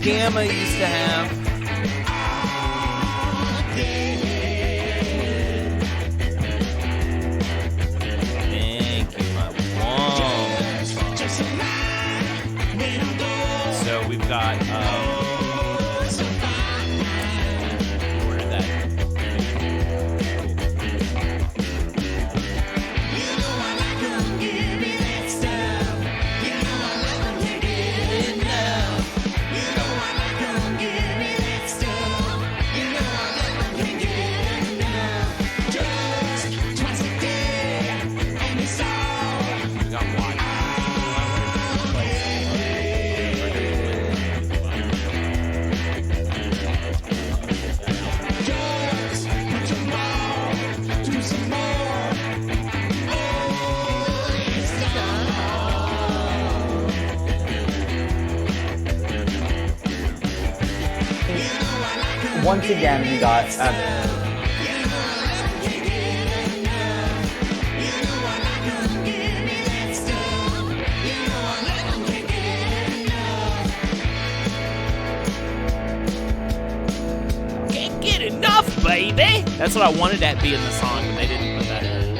Gamma used to have. Thank you, my woman. So we've got, where did that? Once again, we got Can't get enough, baby. That's what I wanted that to be in the song, but they didn't put that in.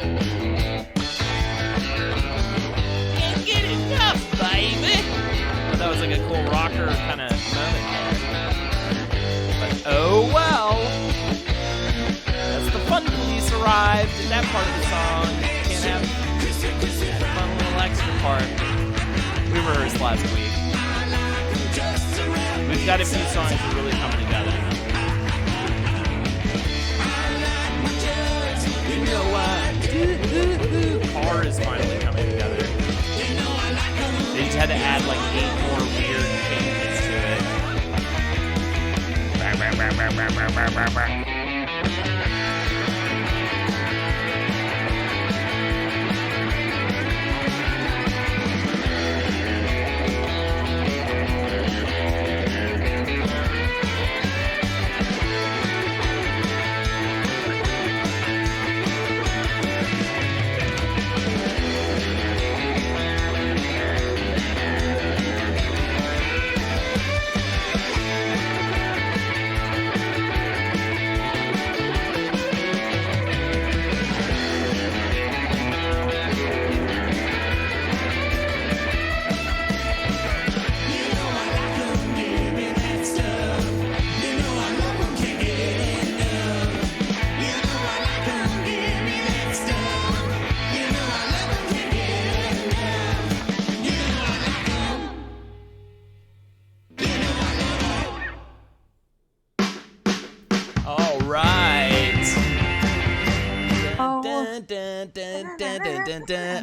Can't get enough, baby. Well, that was like a cool rocker kind of moment there. But oh well. That's the fun police arrived in that part of the song. Can't have that fun little extra part. We rehearsed last week. We've got a few songs that really come together. You know what? Car is finally coming together. They just had to add like 8 more weird changes to it.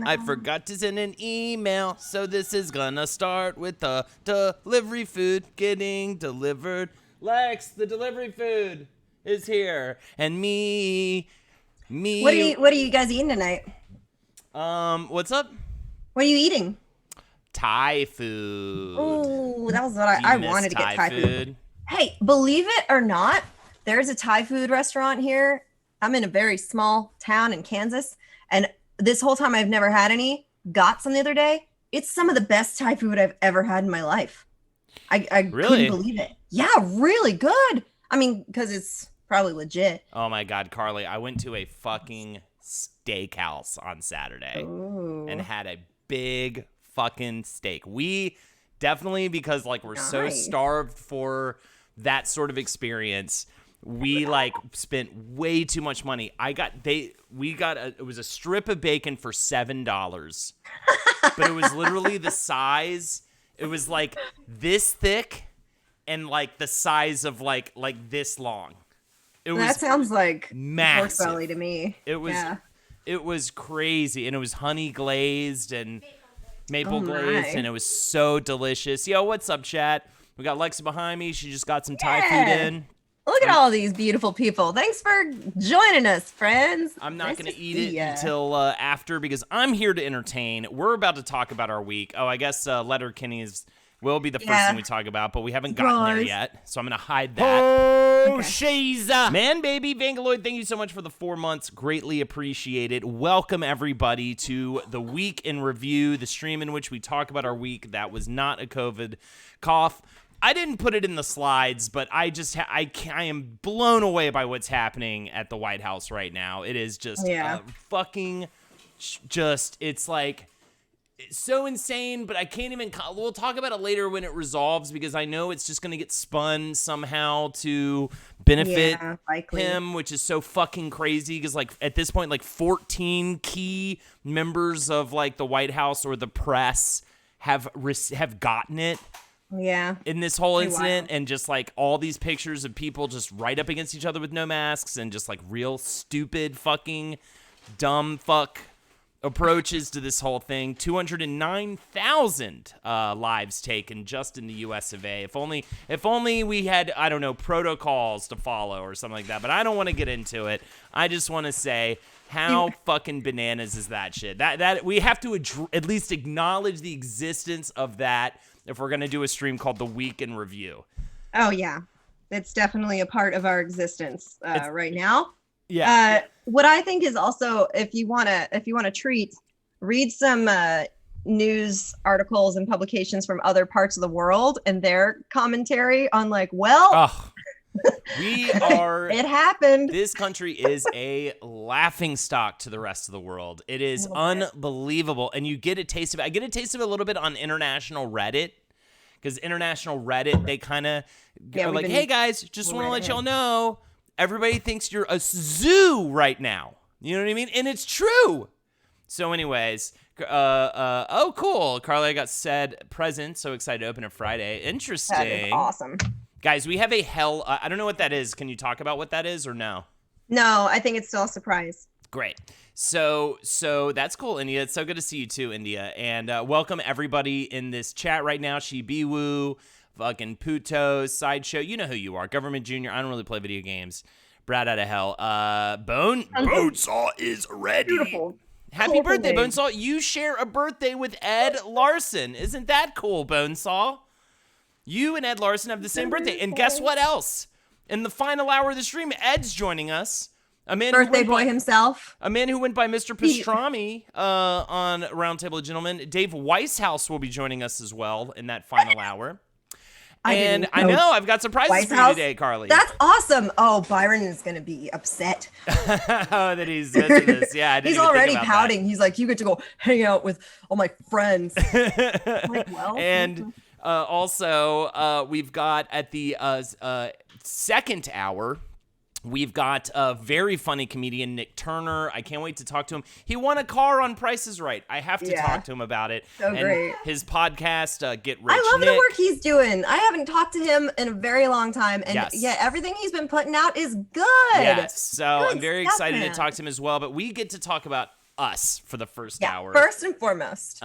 I forgot to send an email, so this is gonna start with the delivery food getting delivered. Lex, the delivery food is here, and me. What are you guys eating tonight? What's up? What are you eating? Thai food. Oh, that was what I wanted to get Thai food. Hey, believe it or not, there's a Thai food restaurant here. I'm in a very small town in Kansas, and this whole time I've never had any. Got some the other day. It's some of the best Thai food I've ever had in my life. I really? couldn't believe it. Yeah, really good. I mean, because it's probably legit. Oh my God, Carly, I went to a fucking steakhouse on Saturday and had a big fucking steak. We definitely, because like we're so starved for that sort of experience, we like spent way too much money. It was a strip of bacon for $7, but it was literally the size. It was like this thick and like the size of like this long. That sounds like massive. Pork belly to me. It was crazy, and it was honey glazed and maple glazed, and it was so delicious. Yo, what's up, chat? We got Lexi behind me. She just got some Thai food in. Look at all these beautiful people. Thanks for joining us, friends. I'm not going to eat it until after, because I'm here to entertain. We're about to talk about our week. Oh, I guess Letterkenny's will be the first thing we talk about, but we haven't gotten there yet, so I'm going to hide that. Oh, she's Man, baby, Vangaloid, thank you so much for the 4 months. Greatly appreciated. Welcome, everybody, to the Week in Review, the stream in which we talk about our week that was not a COVID cough. I didn't put it in the slides, but I just I am blown away by what's happening at the White House right now. It is just fucking just it's like it's so insane, but I can't even we'll talk about it later when it resolves because I know it's just going to get spun somehow to benefit him, which is so fucking crazy because like at this point like 14 key members of like the White House or the press have gotten it. Yeah. In this whole incident, and just like all these pictures of people just right up against each other with no masks and just like real stupid fucking dumb fuck approaches to this whole thing. 209,000 lives taken just in the US of A. If only we had, I don't know, protocols to follow or something like that, but I don't want to get into it. I just want to say how fucking bananas is that shit? That we have to at least acknowledge the existence of that if we're going to do a stream called The Week in Review. Oh, yeah. It's definitely a part of our existence right now. Yeah. What I think is also, if you want to treat, read some news articles and publications from other parts of the world and their commentary on like, we are. It happened. This country is a laughingstock to the rest of the world. It is unbelievable, and you get a taste of it. I get a taste of it a little bit on international Reddit, because international Reddit, they kind of are like, "Hey guys, just want to let y'all know, everybody thinks you're a zoo right now." You know what I mean? And it's true. So, anyways, oh cool, Carly, I got said present. So excited to open it Friday. Interesting. That is awesome. Guys, we have a hell. I don't know what that is. Can you talk about what that is or no? No, I think it's still a surprise. Great. So that's cool, India. It's so good to see you too, India. And welcome everybody in this chat right now. Shibiwu, fucking Puto, Sideshow. You know who you are. Government Junior. I don't really play video games. Brad out of hell. Bonesaw is ready. Beautiful. Happy birthday, Bonesaw. You share a birthday with Ed Larson. Isn't that cool, Bonesaw? You and Ed Larson have the same birthday. And guess what else? In the final hour of the stream, Ed's joining us. Birthday boy himself. A man who went by Mr. Pastrami on Roundtable of Gentlemen. Dave Weishaus will be joining us as well in that final hour. And I know I've got surprises for you today, Carly. That's awesome. Oh, Byron is going to be upset. That he's missing this. Yeah, I didn't he's even already think about pouting. that. He's like, you get to go hang out with all my friends. I'm like, well. And also, we've got at the second hour, we've got a very funny comedian, Nick Turner. I can't wait to talk to him. He won a car on Price is Right. I have to talk to him about it. So and great. His podcast, Get Rich I love Nick. the work he's doing. I haven't talked to him in a very long time. And yet everything he's been putting out is good. Yes. So Good I'm very stuff, excited man. to talk to him as well. But we get to talk about us for the first hour. First and foremost.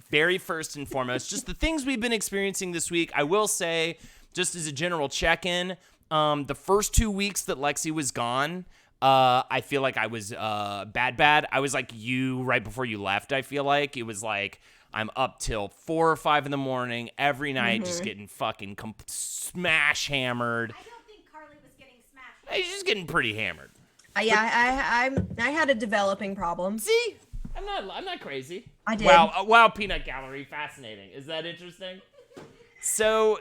Very first and foremost. Just the things we've been experiencing this week. I will say, just as a general check-in, the first 2 weeks that Lexi was gone, I feel like I was bad. I was like you right before you left, I feel like. It was like I'm up till 4 or 5 in the morning every night just getting fucking smash hammered. I don't think Carly was getting smashed. She's just getting pretty hammered. I had a developing problem. See? I'm not crazy. I did. Wow, peanut gallery, fascinating. Is that interesting? So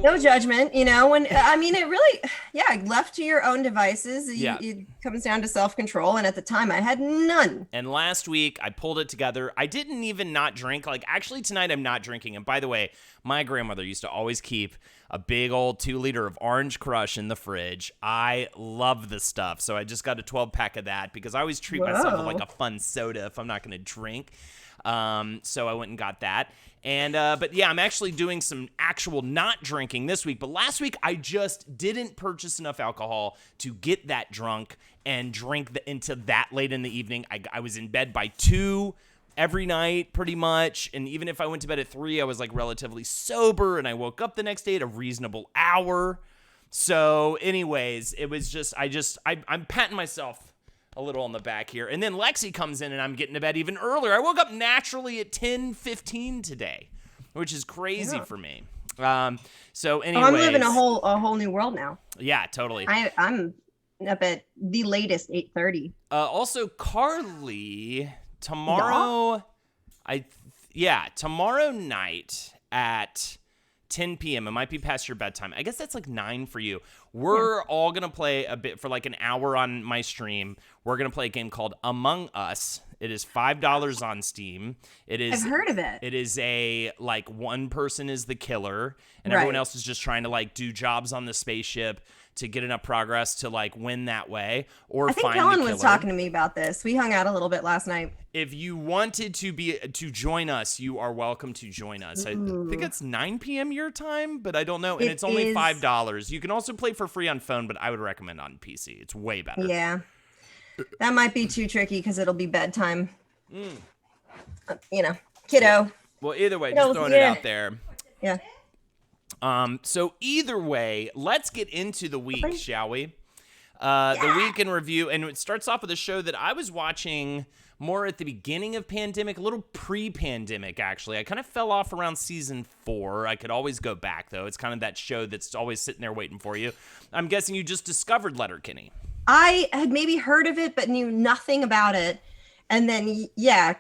No judgment, you know, when I mean it really left to your own devices, it comes down to self-control, and at the time I had none. And last week I pulled it together. I didn't even not drink. Like actually tonight I'm not drinking. And by the way, my grandmother used to always keep a big old 2-liter of Orange Crush in the fridge. I love the stuff. So I just got a 12-pack of that because I always treat myself with like a fun soda if I'm not going to drink. So I went and got that. And, but yeah, I'm actually doing some actual not drinking this week. But last week, I just didn't purchase enough alcohol to get that drunk and drink into that late in the evening. I was in bed by 2 every night, pretty much. And even if I went to bed at 3, I was like relatively sober. And I woke up the next day at a reasonable hour. So anyways, it was just, I'm patting myself a little on the back here. And then Lexi comes in and I'm getting to bed even earlier. I woke up naturally at 10:15 today, which is crazy for me. So anyways. I'm living a whole new world now. Yeah, totally. I'm up at the latest 8:30. Also, Carly, tomorrow, tomorrow night at 10 p.m. It might be past your bedtime. I guess that's like 9 for you. We're all going to play a bit for like an hour on my stream. We're going to play a game called Among Us. It is $5 on Steam. I've heard of it. It is like one person is the killer and everyone else is just trying to like do jobs on the spaceship to get enough progress to like win that way or I think find Helen the killer. was talking to me about this. We hung out a little bit last night. If you wanted to join us, you are welcome to join us. Ooh. I think it's 9 p.m. your time, but I don't know. And it's only $5. You can also play for free on phone, but I would recommend on PC. It's way better. Yeah. That might be too tricky because it'll be bedtime. Kiddo. Well, either way, just throwing it out there. Yeah. So either way, let's get into the week, shall we? The week in review, and it starts off with a show that I was watching more at the beginning of pandemic, a little pre-pandemic, actually. I kind of fell off around season 4. I could always go back, though. It's kind of that show that's always sitting there waiting for you. I'm guessing you just discovered Letterkenny. I had maybe heard of it, but knew nothing about it. And then,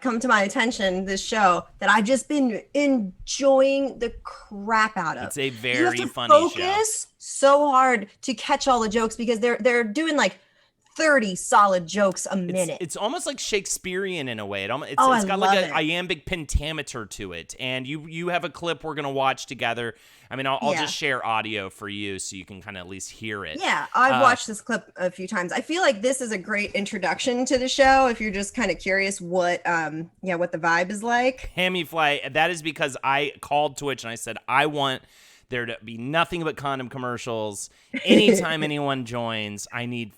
come to my attention, this show that I've just been enjoying the crap out of. It's a very you have to funny show. Focus so hard to catch all the jokes because they're doing like 30 solid jokes a minute. It's almost like Shakespearean in a way. It's got like an iambic pentameter to it. And you have a clip we're going to watch together. I mean, I'll just share audio for you so you can kind of at least hear it. Yeah, I've watched this clip a few times. I feel like this is a great introduction to the show if you're just kind of curious what the vibe is like. Hammy Fly, that is because I called Twitch and I said, I want there to be nothing but condom commercials. Anytime anyone joins, I need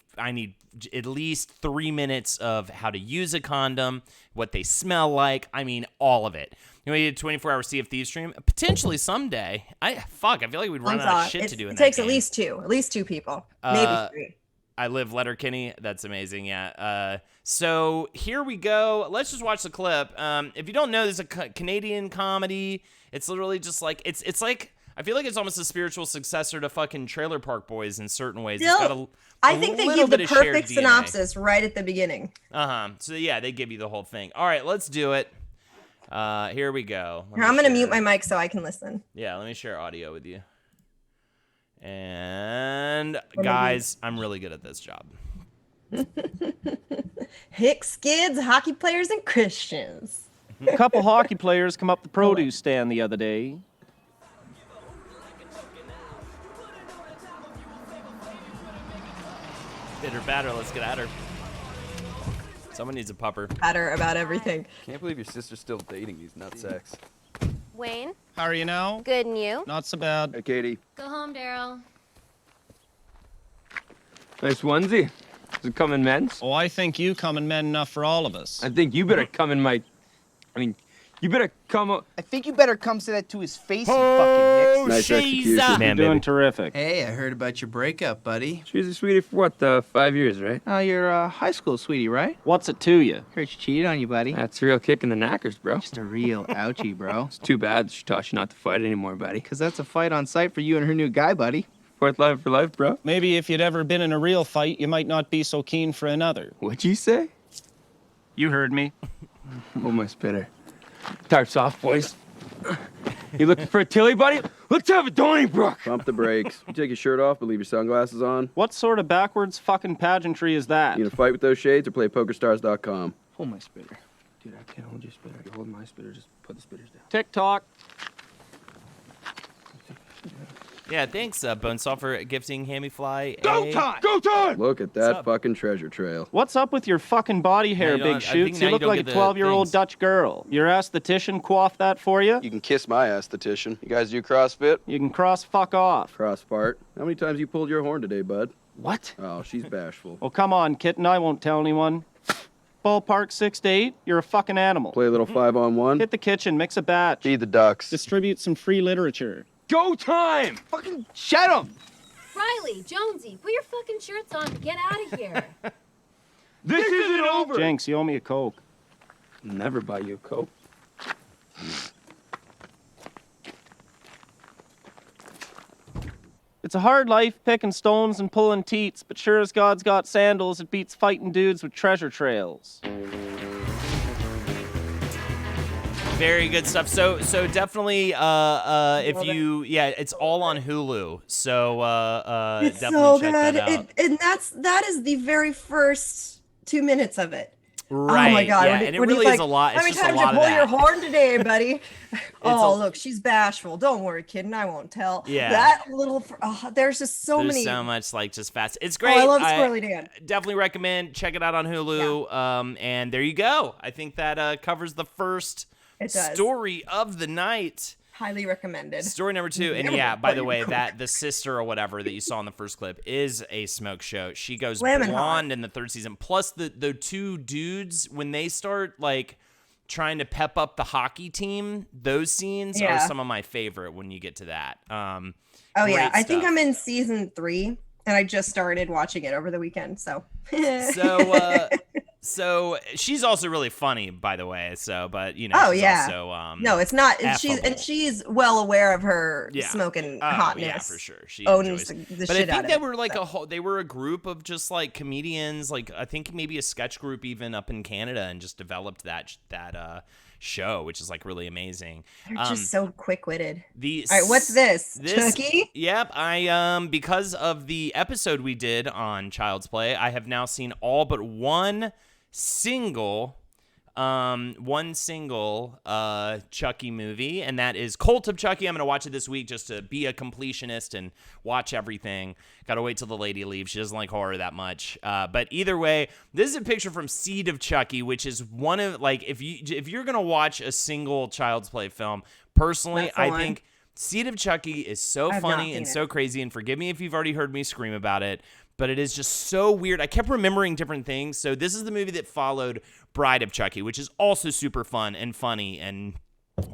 at least 3 minutes of how to use a condom, what they smell like. I mean, all of it. You know, we did a 24-hour Sea of Thieves stream. Potentially someday. I feel like we'd run out of shit to do in it that takes game. at least two people, maybe 3. I live Letterkenny. That's amazing. Yeah. So here we go. Let's just watch the clip. If you don't know, there's a Canadian comedy. It's literally just like it's like. I feel like it's almost a spiritual successor to fucking Trailer Park Boys in certain ways. Still, it's got I think they give the perfect synopsis right at the beginning. So yeah, they give you the whole thing. All right, let's do it. Here we go. I'm gonna mute my mic so I can listen. Yeah, let me share audio with you. And guys, I'm really good at this job. Hicks kids, hockey players, and Christians. A couple hockey players come up the produce stand the other day. Hit her batter, let's get at her. Someone needs a pupper. Better about everything. Can't believe your sister's still dating these nutsacks. Wayne, How are you now? good and you? Not so bad. Hey, Katie. Go home, Daryl. Nice onesie. Does it come in men's? Oh, I think you come in men enough for all of us. I think you better come in my... you better come up... I think you better come say that to his face, you fucking Hicks. Nice execution. Man, You're doing baby. terrific. Hey, I heard about your breakup, buddy. She was a sweetie for what, 5 years, right? Oh, you're a high school sweetie, right? What's it to you? Heard she cheated on you, buddy. That's a real kick in the knackers, bro. Just a real ouchie, bro. It's too bad she taught you not to fight anymore, buddy. Because that's a fight on sight for you and her new guy, buddy. Fourth life for life, bro. Maybe if you'd ever been in a real fight, you might not be so keen for another. What'd you say? You heard me. Oh, my spitter. Tarps off, boys. You looking for a Tilly, buddy? Let's have a Donnybrook. Pump the brakes. You take your shirt off, but leave your sunglasses on. What sort of backwards fucking pageantry is that? You gonna fight with those shades or play PokerStars.com? Hold my spitter. Dude, I can't hold your spitter. You hold my spitter, just put the spitters down. TikTok. Yeah, thanks, Bonesaw, for gifting Hammy Fly. Go time! Go time! Look at What's that up? fucking treasure trail. What's up with your fucking body hair, you don't- big I think shoots? now You you look don't like a get the 12-year-old things. Dutch girl. Your aesthetician coiffed that for you? You can kiss my aesthetician. You guys do CrossFit? You can cross fuck off. Cross fart. How many times you pulled your horn today, bud? What? Oh, she's bashful. Oh, come on, kitten. I won't tell anyone. Ballpark 6 to 8. You're a fucking animal. Play a little 5-on-1. Hit the kitchen, mix a batch. Feed the ducks. Distribute some free literature. Go time! Fucking shut him! Riley, Jonesy, put your fucking shirts on and get out of here. This isn't over! Jenks, you owe me a Coke. I'll never buy you a Coke. It's a hard life picking stones and pulling teats, but sure as God's got sandals, it beats fighting dudes with treasure trails. Very good stuff. So definitely if you it's all on Hulu. So It's definitely so check good. that out. And that is the very first 2 minutes of it. Right. Oh my god. Yeah, and it really is a lot. How It's many just a times lot you of pull your that. horn today, buddy? Oh, a- look, she's bashful. Don't worry, kitten. I won't tell. Yeah. That little. There's just so There's many. so much like just fast. It's Oh, great. I love Squirrely Dan. Definitely recommend check it out on Hulu. And there you go. I think that covers the first It does. story of the night. Highly recommended. Story number 2, and Never by the played way, Coke. that the sister or whatever that you saw in the first clip is a smoke show. She goes Flamin' hot. blonde in the 3rd season. Plus the 2 dudes when they start like trying to pep up the hockey team, those scenes are some of my favorite when you get to that. Oh yeah, great I think stuff. I'm in season 3, and I just started watching it over the weekend. So. So she's also really funny, by the way. So, but you know, Oh she's yeah. also No, it's not. affable. She's well aware of her Yeah. smoking Oh, hotness. yeah, for sure. She owns enjoys the But shit I out think of they it, were like so. they were a group of just like comedians, like I think maybe a sketch group even up in Canada, and just developed that show, which is like really amazing. They're just so quick-witted. All right, what's this? Chucky? Yep, I because of the episode we did on Child's Play, I have now seen all but one single Chucky movie, and that is Cult of Chucky. I'm gonna watch it this week just to be a completionist and watch everything. Gotta wait till the lady leaves. She doesn't like horror that much. But either way, this is a picture from Seed of Chucky, which is one of like if you're gonna watch a single Child's Play film, personally, That's the I one. think Seed of Chucky is so I've not funny seen and it. so crazy, and forgive me if you've already heard me scream about it, but it is just so weird. I kept remembering different things. So this is the movie that followed Bride of Chucky, which is also super fun and funny and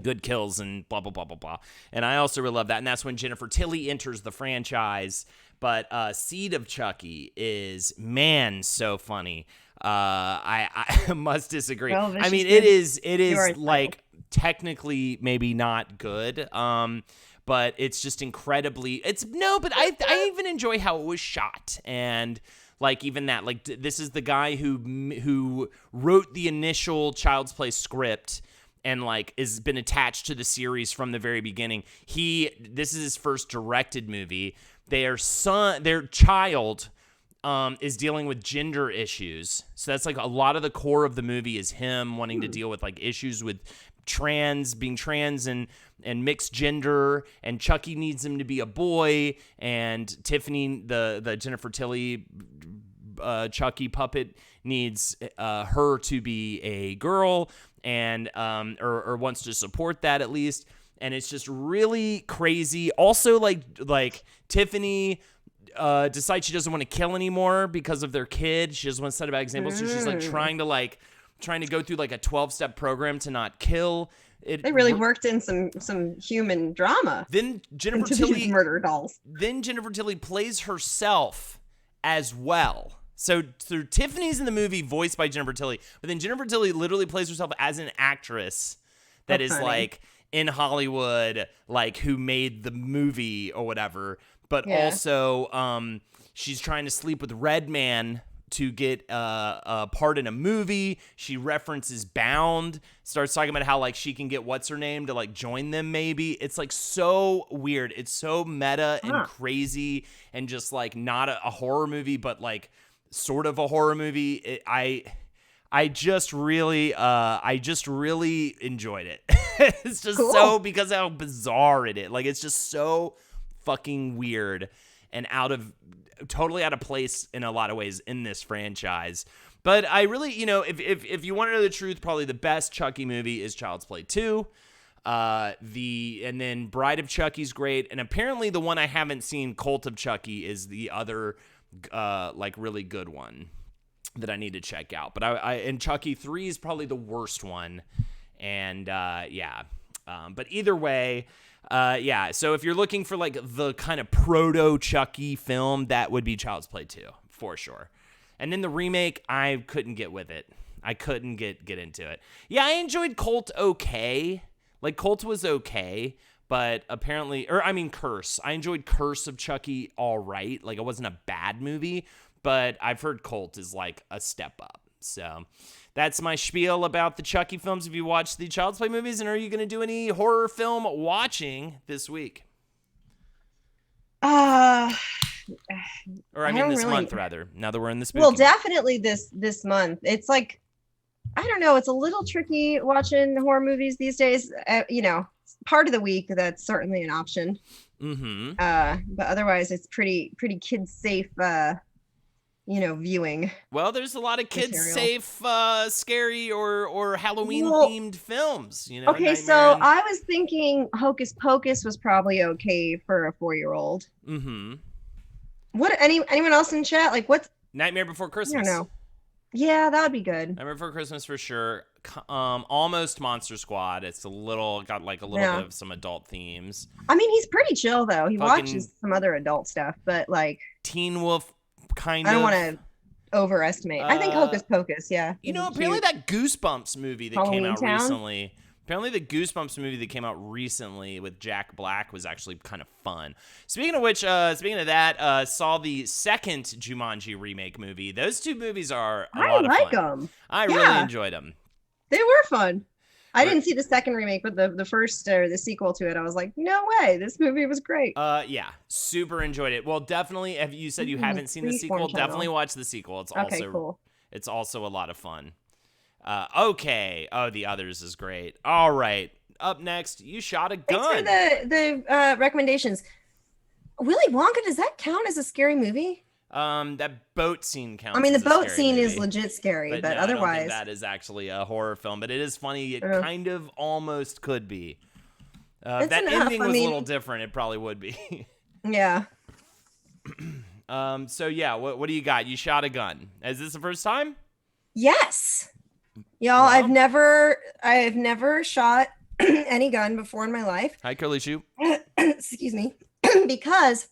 good kills and blah, blah, blah, blah, blah. And I also really love that. And that's when Jennifer Tilly enters the franchise. But Seed of Chucky is, man, so funny. I must disagree. Well, I mean, vicious it You are is like technically maybe not good. But it's just incredibly. But I even enjoy how it was shot, and like even that, like this is the guy who wrote the initial Child's Play script, and like has been attached to the series from the very beginning. This is his first directed movie. Their child is dealing with gender issues, so that's like a lot of the core of the movie is him wanting to deal with like issues with being trans and mixed gender, and Chucky needs him to be a boy, and Tiffany, the Jennifer Tilly Chucky puppet, needs her to be a girl, and or wants to support that at least. And it's just really crazy. Also, like Tiffany decides she doesn't want to kill anymore because of their kid. She doesn't want to set a bad example, so she's like trying to go through like a 12-step program to not kill. They really worked in some human drama. Then Jennifer into Tilly these murder dolls. Then Jennifer Tilly plays herself as well. So Tiffany's in the movie voiced by Jennifer Tilly, but then Jennifer Tilly literally plays herself as an actress that That's is funny. like in Hollywood, like who made the movie or whatever. But Yeah. also, she's trying to sleep with Redman to get a part in a movie. She references Bound, starts talking about how like she can get what's her name to like join them maybe. It's like so weird. It's so meta and crazy, and just like not a horror movie, but like sort of a horror movie. I just really enjoyed it. It's just Cool. so, because how bizarre it is. Like it's just so fucking weird and totally out of place in a lot of ways in this franchise. But I really, if you want to know the truth, probably the best Chucky movie is Child's Play 2. And then Bride of Chucky's great, and apparently the one I haven't seen, Cult of Chucky, is the other like really good one that I need to check out. But and Chucky 3 is probably the worst one. And but either way, so if you're looking for like the kind of proto Chucky film, that would be Child's Play 2 for sure. And then the remake, I couldn't get with it. I couldn't get into it. Yeah, I enjoyed Cult okay. Like Cult was okay, but apparently, Curse. I enjoyed Curse of Chucky all right. Like it wasn't a bad movie, but I've heard Cult is like a step up. So that's my spiel about the Chucky films. Have you watched the Child's Play movies, and are you going to do any horror film watching this week? Uh, Or I mean this month, rather, now that we're in the spooky well, month. definitely this month. It's like, I don't know, it's a little tricky watching horror movies these days. You know, part of the week, that's certainly an option. Mm-hmm. But otherwise, it's pretty kid safe, you know, viewing. Well, there's a lot of kids material. safe, scary or Halloween themed films. You know. Okay, Nightmare so and- I was thinking Hocus Pocus was probably okay for a 4-year-old. Mm-hmm. What? Anyone else in chat? Like, what's? Nightmare Before Christmas. I don't know. Yeah, that would be good. Nightmare Before Christmas for sure. Almost Monster Squad. It's got like a little bit of some adult themes. I mean, he's pretty chill though. He Fucking watches some other adult stuff, but like Teen Wolf kind I of. don't want to overestimate. I think Hocus Pocus, yeah. You know, is apparently cute. that Goosebumps movie that came Halloween out Town? recently. Apparently the Goosebumps movie that came out recently with Jack Black was actually kind of fun. Speaking of which, speaking of that, saw the second Jumanji remake movie. Those two movies are a lot of fun. I like them. I Yeah. really enjoyed them. They were fun. I didn't see the second remake, but the first or the sequel to it, I was like, no way, this movie was great. Yeah, super enjoyed it. Well, definitely, if you said you haven't seen the Freeform sequel, channel. definitely watch the sequel. It's Okay, cool. It's also a lot of fun. Okay. Oh, The Others is great. All right. Up next, You Shot a Gun. Thanks for the recommendations. Willy Wonka, does that count as a scary movie? That boat scene counts. I mean, the as a boat scary scene is movie. legit scary, but no, I don't otherwise, think that is actually a horror film. But it is funny. It kind of almost could be. If It's that enough, ending I was a mean- little different, it probably would be. yeah. So yeah, what do you got? You shot a gun. Is this the first time? Yes. Y'all, Wow. I've never shot any gun before in my life. Hi, Curly Shoe. Excuse me. Because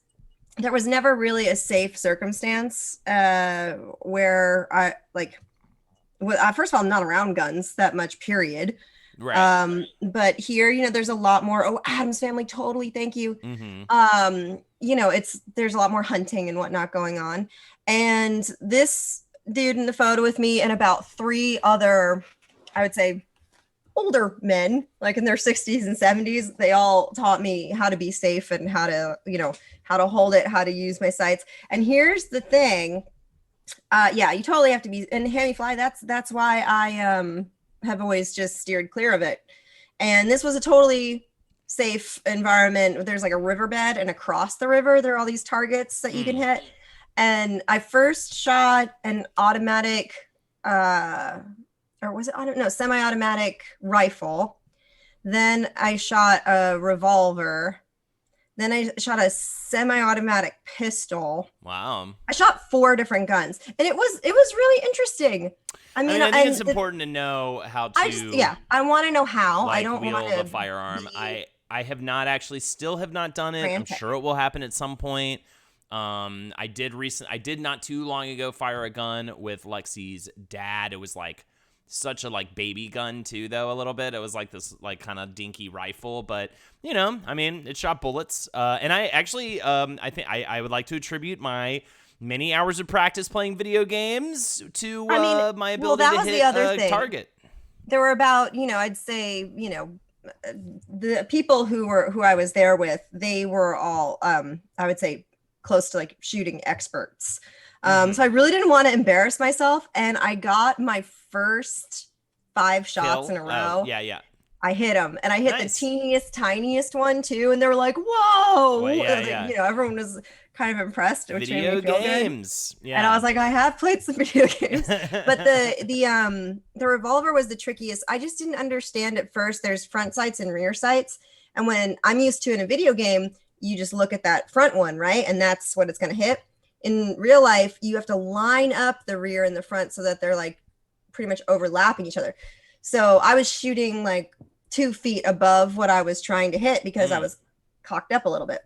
there was never really a safe circumstance where I like first of all, I'm not around guns that much, period. Right. But here, you know, there's a lot more. Oh, Adam's Family, totally. Thank you. Mm-hmm. You know, there's a lot more hunting and whatnot going on. And this dude in the photo with me and about 3 other, I would say, older men, like in their 60s and 70s, they all taught me how to be safe and how to, you know, how to hold it, how to use my sights. And here's the thing. Yeah, you totally have to be in hammy fly. That's why I have always just steered clear of it. And this was a totally safe environment. There's like a riverbed, and across the river there are all these targets that you can hit. And I first shot an automatic or was it, I don't know, semi-automatic rifle. Then I shot a revolver. Then I shot a semi-automatic pistol. Wow. I shot 4 different guns, and it was really interesting. I mean, I think it's important to know how to. I want to know how. Like, I don't wield want to a firearm. I have not actually, still have not done it. I'm sure it will happen at some point. I did not too long ago fire a gun with Lexi's dad. It was like such a like baby gun too, though, a little bit. It was like this like kind of dinky rifle, but you know, I mean, it shot bullets. And I actually, I think I would like to attribute my many hours of practice playing video games to my ability that to was hit the other a thing. target. There were about, you know, I'd say, you know, the people who I was there with, they were all, I would say, close to like shooting experts. So I really didn't want to embarrass myself, and I got my first 5 shots in a row. Yeah. I hit them, and I hit Nice. the teeniest, tiniest one too, and they were like, "Whoa!" Well, yeah, Like, yeah. you know, everyone was kind of impressed, which made Video me feel good. games. Yeah. And I was like, I have played some video games, but the revolver was the trickiest. I just didn't understand at first. There's front sights and rear sights, and when I'm used to in a video game, you just look at that front one, right? And that's what it's going to hit. In real life, you have to line up the rear and the front so that they're like pretty much overlapping each other. So I was shooting like 2 feet above what I was trying to hit because I was cocked up a little bit.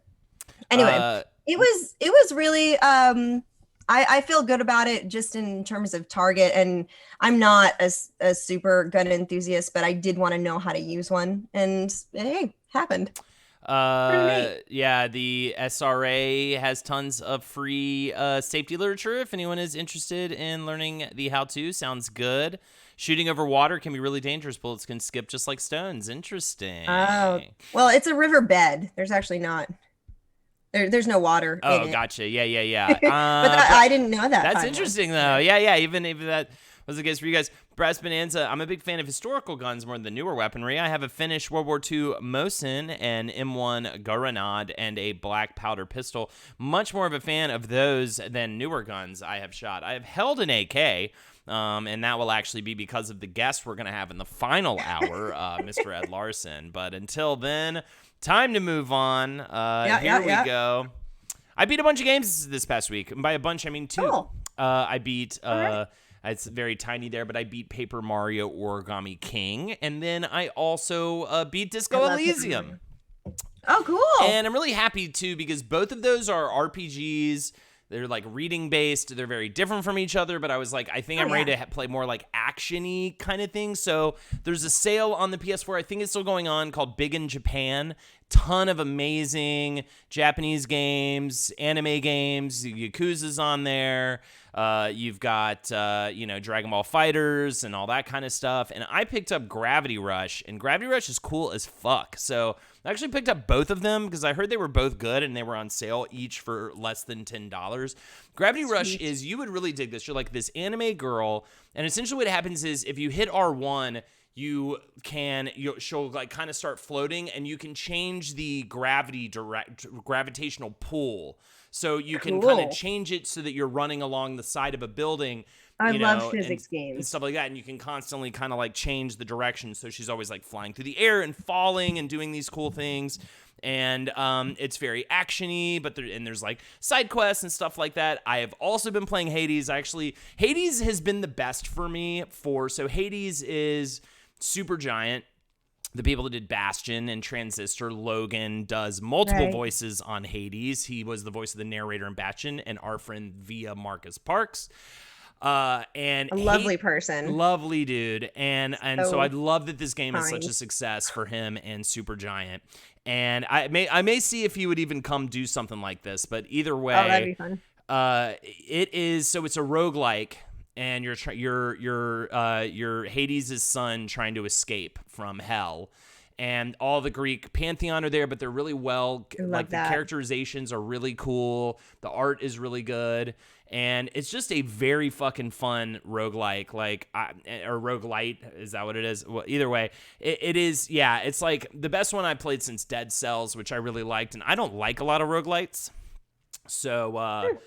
Anyway, it was really, I feel good about it just in terms of target, and I'm not a super gun enthusiast, but I did want to know how to use one, and hey, happened. Yeah, the SRA has tons of free safety literature if anyone is interested in learning the how-to. Sounds good. Shooting over water can be really dangerous. Bullets can skip just like stones. Interesting. Oh, well, it's a riverbed. There's actually not. There's no water in it. Gotcha. Yeah. But I didn't know that. That's interesting, though. Yeah. Even if that was the case for you guys. Brass Bonanza, I'm a big fan of historical guns more than the newer weaponry. I have a Finnish World War II Mosin, an M1 Grenade, and a black powder pistol. Much more of a fan of those than newer guns I have shot. I have held an AK, and that will actually be because of the guest we're going to have in the final hour, Mr. Ed Larson. But until then, time to move on. Here we go. I beat a bunch of games this past week. And by a bunch, I mean 2. Oh. I beat... It's very tiny there, but I beat Paper Mario Origami King, and then I also beat Disco Elysium. Oh, cool. And I'm really happy, too, because both of those are RPGs. They're, like, reading-based. They're very different from each other, but I was like, I think I'm ready to play more, like, action-y kind of thing. So there's a sale on the PS4. I think it's still going on called Big in Japan. Ton of amazing Japanese games, anime games. Yakuza's on there. You've got, Dragon Ball Fighters and all that kind of stuff. And I picked up Gravity Rush, and Gravity Rush is cool as fuck. So I actually picked up both of them because I heard they were both good and they were on sale each for less than $10. Gravity Rush is, you would really dig this. You're like this anime girl, and essentially what happens is if you hit R1, she'll like kind of start floating, and you can change the gravitational pull. So you can kind of change it so that you're running along the side of a building. I love physics games and stuff like that, and you can constantly kind of like change the direction. So she's always like flying through the air and falling and doing these cool things. And it's very actiony, but there's like side quests and stuff like that. I have also been playing Hades. Hades has been the best for me so Hades is Supergiant. The people that did Bastion and Transistor, Logan does multiple voices on Hades. He was the voice of the narrator in Bastion, and our friend via Marcus Parks. And a lovely person. Lovely dude. And so I love that this game is such a success for him and Supergiant. And I may see if he would even come do something like this, but either way, that'd be fun. it's a roguelike. And you're Hades' son trying to escape from hell. And all the Greek pantheon are there, but they're really the characterizations are really cool. The art is really good. And it's just a very fucking fun roguelike, or roguelite, is that what it is? Well, either way, it is, it's like the best one I played since Dead Cells, which I really liked. And I don't like a lot of roguelites. So,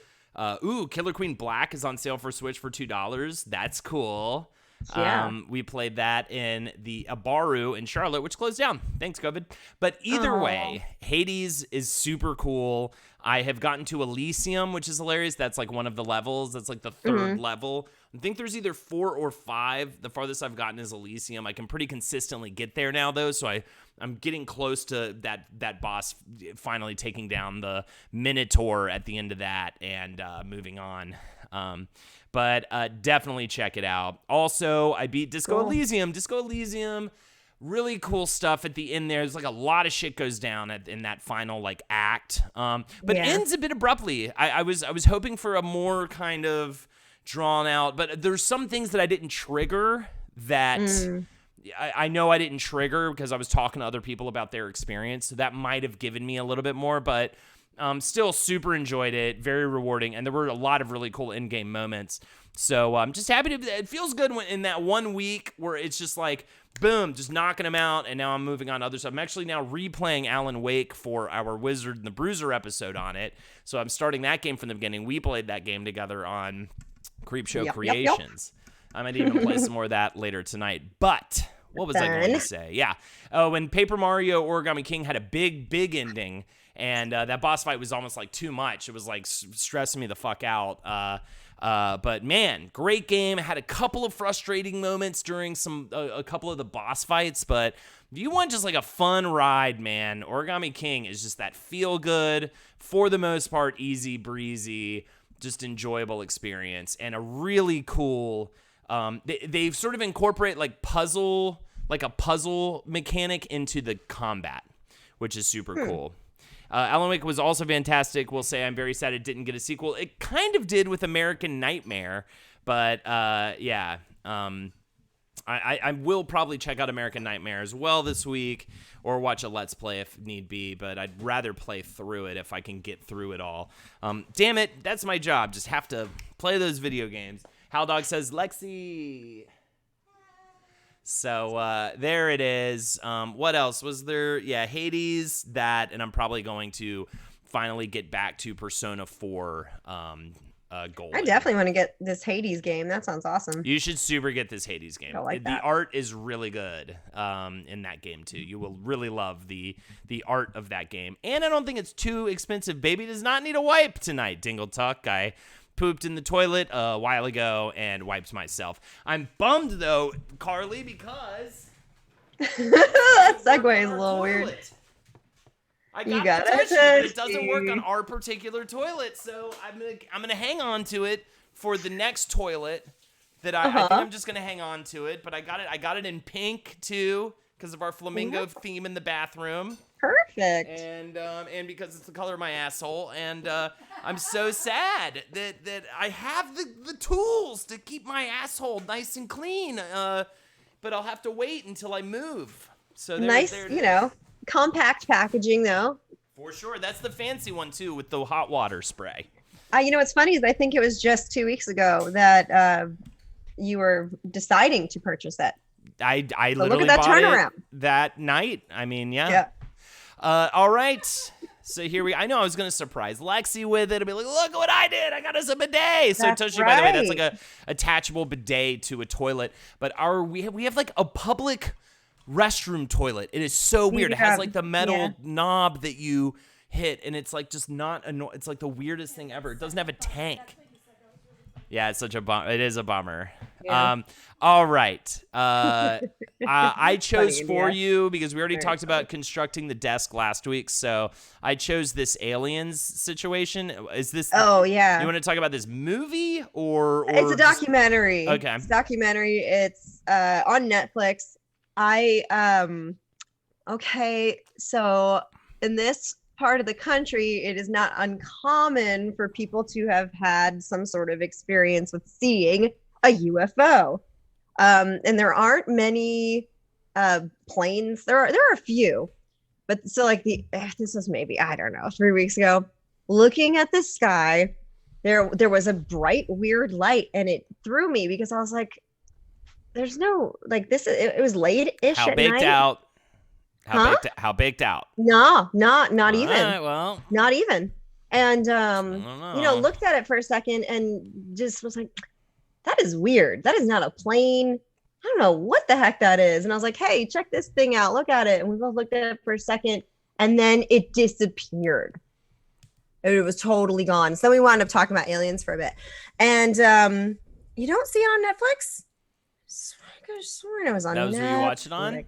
Killer Queen Black is on sale for Switch for $2. That's cool. Yeah. We played that in the Abaru in Charlotte, which closed down. Thanks, COVID. But either way, Hades is super cool. I have gotten to Elysium, which is hilarious. That's like one of the levels. That's like the third level. I think there's either 4 or 5. The farthest I've gotten is Elysium. I can pretty consistently get there now, though, so I'm getting close to that boss finally taking down the Minotaur at the end of that and moving on. But definitely check it out. Also, I beat Disco Elysium. Disco Elysium, really cool stuff at the end there. There's like a lot of shit goes down in that final like act. But ends a bit abruptly. I was hoping for a more kind of drawn out, but there's some things that I didn't trigger that I know I didn't trigger because I was talking to other people about their experience. So that might have given me a little bit more, but still super enjoyed it. Very rewarding. And there were a lot of really cool in-game moments. So I'm just happy it feels good when in that 1 week where it's just like, boom, just knocking them out. And now I'm moving on to other stuff. I'm actually now replaying Alan Wake for our Wizard and the Bruiser episode on it. So I'm starting that game from the beginning. We played that game together on Creepshow Creations. I might even play some more of that later tonight. But what was I going to say? Yeah. Oh, and Paper Mario Origami King had a big ending. And that boss fight was almost like too much. It was like stressing me the fuck out. But man, great game. Had a couple of frustrating moments during a couple of the boss fights. But if you want just like a fun ride, man, Origami King is just that feel good, for the most part, easy breezy, just enjoyable experience. And a really cool, they've sort of incorporate like a puzzle mechanic into the combat, which is super cool. Alan Wake was also fantastic. We'll say I'm very sad it didn't get a sequel. It kind of did with American Nightmare, but yeah. I will probably check out American Nightmare as well this week, or watch a Let's Play if need be, but I'd rather play through it if I can get through it all. Damn it, that's my job. Just have to play those video games. Haldog says, Lexi. So there it is. What else was there? Yeah, Hades, that, and I'm probably going to finally get back to Persona 4 Gold. I definitely want to get this Hades game. That sounds awesome. You should super get this Hades game. I like the that. art is really good in that game too. You will really love the art of that game. And I don't think it's too expensive. Baby does not need a wipe tonight, Dingle Tuck. I pooped in the toilet a while ago and wiped myself. I'm bummed though, Carly, because that segue is a little weird. I You got got the it. tushy, but it doesn't work on our particular toilet, so I'm gonna hang on to it for the next toilet. That I think I'm just gonna hang on to it, but I got it in pink too because of our flamingo theme in the bathroom. Perfect. And because it's the color of my asshole, and I'm so sad that I have the tools to keep my asshole nice and clean, but I'll have to wait until I move. So Nice, compact packaging though. For sure. That's the fancy one too, with the hot water spray. What's funny is I think it was just 2 weeks ago that you were deciding to purchase it. I So literally look at that bought turnaround. it that night. I mean, yeah. Yeah. All right. So I know I was going to surprise Lexi with it. I'd be like, look what I did. I got us a bidet. So That's Tushy, by the way, that's right. like a attachable bidet to a toilet. But we have like a public restroom toilet. It is so weird. It has like the metal knob that you hit, and it's like just not it's like the weirdest thing ever. It doesn't have a tank. Yeah, it's such a bummer. It is a bummer. Yeah. All right. I chose Funny, for yeah. you because we already Very talked about constructing the desk last week. So I chose this aliens situation. Is this? Oh yeah. You want to talk about this movie or It's a just- documentary. Okay. It's a documentary. It's on Netflix. Okay, so in this part of the country, it is not uncommon for people to have had some sort of experience with seeing a UFO. And there aren't many planes. There are a few, but so like this was maybe, I don't know, 3 weeks ago, looking at the sky, there was a bright, weird light, and it threw me because I was like, there's no like this. It was late-ish How at baked night. out? Huh? How baked out? No, not even. All right, well, Not even. And I don't know. looked at it for a second and just was like, that is weird. That is not a plane. I don't know what the heck that is. And I was like, hey, check this thing out. Look at it. And we both looked at it for a second, and then it disappeared. It was totally gone. So we wound up talking about aliens for a bit. And you don't see it on Netflix? I could have sworn it was on That Netflix. was what you watched it on?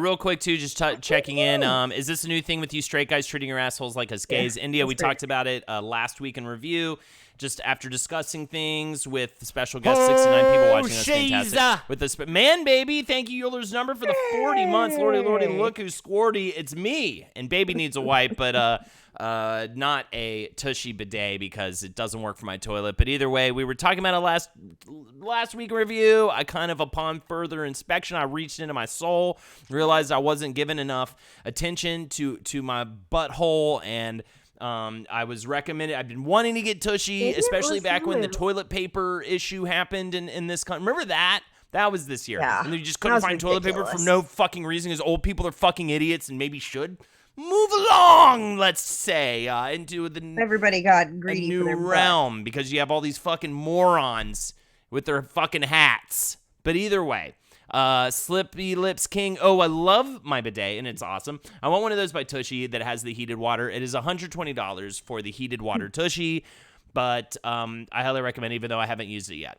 Real quick, too, just checking in. Is this a new thing with you straight guys treating your assholes like us gays? India, we talked about it last week in review. Just after discussing things with the special guest, 69 people watching us. Fantastic. With the man, baby, thank you, Euler's number for the 40 months. Lordy, look who's squirty. It's me. And baby needs a wipe, but not a tushy bidet because it doesn't work for my toilet. But either way, we were talking about it last week in review. I kind of, upon further inspection, I reached into my soul, realized I wasn't giving enough attention to my butthole, and I was recommended. I've been wanting to get tushy, especially back when the toilet paper issue happened in this country. Remember that? That was this year. Yeah, And you just couldn't find toilet paper for no fucking reason because old people are fucking idiots and maybe should move along, let's say, into Everybody got a greedy new for their butt. realm because you have all these fucking morons with their fucking hats. But either way, Slippy Lips King. Oh, I love my bidet, and it's awesome. I want one of those by Tushy that has the heated water. It is $120 for the heated water Tushy, but I highly recommend it, even though I haven't used it yet.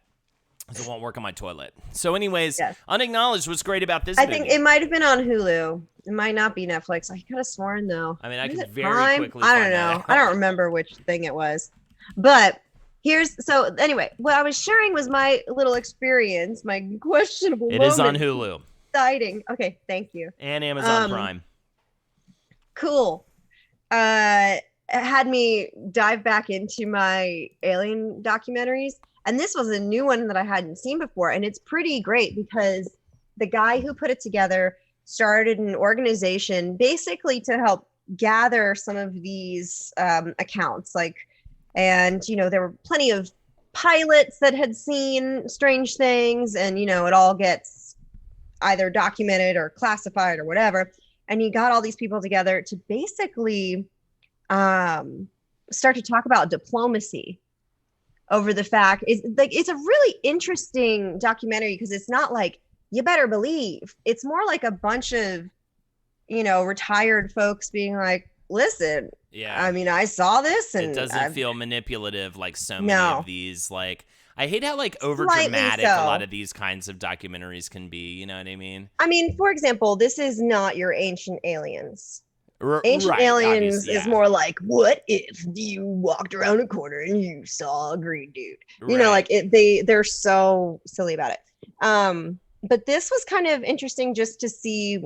Because it won't work on my toilet. So anyways, Unacknowledged, what's great about this I movie? think it might have been on Hulu. It might not be Netflix. I could have sworn though. I mean, I Was could it very Prime? quickly I find don't that know. out. I don't remember which thing it was. But so anyway, what I was sharing was my little experience, my questionable It is on moment. Hulu. Exciting. Okay, thank you. And Amazon Prime. Cool. Had me dive back into my alien documentaries, and this was a new one that I hadn't seen before, and it's pretty great because the guy who put it together started an organization basically to help gather some of these accounts, and there were plenty of pilots that had seen strange things, and it all gets either documented or classified or whatever. And he got all these people together to basically start to talk about diplomacy over the fact. It's a really interesting documentary because it's not like you better believe. It's more like a bunch of retired folks being like, listen, yeah, I mean, I saw this, and it doesn't feel manipulative like so many of these. Like, I hate how over dramatic a lot of these kinds of documentaries can be. You know what I mean? I mean, for example, this is not your Ancient Aliens. Ancient Aliens is more like, what if you walked around a corner and you saw a green dude? They're so silly about it. But this was kind of interesting just to see,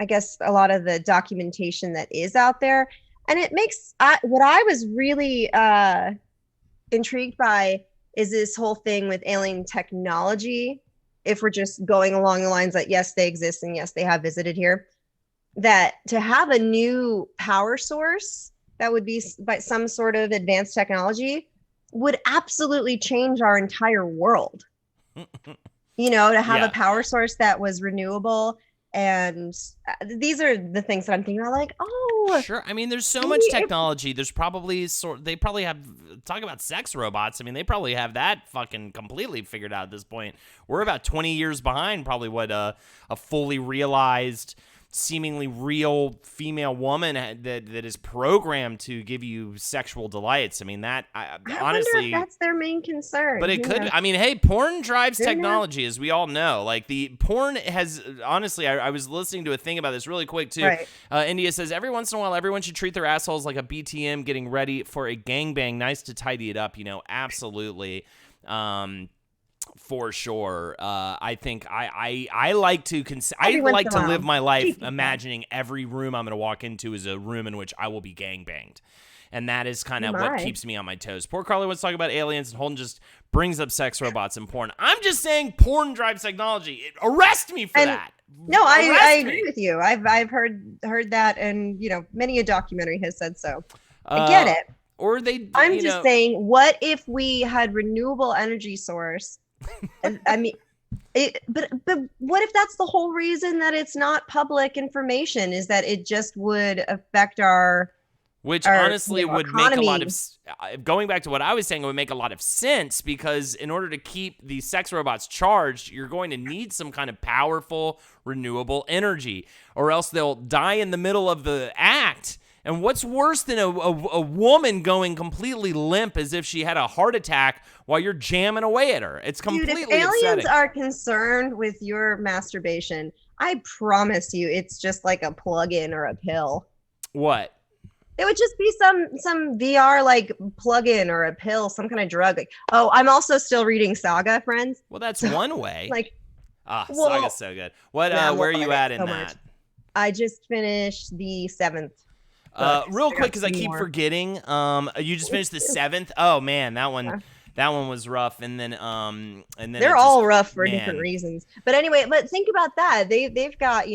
I guess, a lot of the documentation that is out there. And it makes what I was really intrigued by is this whole thing with alien technology. If we're just going along the lines that, yes, they exist and yes, they have visited here, that to have a new power source that would be by some sort of advanced technology would absolutely change our entire world. To have a power source that was renewable. And these are the things that I'm thinking about, like, sure. I mean, there's so much technology. There's probably they probably have, talk about sex robots. I mean, they probably have that fucking completely figured out at this point. We're about 20 years behind probably what a fully realized, seemingly real female woman that is programmed to give you sexual delights. I mean, that I honestly wonder if that's their main concern. But it could. I mean, hey, porn drives technology, as we all know. Like, the porn has honestly. I was listening to a thing about this really quick too. Right. India says every once in a while, everyone should treat their assholes like a BTM getting ready for a gangbang. Nice to tidy it up. Absolutely. For sure. I think I like to live my life imagining every room I'm going to walk into is a room in which I will be gangbanged. And that is kind of what keeps me on my toes. Poor Carly wants to talk about aliens, and Holden just brings up sex robots and porn. I'm just saying porn drives technology. Arrest me for that. No, I agree with you. I've heard that, and many a documentary has said so. I get it. Or they. I'm just saying, what if we had renewable energy source? I mean, but what if that's the whole reason that it's not public information, is that it just would affect which honestly would make a lot of, going back to what I was saying, it would make a lot of sense, because in order to keep these sex robots charged, you're going to need some kind of powerful renewable energy, or else they'll die in the middle of the act. And what's worse than a woman going completely limp as if she had a heart attack while you're jamming away at her? It's completely upsetting. If aliens upsetting. are concerned with your masturbation, I promise you it's just like a plug-in or a pill. What? It would just be some VR like plug-in or a pill, some kind of drug. Like, I'm also still reading Saga, friends. Well, that's one way. Saga's so good. What? Where are you at in that? I just finished the 7th. Real quick, because I keep forgetting. You just finished the 7th. Oh man, that one was rough. And then they're all rough for different reasons. But anyway, think about that. They've got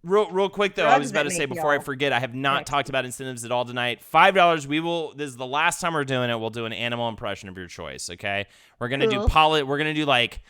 Real quick though, I was about to say before I forget, I have not talked about incentives at all tonight. $5. This is the last time we're doing it. We'll do an animal impression of your choice. Okay, we're gonna do We're gonna do like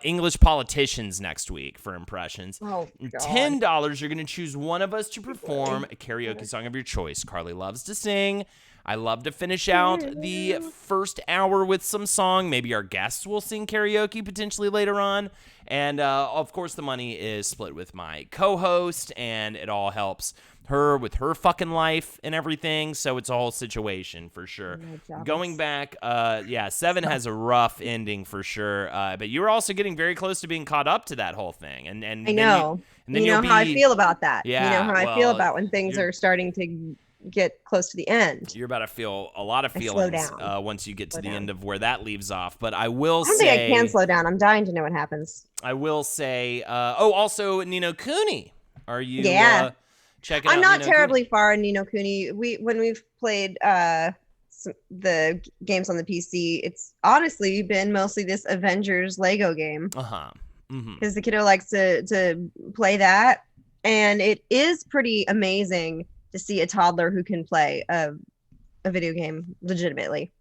English politicians next week for impressions. Oh, God. $10, you're going to choose one of us to perform a karaoke song of your choice. Carly loves to sing. I love to finish out the first hour with some song. Maybe our guests will sing karaoke potentially later on. And, of course, the money is split with my co-host, and it all helps her with her fucking life and everything. So it's a whole situation for sure. Going back, 7 has a rough ending for sure. But you were also getting very close to being caught up to that whole thing. And I know. You know how I feel about that. Yeah, you know how I feel about when things are starting to get close to the end. You're about to feel a lot of feelings once you get to the end of where that leaves off. But I will say, I don't think I can slow down. I'm dying to know what happens. I will say, also Nino Cooney, are you check it out. I'm not Ni no terribly far in Ni no Kuni. When we've played the games on the PC, it's honestly been mostly this Avengers Lego game. Because the kiddo likes to play that, and it is pretty amazing to see a toddler who can play a video game legitimately.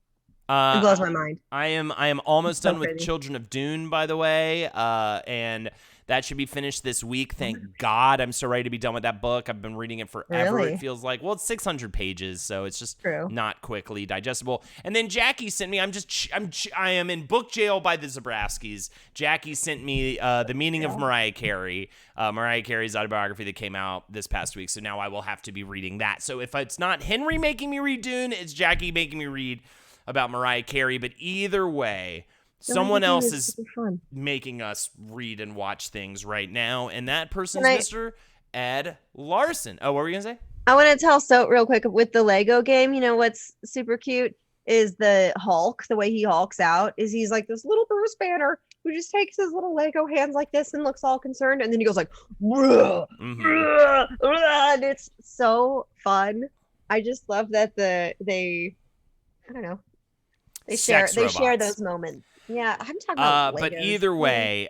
It blows my mind. I am almost done with crazy. Children of Dune, by the way, and that should be finished this week. Thank God. I'm so ready to be done with that book. I've been reading it forever. Really? It feels like, well, it's 600 pages, so it's just True. not quickly digestible. And then Jackie sent me. I am in book jail by the Zabraskis. Jackie sent me The Meaning of Mariah Carey. Mariah Carey's autobiography that came out this past week. So now I will have to be reading that. So if it's not Henry making me read Dune, it's Jackie making me read about Mariah Carey. But either way, someone else is making us read and watch things right now, and that person is Mr. Ed Larson. Oh, what were you gonna say? I want to tell Soat real quick with the Lego game. You know what's super cute is the Hulk. The way he hulks out is he's like this little Bruce Banner who just takes his little Lego hands like this and looks all concerned, and then he goes like, and it's so fun. I just love that they I don't know. They share those moments. Yeah, I'm talking about Legos. But either way,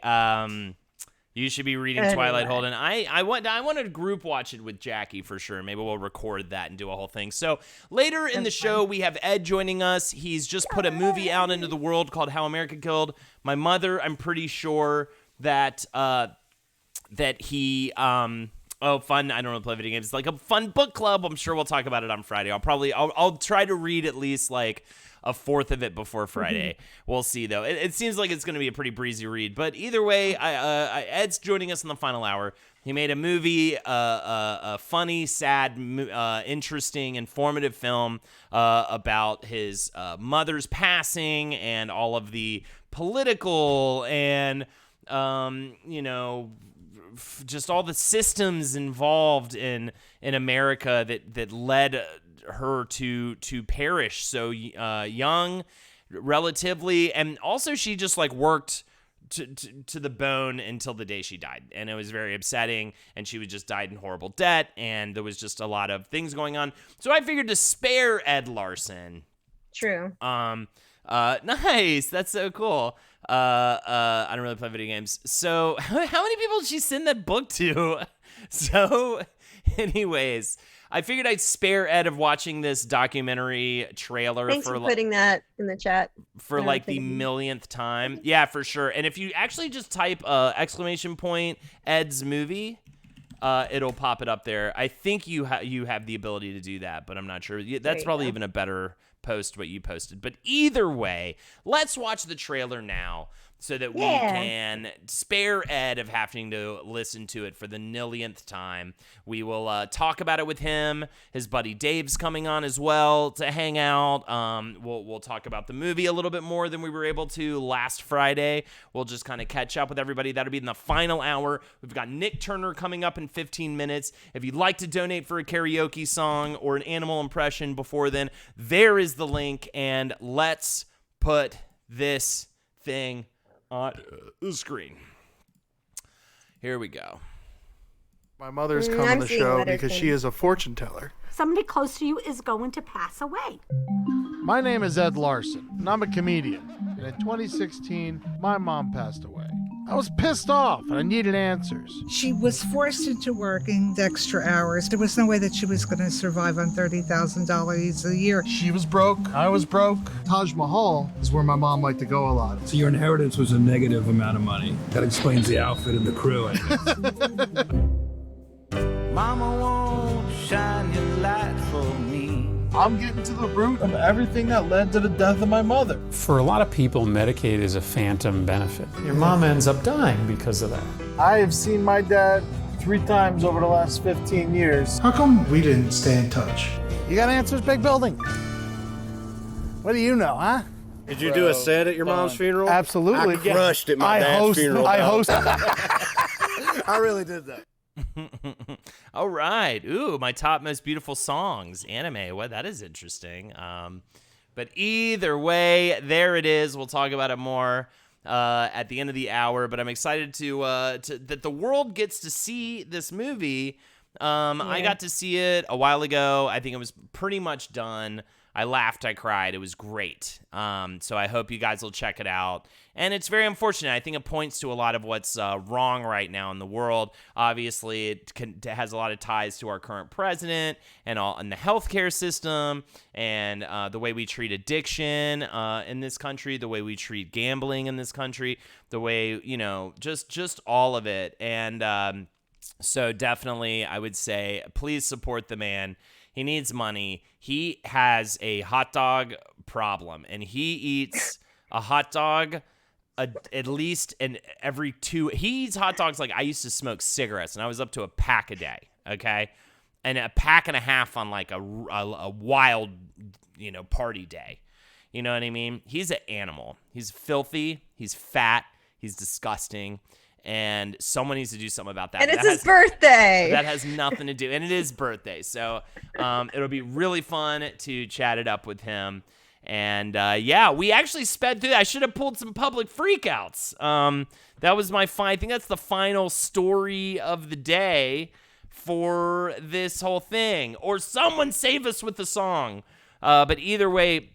you should be reading Twilight Holden. I want to group watch it with Jackie for sure. Maybe we'll record that and do a whole thing. So later in the show, we have Ed joining us. He's just put a movie out into the world called How America Killed My Mother. I'm pretty sure that he oh, fun. I don't know, play video games. It's like a fun book club. I'm sure we'll talk about it on Friday. I'll try to read at least like a fourth of it before Friday. We'll see, though. It seems like it's going to be a pretty breezy read. But either way, Ed's joining us in the final hour. He made a movie, a funny, sad, interesting, informative film about his mother's passing and all of the political and, just all the systems involved in America that led her to perish so young, relatively, and also she just like worked to the bone until the day she died, and it was very upsetting, and she was just died in horrible debt, and there was just a lot of things going on. So I figured to spare Ed Larson. True. Nice. That's so cool. I don't really play video games. So how many people did she send that book to? So anyways, I figured I'd spare Ed of watching this documentary trailer. Thanks for putting that in the chat. For like the millionth time. Yeah, for sure. And if you actually just type Ed's movie, it'll pop it up there. I think you have the ability to do that, but I'm not sure. That's probably even a better post what you posted. But either way, let's watch the trailer now so that we can spare Ed of having to listen to it for the millionth time. We will talk about it with him. His buddy Dave's coming on as well to hang out. We'll talk about the movie a little bit more than we were able to last Friday. We'll just kind of catch up with everybody. That'll be in the final hour. We've got Nick Turner coming up in 15 minutes. If you'd like to donate for a karaoke song or an animal impression before then, there is the link, and let's put this thing on the screen. Here we go. My mother's come on the show because she is a fortune teller. Somebody close to you is going to pass away. My name is Ed Larson, and I'm a comedian. And in 2016, my mom passed away. I was pissed off, and I needed answers. She was forced into working extra hours. There was no way that she was going to survive on $30,000 a year. She was broke. I was broke. Taj Mahal is where my mom liked to go a lot. So your inheritance was a negative amount of money. That explains the outfit and the crew, I guess. Mama won't shine your light for me. I'm getting to the root of everything that led to the death of my mother. For a lot of people, Medicaid is a phantom benefit. Your mom ends up dying because of that. I have seen my dad 3 times over the last 15 years. How come we didn't stay in touch? You got answers, big building? What do you know, huh? Did you do a set at your mom's funeral? Absolutely. I crushed at my dad's funeral. I really did that. All right. Ooh, my top most beautiful songs. Anime. What? That is interesting. But either way, there it is. We'll talk about it more at the end of the hour. But I'm excited to that the world gets to see this movie I got to see it a while ago. I think it was pretty much done. I laughed, I cried. It was great. So I hope you guys will check it out. And it's very unfortunate. I think it points to a lot of what's wrong right now in the world. Obviously, it has a lot of ties to our current president and the healthcare system and the way we treat addiction in this country, the way we treat gambling in this country, the way, just all of it. And so definitely, I would say, please support the man. He needs money. He has a hot dog problem, and he eats a hot dog at least every 2. He eats hot dogs like I used to smoke cigarettes, and I was up to a pack a day, okay? And a pack and a half on like a wild, party day. You know what I mean? He's an animal. He's filthy. He's fat. He's disgusting. And someone needs to do something about that. And it's his birthday. That has nothing to do. And it is birthday. So it'll be really fun to chat it up with him. And we actually sped through that. I should have pulled some public freakouts. That was my I think that's the final story of the day for this whole thing. Or someone save us with the song. But either way,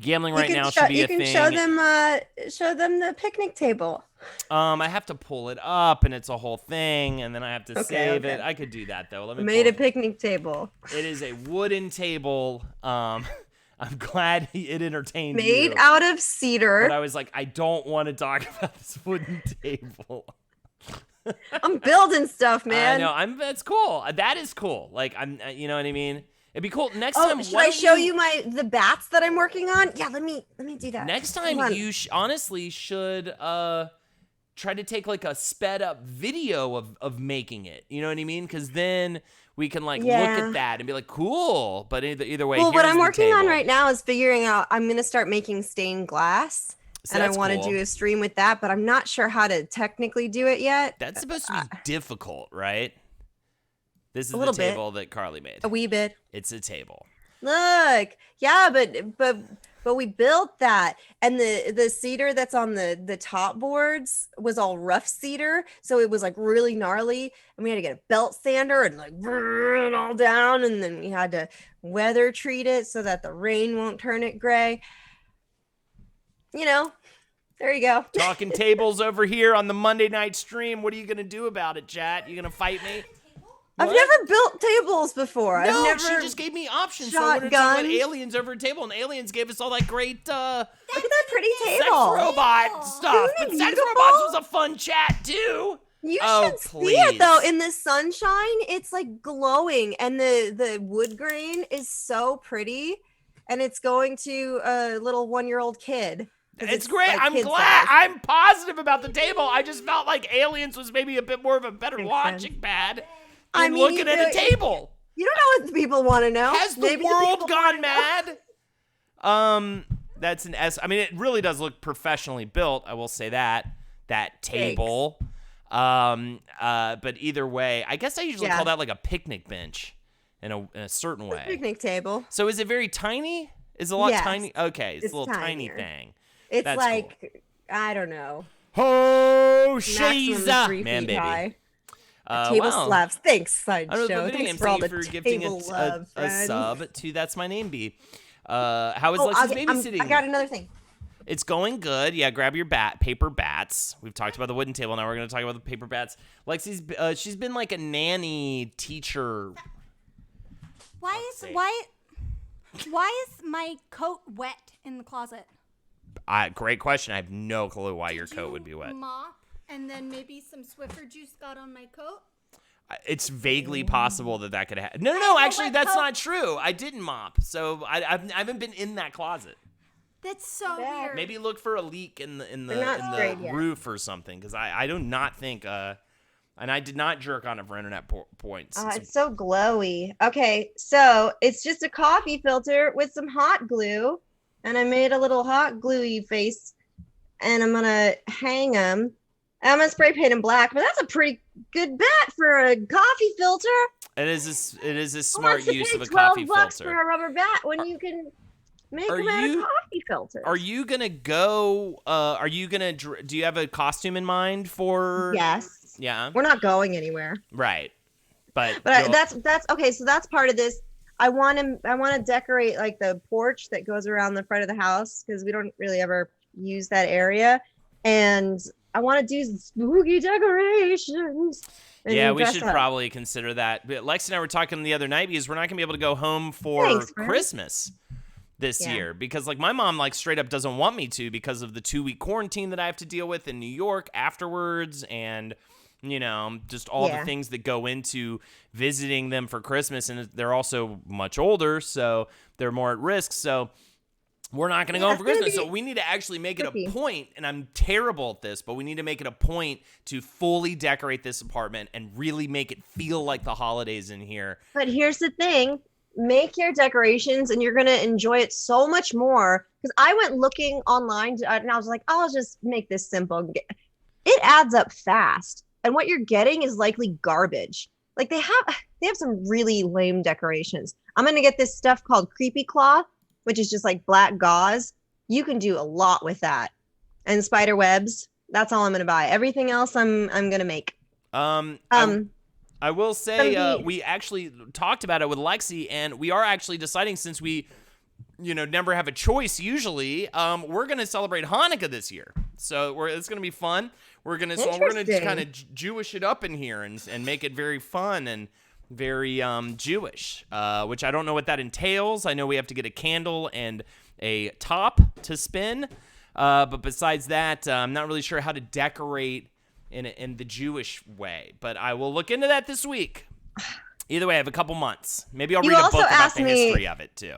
gambling right now should be a thing. You can show them the picnic table. I have to pull it up, and it's a whole thing, and then I have to save it. I could do that, though. Let me made a picnic table. It is a wooden table. I'm glad it entertained you. Made out of cedar. But I was like, I don't want to talk about this wooden table. I'm building stuff, man. I know. That's cool. That is cool. Like, you know what I mean? It'd be cool next time. Should I show you the bats that I'm working on? Yeah, let me do that. Next time you honestly should try to take like a sped up video of making it. You know what I mean? Because then we can look at that and be like, cool. But either way, what I'm working on right now is figuring out. I'm gonna start making stained glass. So and I want to do a stream with that, but I'm not sure how to technically do it yet. That's supposed to be difficult, right? This is a the table that Carly made. A wee bit. It's a table. Look, yeah, but we built that, and the cedar that's on the top boards was all rough cedar, so it was like really gnarly, and we had to get a belt sander and like burn it all down, and then we had to weather treat it so that the rain won't turn it gray. There you go. Talking tables over here on the Monday night stream. What are you gonna do about it, chat? You gonna fight me? I've never built tables before. No, I've never she just gave me options. So I wanted to talk about aliens over a table, and aliens gave us all that great look at that pretty sex table. robot stuff. But sex robots was a fun chat too. You should see it though. In the sunshine, it's like glowing, and the wood grain is so pretty, and it's going to a little 1-year-old kid. It's great. Like I'm glad. I'm positive about the table. I just felt like aliens was maybe a bit more of a better launching pad. I'm looking at a table. You don't know what people want to know. Has the world gone mad? That's an S. I mean, it really does look professionally built. I will say that table. But either way, I guess I usually call that like a picnic bench in a certain way. Picnic table. So is it very tiny? Is it a lot tiny? Okay, it's a little tiny thing. It's That's like cool. I don't know. Oh, she's man, baby. High. Table slabs. Thanks, Sideshow. Thanks for all the gifting a sub to That's My Name Bee. How is Lexi's babysitting? I got another thing. It's going good. Yeah, grab your paper bats. We've talked about the wooden table. Now we're going to talk about the paper bats. Lexi's she's been like a nanny teacher. Why is my coat wet in the closet? Great question. I have no clue why your coat would be wet. Mop and then maybe some Swiffer juice got on my coat. It's vaguely possible that could happen. No. Actually, that's not true. I didn't mop, so I haven't been in that closet. That's so weird. Maybe look for a leak in the roof or something, because I do not think. And I did not jerk on it for internet points. It's so glowy. Okay, so it's just a coffee filter with some hot glue, and I made a little hot gluey face, and I'm gonna hang them. I'm gonna spray paint them black, but that's a pretty good bet for a coffee filter. It is a smart use of a coffee $12 filter for a rubber bat when you can make them out of coffee filters. Are you gonna go? Do you have a costume in mind for? Yes. Yeah. We're not going anywhere. Right. But that's okay. So that's part of this. I want to decorate like the porch that goes around the front of the house because we don't really ever use that area, and I want to do spooky decorations. Yeah, we should probably consider that. But Lex and I were talking the other night because we're not going to be able to go home for Christmas this year because like my mom like straight up doesn't want me to because of the 2-week quarantine that I have to deal with in New York afterwards and you know, just all the things that go into visiting them for Christmas. And they're also much older, so they're more at risk. So we're not going to go home for Christmas. So we need to actually make it a point, and I'm terrible at this, but we need to make it a point to fully decorate this apartment and really make it feel like the holidays in here. But here's the thing. Make your decorations and you're going to enjoy it so much more. Because I went looking online and I was like, I'll just make this simple. It adds up fast. And what you're getting is likely garbage. Like they have some really lame decorations. I'm going to get this stuff called Creepy Cloth, which is just like black gauze. You can do a lot with that. And spider webs. That's all I'm going to buy. Everything else I'm going to make. I will say we actually talked about it with Lexi, and we are actually deciding since we, never have a choice usually, we're going to celebrate Hanukkah this year. So it's going to be fun. We're going to kind of Jewish it up in here and make it very fun and very Jewish, which I don't know what that entails. I know we have to get a candle and a top to spin. But besides that, I'm not really sure how to decorate in the Jewish way, but I will look into that this week. Either way, I have a couple months. Maybe I'll read a book about the history of it too.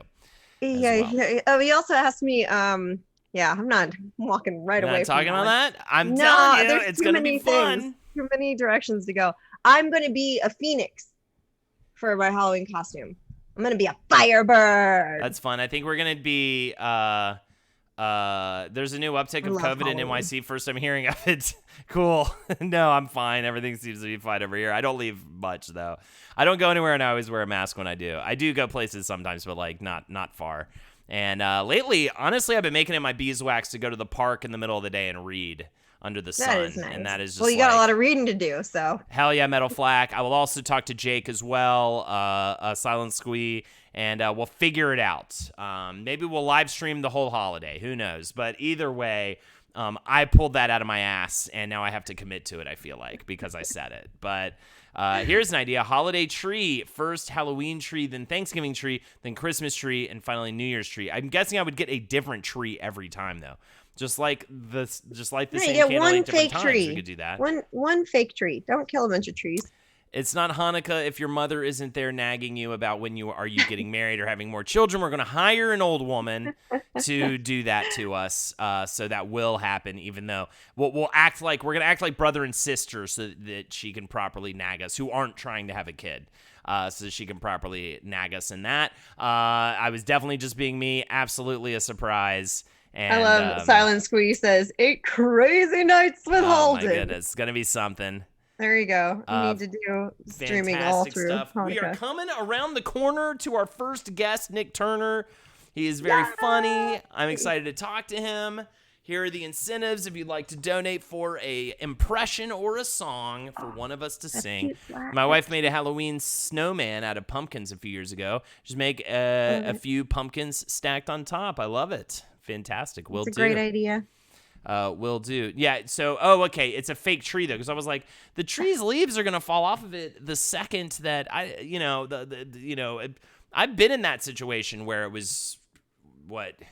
Yeah. He also asked me. I'm not walking right away. Not talking from on that. I'm telling you, it's gonna be fun. Too many directions to go. I'm gonna be a phoenix for my Halloween costume. I'm gonna be a firebird. That's fun. I think we're gonna be. There's a new uptick of COVID Halloween. In NYC. First I'm hearing of it. Cool. No, I'm fine. Everything seems to be fine over here. I don't leave much though. I don't go anywhere and I always wear a mask when I do. I do go places sometimes, but like not far. And lately, honestly, I've been making it my beeswax to go to the park in the middle of the day and read under the sun. Is nice. And that is just well, you got a lot of reading to do, so. Hell yeah, Metal Flack. I will also talk to Jake as well, Silent Squee, and we'll figure it out. Maybe we'll live stream the whole holiday. Who knows? But either way, I pulled that out of my ass, and now I have to commit to it, I feel like, because I said it. But here's an idea. Holiday tree. First Halloween tree, then Thanksgiving tree, then Christmas tree, and finally New Year's tree. I'm guessing I would get a different tree every time, though. Just like the same candle at different times. We could do that. One fake tree. Don't kill a bunch of trees. It's not Hanukkah if your mother isn't there nagging you about when you getting married or having more children. We're going to hire an old woman to do that to us. So that will happen, even though we're going to act like brother and sister so that she can properly nag us who aren't trying to have a kid. So she can properly nag us in that. I was definitely just being me. Absolutely a surprise. And, I love Silent Squeeze says 8 crazy nights with Holden. Oh my goodness, it's gonna be something. There you go. You need to do streaming all through stuff. Hanukkah. We are coming around the corner to our first guest, Nick Turner. He is very funny. I'm excited to talk to him. Here are the incentives if you'd like to donate for a impression or a song for one of us to sing. My wife made a Halloween snowman out of pumpkins a few years ago. Just make a few pumpkins stacked on top. I love it. Fantastic. Will do. It's a great idea. Will do. Yeah. So, okay. It's a fake tree though, because I was like, the tree's leaves are gonna fall off of it the second that I've been in that situation where it was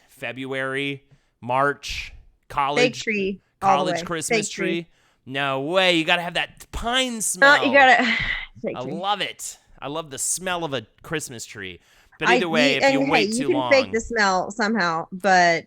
February, March, college fake tree, college Christmas tree. No way. You gotta have that pine smell. You gotta. I love it. I love the smell of a Christmas tree. But either way, if you wait too long, you can fake the smell somehow. But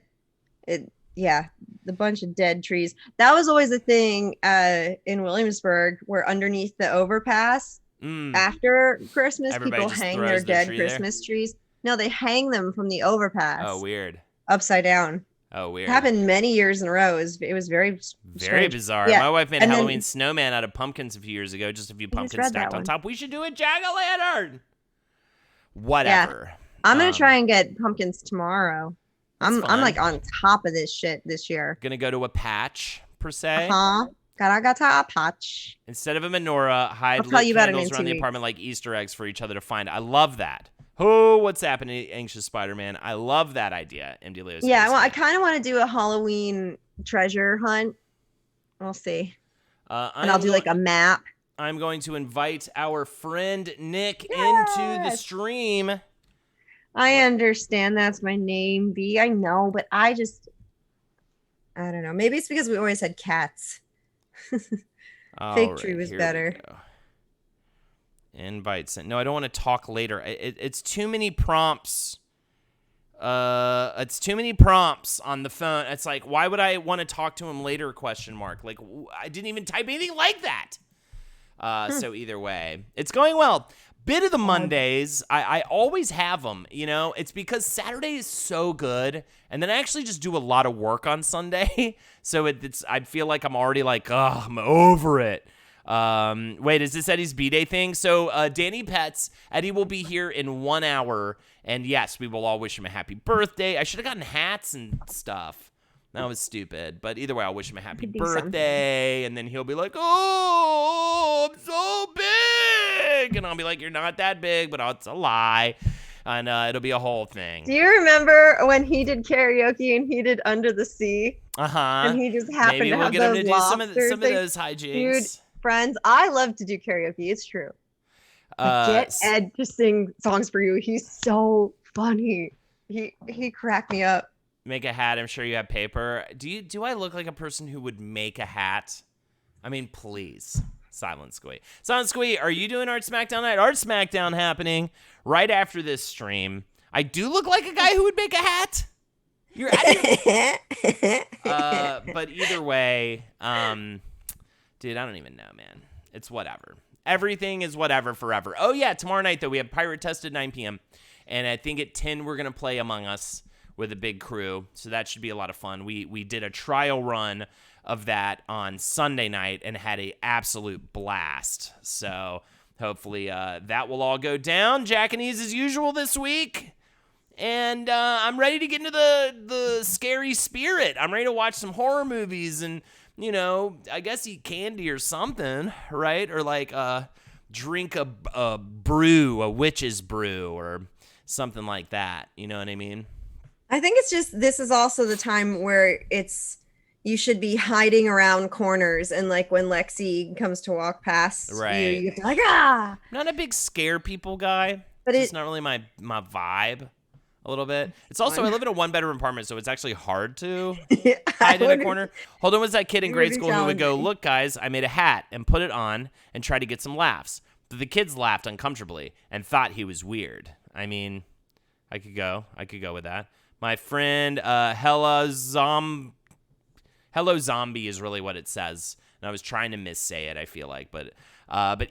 the bunch of dead trees. That was always a thing in Williamsburg, where underneath the overpass after Christmas, everybody people hang their dead Christmas trees. No, they hang them from the overpass. Oh, weird. Upside down. Oh, weird. It happened many years in a row. It was very strange. Bizarre. Yeah. My wife made a Halloween snowman out of pumpkins a few years ago. Just a few pumpkins stacked on top. We should do a jack-o'-lantern. Whatever. Yeah. I'm gonna try and get pumpkins tomorrow. I'm like on top of this shit this year. Gonna go to a patch per se. Karagata patch. Instead of a menorah, hide I'll tell lit you about it in candles around 2 the weeks. apartment like Easter eggs for each other to find. I love that. Oh, what's happening, Anxious Spider-Man? I love that idea, MD Leo's. Yeah, well, I kind of want to do a Halloween treasure hunt. We'll see. And I'll do like a map. I'm going to invite our friend Nick into the stream. I understand that's my name, B. I know, but I don't know. Maybe it's because we always had cats. Fake Tree was better. Invite sent. No, I don't want to talk later. It's too many prompts. It's too many prompts on the phone. It's like, why would I want to talk to him later? ? Like, I didn't even type anything like that. So either way, it's going well. Bit of the Mondays, I always have them, you know. It's because Saturday is so good, and then I actually just do a lot of work on Sunday. So I feel like I'm already like, oh, I'm over it. Wait, is this Eddie's B-Day thing? So Danny Pets, Eddie will be here in 1 hour, and yes, we will all wish him a happy birthday. I should have gotten hats and stuff. That was stupid. But either way, I'll wish him a happy birthday. And then he'll be like, oh, I'm so big. And I'll be like, you're not that big, but it's a lie. And it'll be a whole thing. Do you remember when he did karaoke and he did Under the Sea? Uh-huh. And he just happened Maybe to we'll have get him those to do some of those hijinks. Dude, friends, I love to do karaoke. It's true. Get Ed to sing songs for you. He's so funny. He cracked me up. Make a hat. I'm sure you have paper. Do I look like a person who would make a hat? I mean, please. Silent Squee. Silent Squee, are you doing Art Smackdown night? Art Smackdown happening right after this stream. I do look like a guy who would make a hat. But either way, dude, I don't even know, man. It's whatever. Everything is whatever forever. Oh yeah, tomorrow night though we have Pirate Test at 9 p.m. and I think at 10 we're gonna play Among Us with a big crew, so that should be a lot of fun. We did a trial run of that on Sunday night and had a absolute blast. So hopefully that will all go down. Jackanese as usual this week. And I'm ready to get into the scary spirit. I'm ready to watch some horror movies and, you know, I guess eat candy or something, right? Or like drink a brew, a witch's brew or something like that. You know what I mean? I think it's just, this is also the time where you should be hiding around corners, and like when Lexi comes to walk past, right? You have to like, ah. I'm not a big scare people guy, but it's not really my vibe. A little bit. It's also, I live in a 1-bedroom apartment, so it's actually hard to hide in a corner. Holden was that kid in grade school who would go, look, guys, I made a hat and put it on and try to get some laughs. But the kids laughed uncomfortably and thought he was weird. I mean, I could go with that. My friend, Hello Zombie is really what it says. And I was trying to missay it, I feel like. But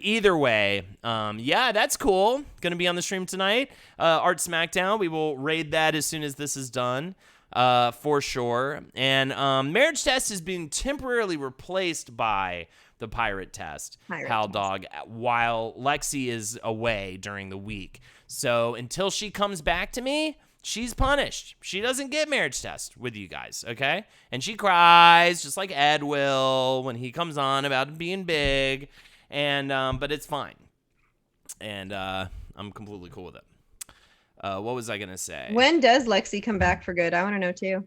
either way, yeah, that's cool. Going to be on the stream tonight. Art Smackdown. We will raid that as soon as this is done, for sure. And Marriage Test is being temporarily replaced by the Pirate Test, Hal Dog, while Lexi is away during the week. So until she comes back to me, she's punished. She doesn't get Marriage Test with you guys, okay? And she cries just like Ed will when he comes on about being big. And but it's fine. And I'm completely cool with it. What was I gonna say? When does Lexi come back for good? I want to know too.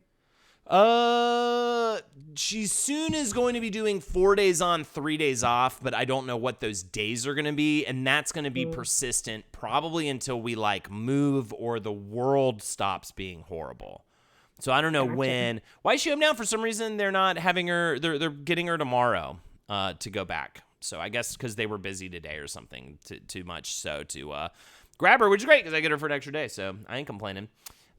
She soon is going to be doing 4 days on, 3 days off, but I don't know what those days are going to be, and that's going to be persistent probably until we like move or the world stops being horrible. So I don't know when. Why is she home now? For some reason, they're not having her. They're getting her tomorrow to go back. So I guess because they were busy today or something too much so to grab her, which is great because I get her for an extra day. So I ain't complaining.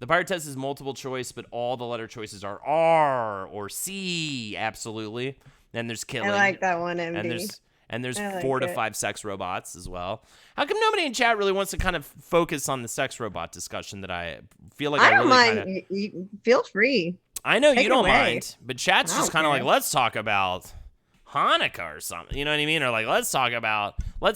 The Pirate Test is multiple choice, but all the letter choices are R or C. Absolutely. Then there's killing. I like that one, MD. And there's 4 to 5 sex robots as well. How come nobody in chat really wants to kind of focus on the sex robot discussion that I feel like I don't really mind. You feel free. I know you don't mind, but chat's just kind of like, let's talk about Hanukkah or something. You know what I mean? Or like, let's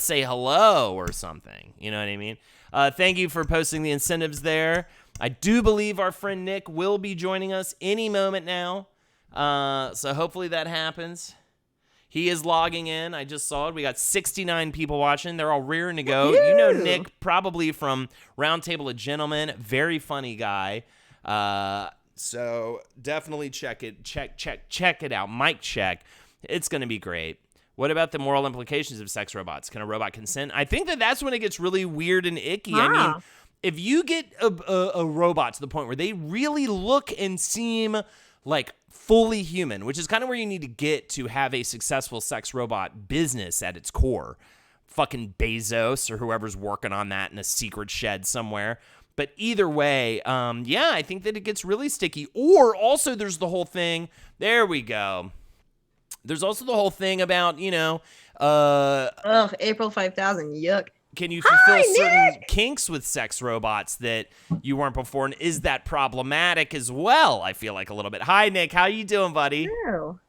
say hello or something. You know what I mean? Thank you for posting the incentives there. I do believe our friend Nick will be joining us any moment now. So hopefully that happens. He is logging in. I just saw it. We got 69 people watching. They're all rearing to go. You know Nick probably from Roundtable of Gentlemen. Very funny guy. So definitely check it out. Mic check. It's going to be great. What about the moral implications of sex robots? Can a robot consent? I think that's when it gets really weird and icky. I mean, if you get a robot to the point where they really look and seem like fully human, which is kind of where you need to get to have a successful sex robot business at its core. Fucking Bezos or whoever's working on that in a secret shed somewhere. But either way, I think that it gets really sticky. Or also there's the whole thing. There we go. There's also the whole thing about, April 5000, yuck. Can you fulfill certain kinks with sex robots that you weren't before? And is that problematic as well? I feel like a little bit. Hi, Nick. How you doing, buddy?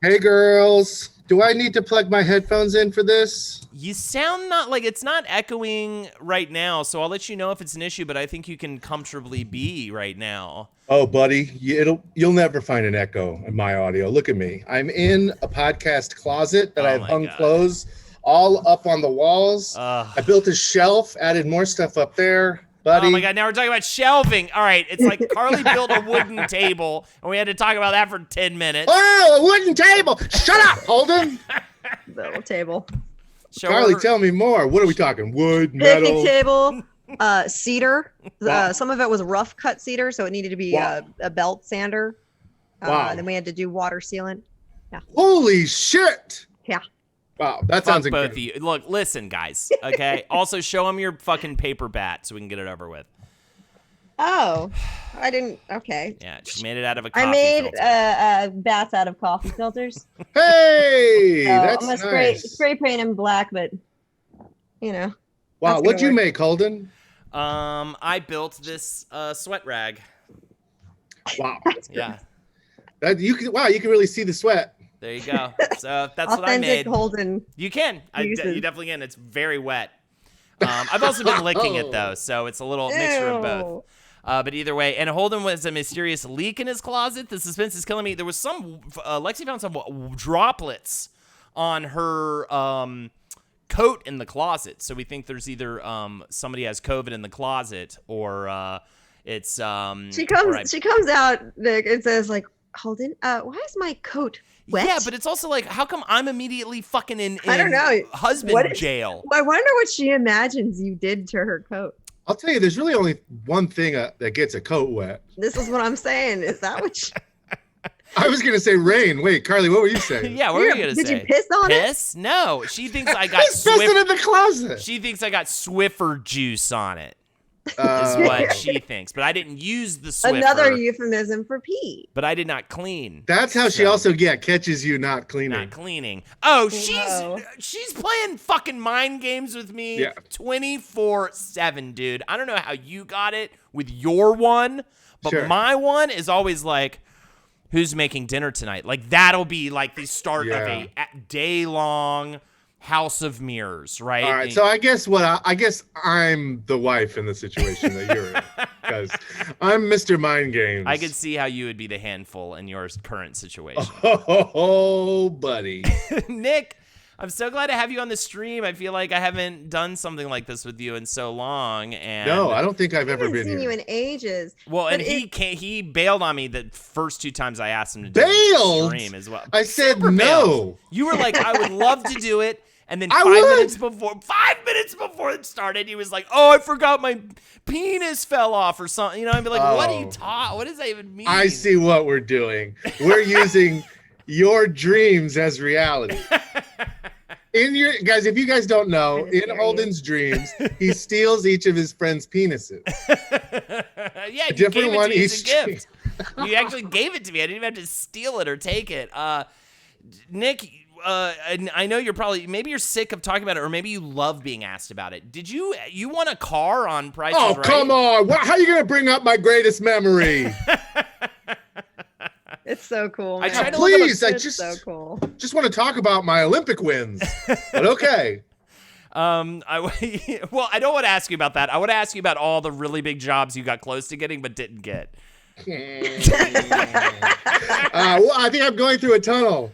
Hey, girls. Do I need to plug my headphones in for this? You sound it's not echoing right now, so I'll let you know if it's an issue, but I think you can comfortably be right now. Oh, buddy, you'll never find an echo in my audio. Look at me. I'm in a podcast closet that I've hung clothes all up on the walls. I built a shelf, added more stuff up there. Buddy. Oh my God, now we're talking about shelving. All right, it's like Carly built a wooden table, and we had to talk about that for 10 minutes. Oh, a wooden table! Shut up, Holden! Little table. Carly, tell me more. What are we talking? Wood, metal? Picnic table, cedar. Some of it was rough cut cedar, so it needed to be a belt sander. Wow. Then we had to do water sealant. Yeah. Holy shit! Yeah. Wow, that sounds Fuck incredible. both of you. Look, listen, guys, okay? Also, show them your fucking paper bat so we can get it over with. Oh, I didn't. Okay. Yeah, she made it out of a coffee I made filter. bats out of coffee filters. Hey, So that's I'm gonna nice. spray paint them black, but Wow, what'd you make, Holden? I built this sweat rag. Wow. Yeah. You can really see the sweat. There you go. So that's what I Authentic made. Holden. You can. You uses. definitely can. It's very wet. I've also been licking it though, so it's a little mixture of both. But either way, and Holden was a mysterious leak in his closet. The suspense is killing me. There was some. Lexi found some droplets on her coat in the closet, so we think there's either somebody has COVID in the closet or it's She comes out, Nick, and says like, Holden, why is my coat wet? Yeah, but it's also like, how come I'm immediately fucking in I don't know. husband jail? I wonder what she imagines you did to her coat. I'll tell you, there's really only one thing that gets a coat wet. This is what I'm saying. Is that what she... I was gonna say rain. Wait, Carly, what were you saying? Yeah, what were you gonna say? Did you piss on it? Piss? No, she thinks I got It's pissing in the closet. She thinks I got Swiffer juice on it. Is what she thinks, but I didn't use the Swiffer. Another euphemism for pee. But I did not clean. That's how she also catches you not cleaning. Not cleaning. Oh, she's playing fucking mind games with me 24/7, dude. I don't know how you got it with your one, but my one is always like, who's making dinner tonight? Like that'll be like the start of a day-long House of Mirrors, right? All right, so I guess I'm the wife in the situation that you're in, because I'm Mr. Mind Games. I could see how you would be the handful in your current situation. Oh, buddy. Nick, I'm so glad to have you on the stream. I feel like I haven't done something like this with you in so long. And no, I don't think I've ever been seen here. you in ages. Well, but and he bailed on me the first 2 times I asked him to do the stream as well. I said Super no. bailed. You were like, I would love to do it. And then 5 minutes before it started, he was like, "Oh, I forgot my penis fell off or something." You know, I'd be like, "What are you What does that even mean?" I see what we're doing. We're using your dreams as reality. In your guys, if you guys don't know, in Holden's dreams, he steals each of his friends' penises. Yeah, a different one each each. gift. You actually gave it to me. I didn't even have to steal it or take it. Nick. I know you're maybe you're sick of talking about it, or maybe you love being asked about it. Did you won a car on Price is Right? Come on. How are you going to bring up my greatest memory? It's so cool. I Man. tried to Please, so cool. just want to talk about my Olympic wins. But okay. Well, I don't want to ask you about that. I want to ask you about all the really big jobs you got close to getting but didn't get. Well, I think I'm going through a tunnel.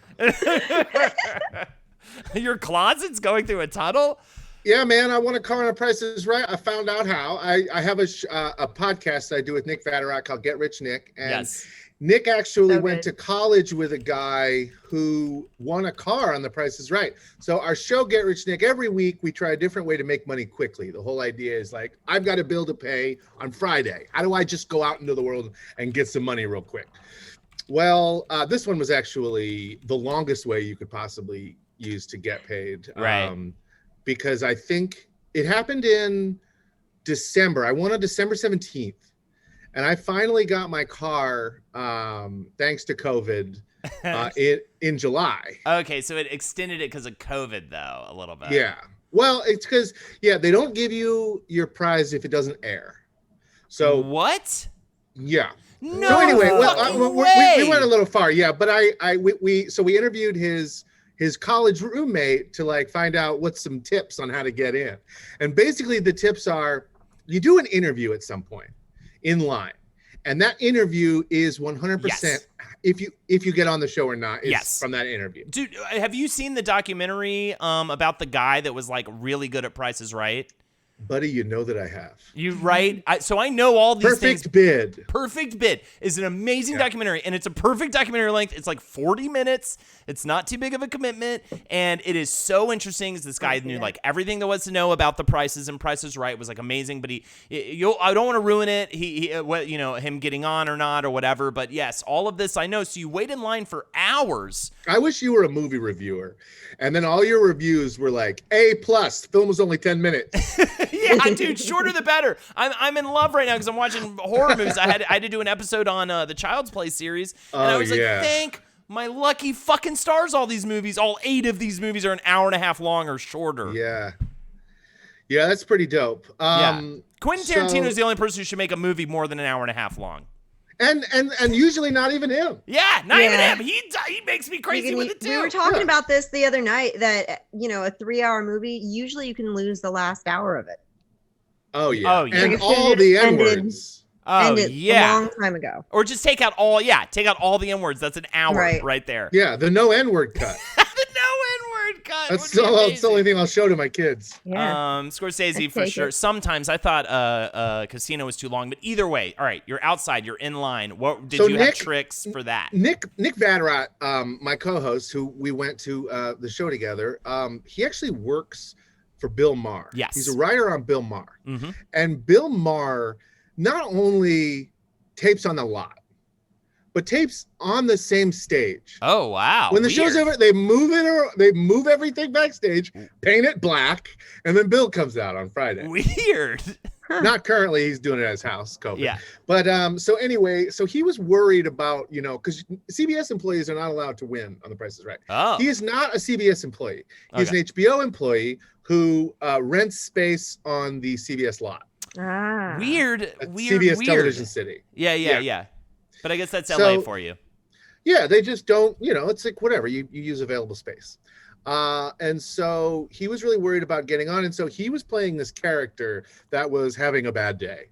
Your closet's going through a tunnel? Yeah, man, I won a car on a Price is Right. I found out how. I have a podcast I do with Nick Vatterott called Get Rich Nick. And yes. Nick actually went to college with a guy who won a car on The Price is Right. So our show, Get Rich Nick, every week we try a different way to make money quickly. The whole idea is like, I've got a bill to pay on Friday. How do I just go out into the world and get some money real quick? Well, this one was actually the longest way you could possibly use to get paid. Right. Because I think it happened in December. I won on December 17th. And I finally got my car, thanks to COVID, in July. Okay, so it extended it because of COVID, though, a little bit. Yeah. Well, it's because, they don't give you your prize if it doesn't air. So what? Yeah. No. So anyway, way. we went a little far. Yeah, but we interviewed his college roommate to like find out what's some tips on how to get in. And basically the tips are, you do an interview at some point in line, and that interview is 100% if you get on the show or not is from that interview. Dude, have you seen the documentary about the guy that was like really good at Price is Right? Buddy, you know that I have. You right? So I know all these things. Perfect Bid is an amazing documentary, and it's a perfect documentary length. It's like 40 minutes. It's not too big of a commitment, and it is so interesting. This guy knew like everything there was to know about the prices, and Price is Right was like amazing. But I don't want to ruin it. Him getting on or not or whatever. But yes, all of this I know. So you wait in line for hours. I wish you were a movie reviewer, and then all your reviews were like A+. The film was only 10 minutes. Yeah, dude, shorter the better. I'm in love right now because I'm watching horror movies. I had to do an episode on the Child's Play series, and I was like, thank my lucky fucking stars. All these movies, all 8 of these movies are an hour and a half long or shorter. Yeah, that's pretty dope. Quentin Tarantino is the only person who should make a movie more than an hour and a half long. And usually not even him. Yeah, not even him. He makes me crazy with it too. We were talking about this the other night that a 3-hour movie, usually you can lose the last hour of it. Oh yeah. And Like all the N-words. Ended a long time ago. Or just take out all the N-words. That's an hour right there. Yeah, the no N-word cut. God, that's the only thing I'll show to my kids. Scorsese for sure. Sometimes I thought Casino was too long, but either way, all right, you're outside, you're in line. What did you have tricks for that? Nick Vatterott, my co-host, who we went to the show together, he actually works for Bill Maher. Yes, he's a writer on Bill Maher, mm-hmm. and Bill Maher not only tapes on the lot, but tapes on the same stage. Oh wow! When the show's over, they move it, or they move everything backstage, paint it black, and then Bill comes out on Friday. Weird. Not currently, he's doing it at his house, COVID. Yeah. But so anyway, so he was worried about, because CBS employees are not allowed to win on The Price is Right. Oh. He is not a CBS employee. He's an HBO employee who rents space on the CBS lot. Weird. CBS Television City. Yeah. But I guess that's LA for you. Yeah, they just don't, it's like whatever, you use available space. And so he was really worried about getting on. And so he was playing this character that was having a bad day.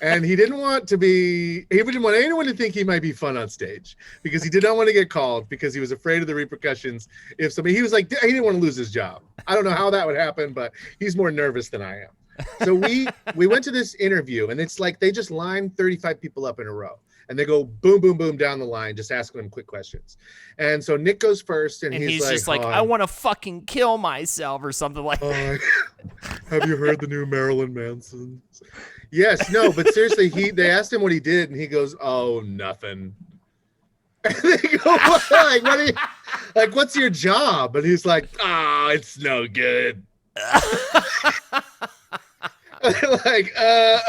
And he didn't want anyone to think he might be fun on stage because he did not want to get called because he was afraid of the repercussions. He was like, he didn't want to lose his job. I don't know how that would happen, but he's more nervous than I am. So we went to this interview, and it's like they just line 35 people up in a row. And they go boom, boom, boom down the line, just asking them quick questions. And so Nick goes first, and he's just like, I want to fucking kill myself or something like that. Have you heard the new Marilyn Manson? Yes, no, but seriously, they asked him what he did, and he goes, "Oh, nothing." And they go, like, what's your job? And he's like, it's no good. Like,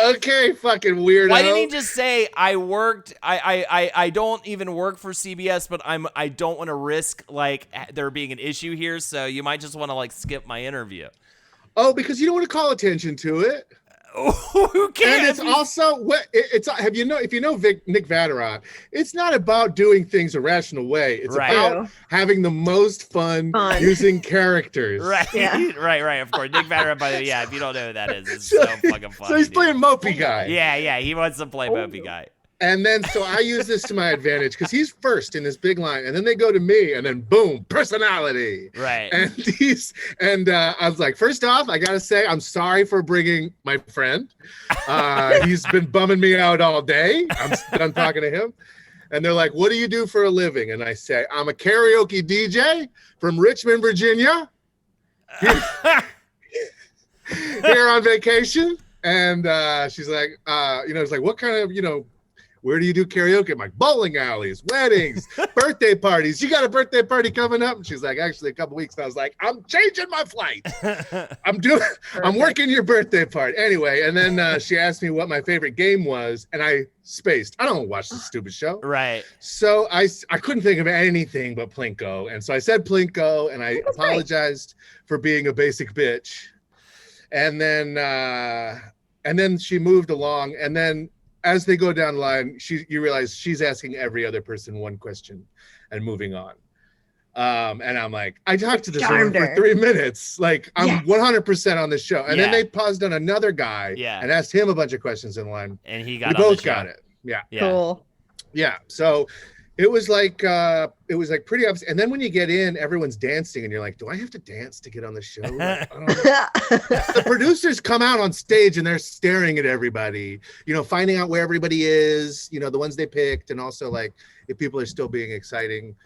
okay, fucking weirdo. Why didn't he just say, I worked, I don't even work for CBS, but I don't want to risk like there being an issue here, so you might just want to like skip my interview. Oh, because you don't want to call attention to it. Who cares? And it's also if you know Nick Vatterott, it's not about doing things a rational way. It's about having the most fun. Using characters. Right. Yeah. right. Of course, Nick Vatterott. By the way, if you don't know who that is, it's so fucking funny. So he's playing Mopey Guy. Yeah. He wants to play Mopey Guy. And then, so I use this to my advantage because he's first in this big line, and then they go to me, and then boom, personality. Right. And I was like, first off, I gotta say, I'm sorry for bringing my friend. He's been bumming me out all day. I'm done talking to him. And they're like, what do you do for a living? And I say, I'm a karaoke DJ from Richmond, Virginia. Here on vacation. And she's like, it's like, what kind of, where do you do karaoke? I'm like, bowling alleys, weddings, birthday parties. You got a birthday party coming up? And she's like, actually, a couple weeks. And I was like, I'm changing my flight. I'm working your birthday party. Anyway, and then she asked me what my favorite game was, and I spaced. I don't watch this stupid show. Right. So I couldn't think of anything but Plinko. And so I said Plinko, and I apologized for being a basic bitch. And then she moved along, and then as they go down the line, you realize she's asking every other person one question and moving on. And I'm like, I talked to this woman for 3 minutes. Like, I'm 100% on the show. And then they paused on another guy and asked him a bunch of questions in line. And he got we both got it. Yeah. Cool. Yeah. So it was like pretty obvious. And then when you get in, everyone's dancing, and you're like, do I have to dance to get on the show? Like, I don't know. The producers come out on stage and they're staring at everybody, finding out where everybody is, the ones they picked, and also like if people are still being exciting.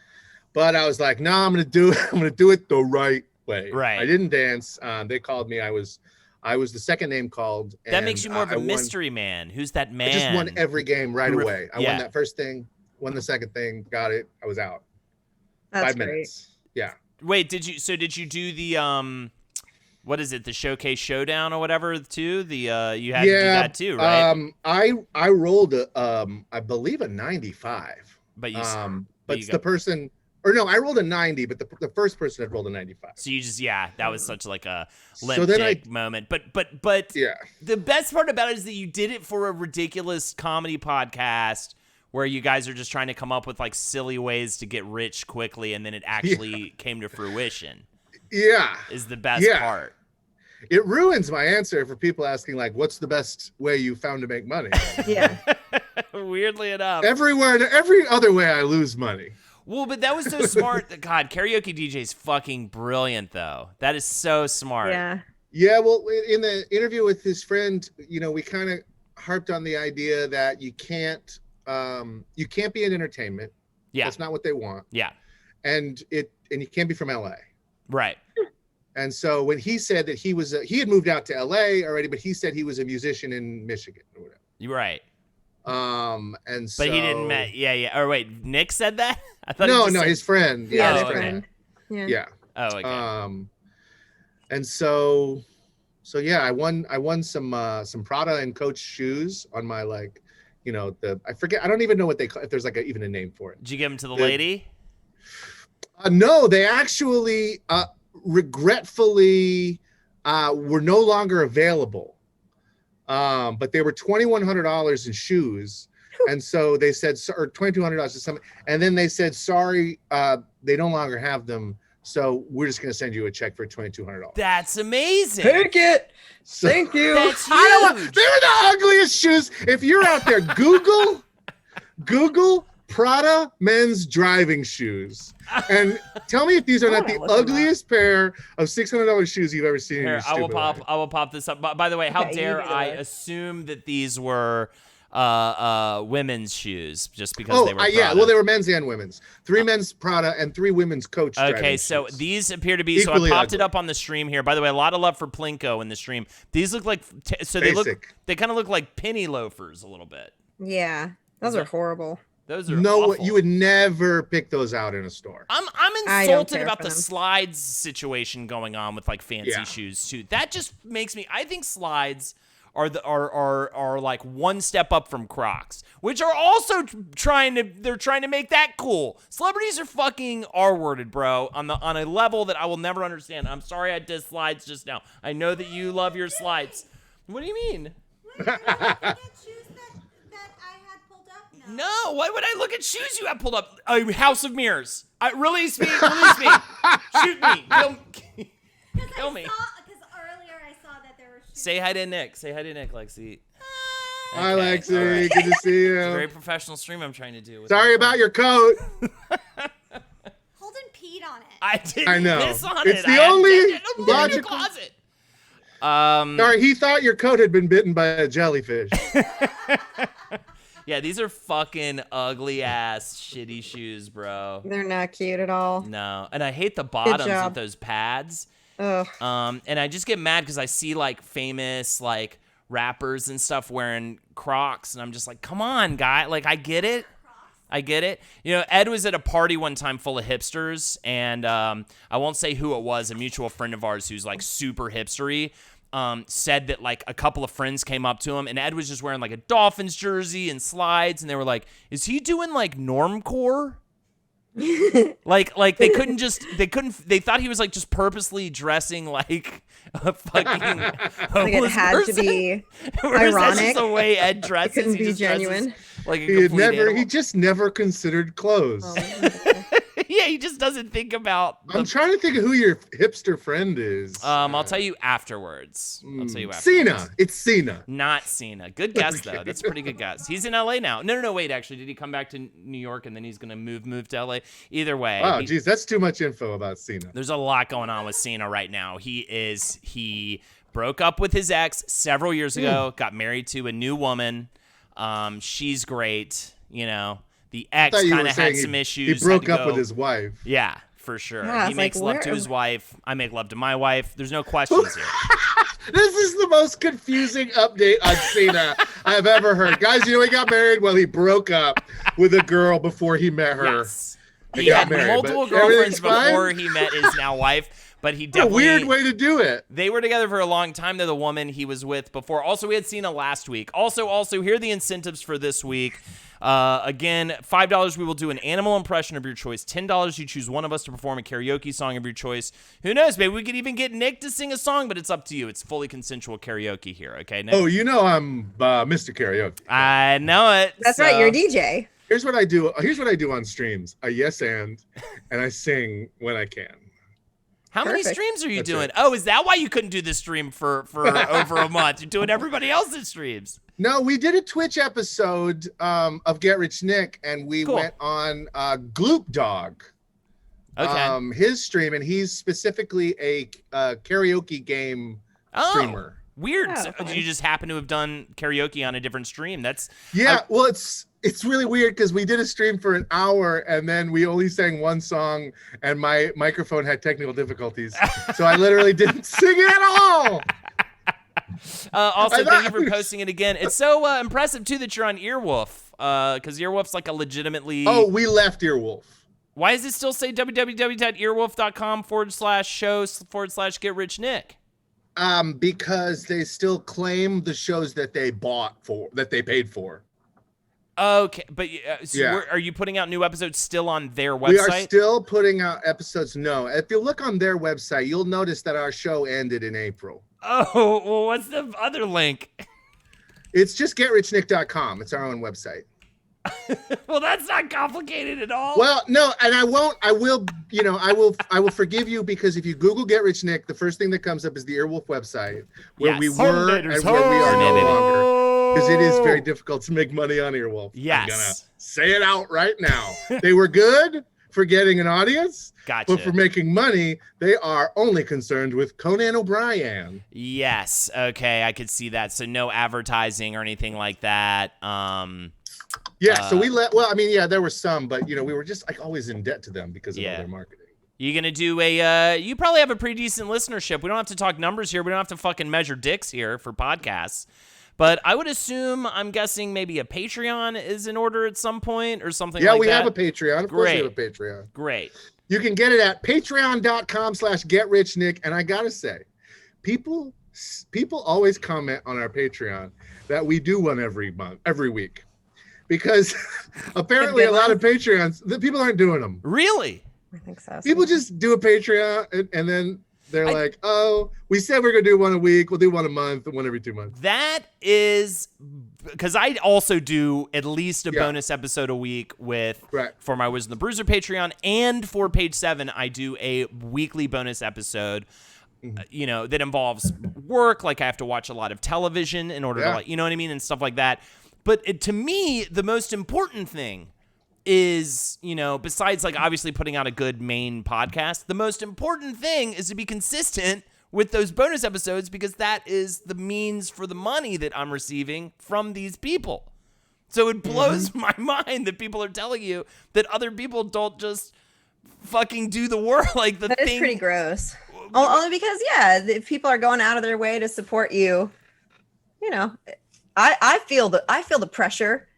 But I was like, no, I'm gonna do it the right way. Right. I didn't dance. They called me. I was the second name called. That makes you more of a mystery man. Who's that man? I just won every game right away. I Yeah. won that first thing. Won the second thing, got it. I was out. That's 5 minutes. Yeah. Wait, did you do the what is it, the Showcase Showdown or whatever too? You had to do that too, right? I rolled I believe a 95. But the person, or no, I rolled a 90, but the first person had rolled a 95. So you just that was such like a limp So then dick moment. But yeah. The best part about it is that you did it for a ridiculous comedy podcast where you guys are just trying to come up with like silly ways to get rich quickly, and then it actually came to fruition. Yeah. Is the best part. It ruins my answer for people asking like, what's the best way you found to make money? Yeah. Weirdly enough. Every other way I lose money. Well, but that was so smart. God, karaoke DJ's fucking brilliant though. That is so smart. Yeah. Yeah, well, in the interview with his friend, we kind of harped on the idea that you can't be in entertainment. Yeah. That's not what they want. Yeah. And you can't be from LA. Right. And so when he said that he had moved out to LA already, but he said he was a musician in Michigan or whatever. You're right. And so. But he didn't yeah. Or wait, Nick said that? I thought no, said... his friend. Yeah, his friend. Yeah. Yeah. Oh, okay. And so yeah, I won some Prada and Coach shoes on my I forget, I don't even know what they call, if there's even a name for it. Did you give them to the lady? No, they actually regretfully were no longer available. But they were $2,100 in shoes. And so they said, or $2,200 or something. And then they said, sorry, they no longer have them. So we're just going to send you a check for $2,200. That's amazing. Take it. Thank you. That's huge. They were the ugliest shoes. If you're out there, Google Prada men's driving shoes. And tell me if these are not the ugliest pair of $600 shoes you've ever seen in your stupid life. I will pop this up. By the way, how dare I assume that these were women's shoes just because they were Prada. Yeah, well, they were men's and women's. 3 men's Prada and 3 women's Coach. Okay, so shoes. These appear to be. Equally so I popped ugly. it up on the stream here. By the way, a lot of love for Plinko in the stream. These look like they kind of look like penny loafers a little bit. Yeah, those are horrible. Those are awful. You would never pick those out in a store. I'm insulted about the slides situation going on with like fancy shoes too. That just makes me. I think slides are like one step up from Crocs, which are also trying to make that cool. Celebrities are fucking R-worded, bro, on a level that I will never understand. I'm sorry I did slides just now. I know that you love your slides. What do you mean? No, why would I look at shoes you have pulled up? A house of mirrors. Release me. Shoot me. Kill me. Because earlier I saw that there were shoes. Say hi to Nick, Lexi. Hi, Lexi. Good to see you. It's a very professional stream I'm trying to do. Sorry about your coat. Holden peed on it. I didn't I know. piss on It's it. the I only it in the logical closet. Sorry, he thought your coat had been bitten by a jellyfish. Yeah, these are fucking ugly ass shitty shoes, bro. They're not cute at all. No, and I hate the bottoms job. with those pads. Ugh. And I just get mad because I see like famous like rappers and stuff wearing Crocs, and I'm just like, come on, guy. Like, I get it. You know, Ed was at a party one time full of hipsters, and I won't say who it was. A mutual friend of ours who's like super hipstery. Said that like a couple of friends came up to him, and Ed was just wearing like a Dolphins jersey and slides, and they were like, "Is he doing like normcore?" like they thought he was like just purposely dressing like a fucking Like it had person. to be Whereas that's ironic. just the way Ed dresses. It couldn't He be just dresses genuine. like a complete animal. He just never considered clothes. Yeah, he just doesn't think about. I'm trying to think of who your hipster friend is. I'll tell you afterwards. Cena. It's Cena. Not Cena. Good guess though. That's a pretty good guess. He's in LA now. No. Wait, actually, did he come back to New York and then he's gonna move to LA? Either way. Oh, geez, that's too much info about Cena. There's a lot going on with Cena right now. He broke up with his ex several years ago. Got married to a new woman. She's great. You know. The ex kind of had some issues. He broke up with his wife. Yeah, for sure. Yeah, He makes love to his wife. I make love to my wife. There's no questions here. This is the most confusing update on Cena I've ever heard. Guys, you know he got married? Well, he broke up with a girl before he met her. Yes. He had multiple girlfriends before he met his now wife, but he definitely... What a weird way to do it. They were together for a long time. They're the woman he was with before. Also, we had Cena last week. Also, here are the incentives for this week. Again, $5, we will do an animal impression of your choice. $10, you choose one of us to perform a karaoke song of your choice. Who knows? Maybe we could even get Nick to sing a song, but it's up to you. It's fully consensual karaoke here, okay, Nick? Oh, you know I'm Mr. Karaoke. I know it. That's right. You're a DJ. Here's what I do on streams. I yes and I sing when I can. How many streams are you doing? Oh, is that why you couldn't do this stream for over a month? You're doing everybody else's streams. No, we did a Twitch episode of Get Rich Nick, and we went on Gloop Dog. Okay. His stream, and he's specifically a karaoke game streamer. Weird. Oh, So, you just happen to have done karaoke on a different stream. That's Well, it's really weird because we did a stream for an hour and then we only sang one song and my microphone had technical difficulties. So I literally didn't sing it at all. Also, thank you for posting it again. It's so impressive, too, that you're on Earwolf, because Earwolf's like a legitimately... Oh, we left Earwolf. Why does it still say www.earwolf.com/shows/GetRichNick? Because they still claim the shows that they paid for. Okay, but are you putting out new episodes still on their website? We are still putting out episodes. No, if you look on their website, you'll notice that our show ended in April. Oh, well, what's the other link? It's just GetRichNick.com. It's our own website. Well, that's not complicated at all. Well, no, and I will forgive you because if you Google Get Rich Nick, the first thing that comes up is the Earwolf website where we were and where we are no longer. Because it is very difficult to make money on Earwolf. Yes. I'm gonna say it out right now. They were good for getting an audience. Gotcha. But for making money, they are only concerned with Conan O'Brien. Yes. Okay, I could see that. So no advertising or anything like that. So we there were some, but we were just like always in debt to them because of all their marketing. You gonna do you probably have a pretty decent listenership. We don't have to talk numbers here. We don't have to fucking measure dicks here for podcasts. But I would assume, I'm guessing maybe a Patreon is in order at some point or something like that. Yeah, we have a Patreon. Of course we have a Patreon. Great. You can get it at patreon.com/GetRichNick. And I gotta say, people always comment on our Patreon that we do one every week. Because apparently a lot of Patreons, the people aren't doing them. Really? I think so. People just do a Patreon and then they're like, oh, we said we're going to do one a week. We'll do one a month and one every 2 months. That is because I also do at least a bonus episode a week for my Wisdom the Bruiser Patreon, and for Page 7, I do a weekly bonus episode you know, that involves work. Like I have to watch a lot of television in order to, like, you know what I mean, and stuff like that. But to me, the most important thing is, you know, besides like obviously putting out a good main podcast, the most important thing is to be consistent with those bonus episodes, because that is the means for the money that I'm receiving from these people. So it blows my mind that people are telling you that other people don't just fucking do the work. Like that is pretty gross. Only because, if people are going out of their way to support you, you know, I feel the pressure.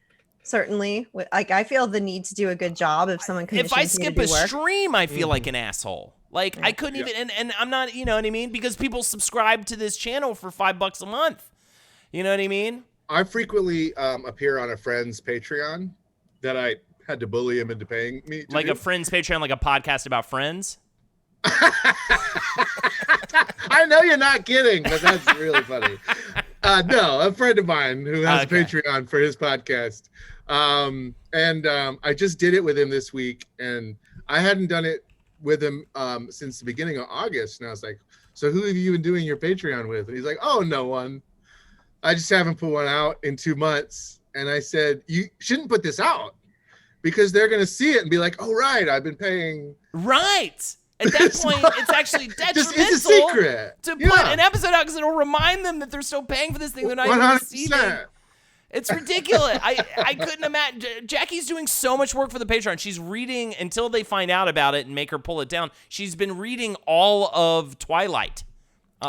Certainly, like I feel the need to do a good job if someone commissions If I me skip to a do work. stream, I feel like an asshole. Like I couldn't even, and I'm not, you know what I mean? Because people subscribe to this channel for $5 a month. You know what I mean? I frequently appear on a friend's Patreon that I had to bully him into paying me. Like a friend's Patreon, like a podcast about friends. I know you're not kidding, but that's really funny. No, a friend of mine who has a Patreon for his podcast. I just did it with him this week, and I hadn't done it with him since the beginning of August. And I was like, so who have you been doing your Patreon with? And he's like, oh, no one. I just haven't put one out in 2 months. And I said, you shouldn't put this out because they're going to see it and be like, oh, right, I've been paying. Right. At that point, it's actually detrimental it's a secret. To put an episode out because it'll remind them that they're still paying for this thing. They're not even receiving. It's ridiculous. I couldn't imagine. Jackie's doing so much work for the Patreon. She's reading, until they find out about it and make her pull it down, she's been reading all of Twilight,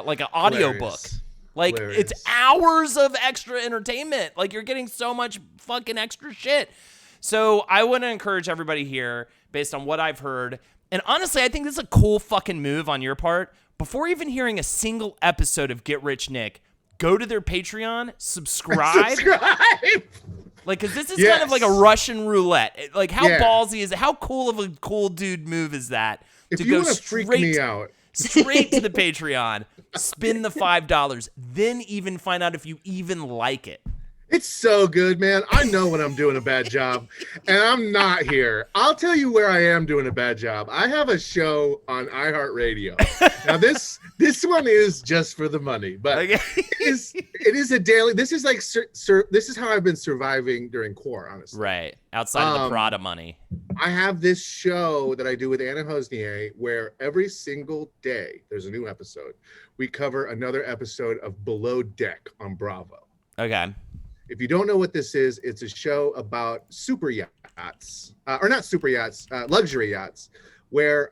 like an audiobook. Like, it's hours of extra entertainment. Like, you're getting so much fucking extra shit. So I want to encourage everybody here, based on what I've heard, and honestly, I think this is a cool fucking move on your part. Before even hearing a single episode of Get Rich Nick, go to their Patreon, subscribe. Like, because this is kind of like a Russian roulette. Like, how ballsy is it? How cool of a cool dude move is that? If you want to freak me out. Straight to the Patreon, spin the $5, then even find out if you even like it. It's so good, man. I know when I'm doing a bad job, and I'm not here. I'll tell you where I am doing a bad job. I have a show on iHeartRadio. Now, this one is just for the money, but it is a daily. This is like this is how I've been surviving during core, honestly. Right, outside of the Prada money. I have this show that I do with Anna Hosnier, where every single day there's a new episode. We cover another episode of Below Deck on Bravo. Okay. If you don't know what this is, it's a show about super yachts, or not super yachts, luxury yachts, where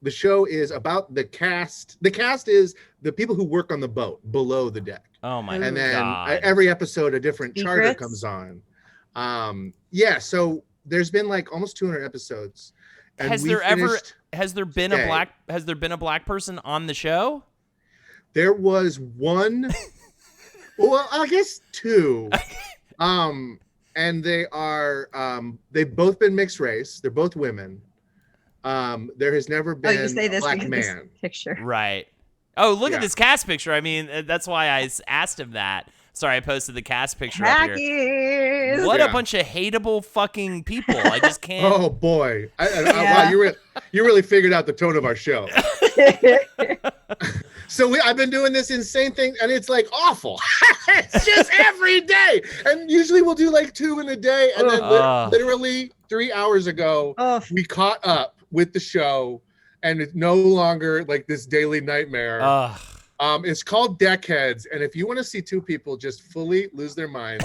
the show is about the cast. The cast is the people who work on the boat below the deck. Oh my God. And then every episode, a different charter comes on. So there's been like almost 200 episodes. And has there been a black person on the show? There was one. Well, I guess 2. And they are they've both been mixed race. They're both women. There has never been a black man. Picture. Right. Oh, look at this cast picture. I mean, that's why I asked him that. Sorry, I posted the cast picture up here. What a bunch of hateable fucking people. I just can't. Oh boy. Wow, you really figured out the tone of our show. So I've been doing this insane thing, and it's like awful. It's just every day, and usually we'll do like 2 in a day, and then literally 3 hours ago we caught up with the show, and it's no longer like this daily nightmare. It's called Deckheads, and if you want to see 2 people just fully lose their minds,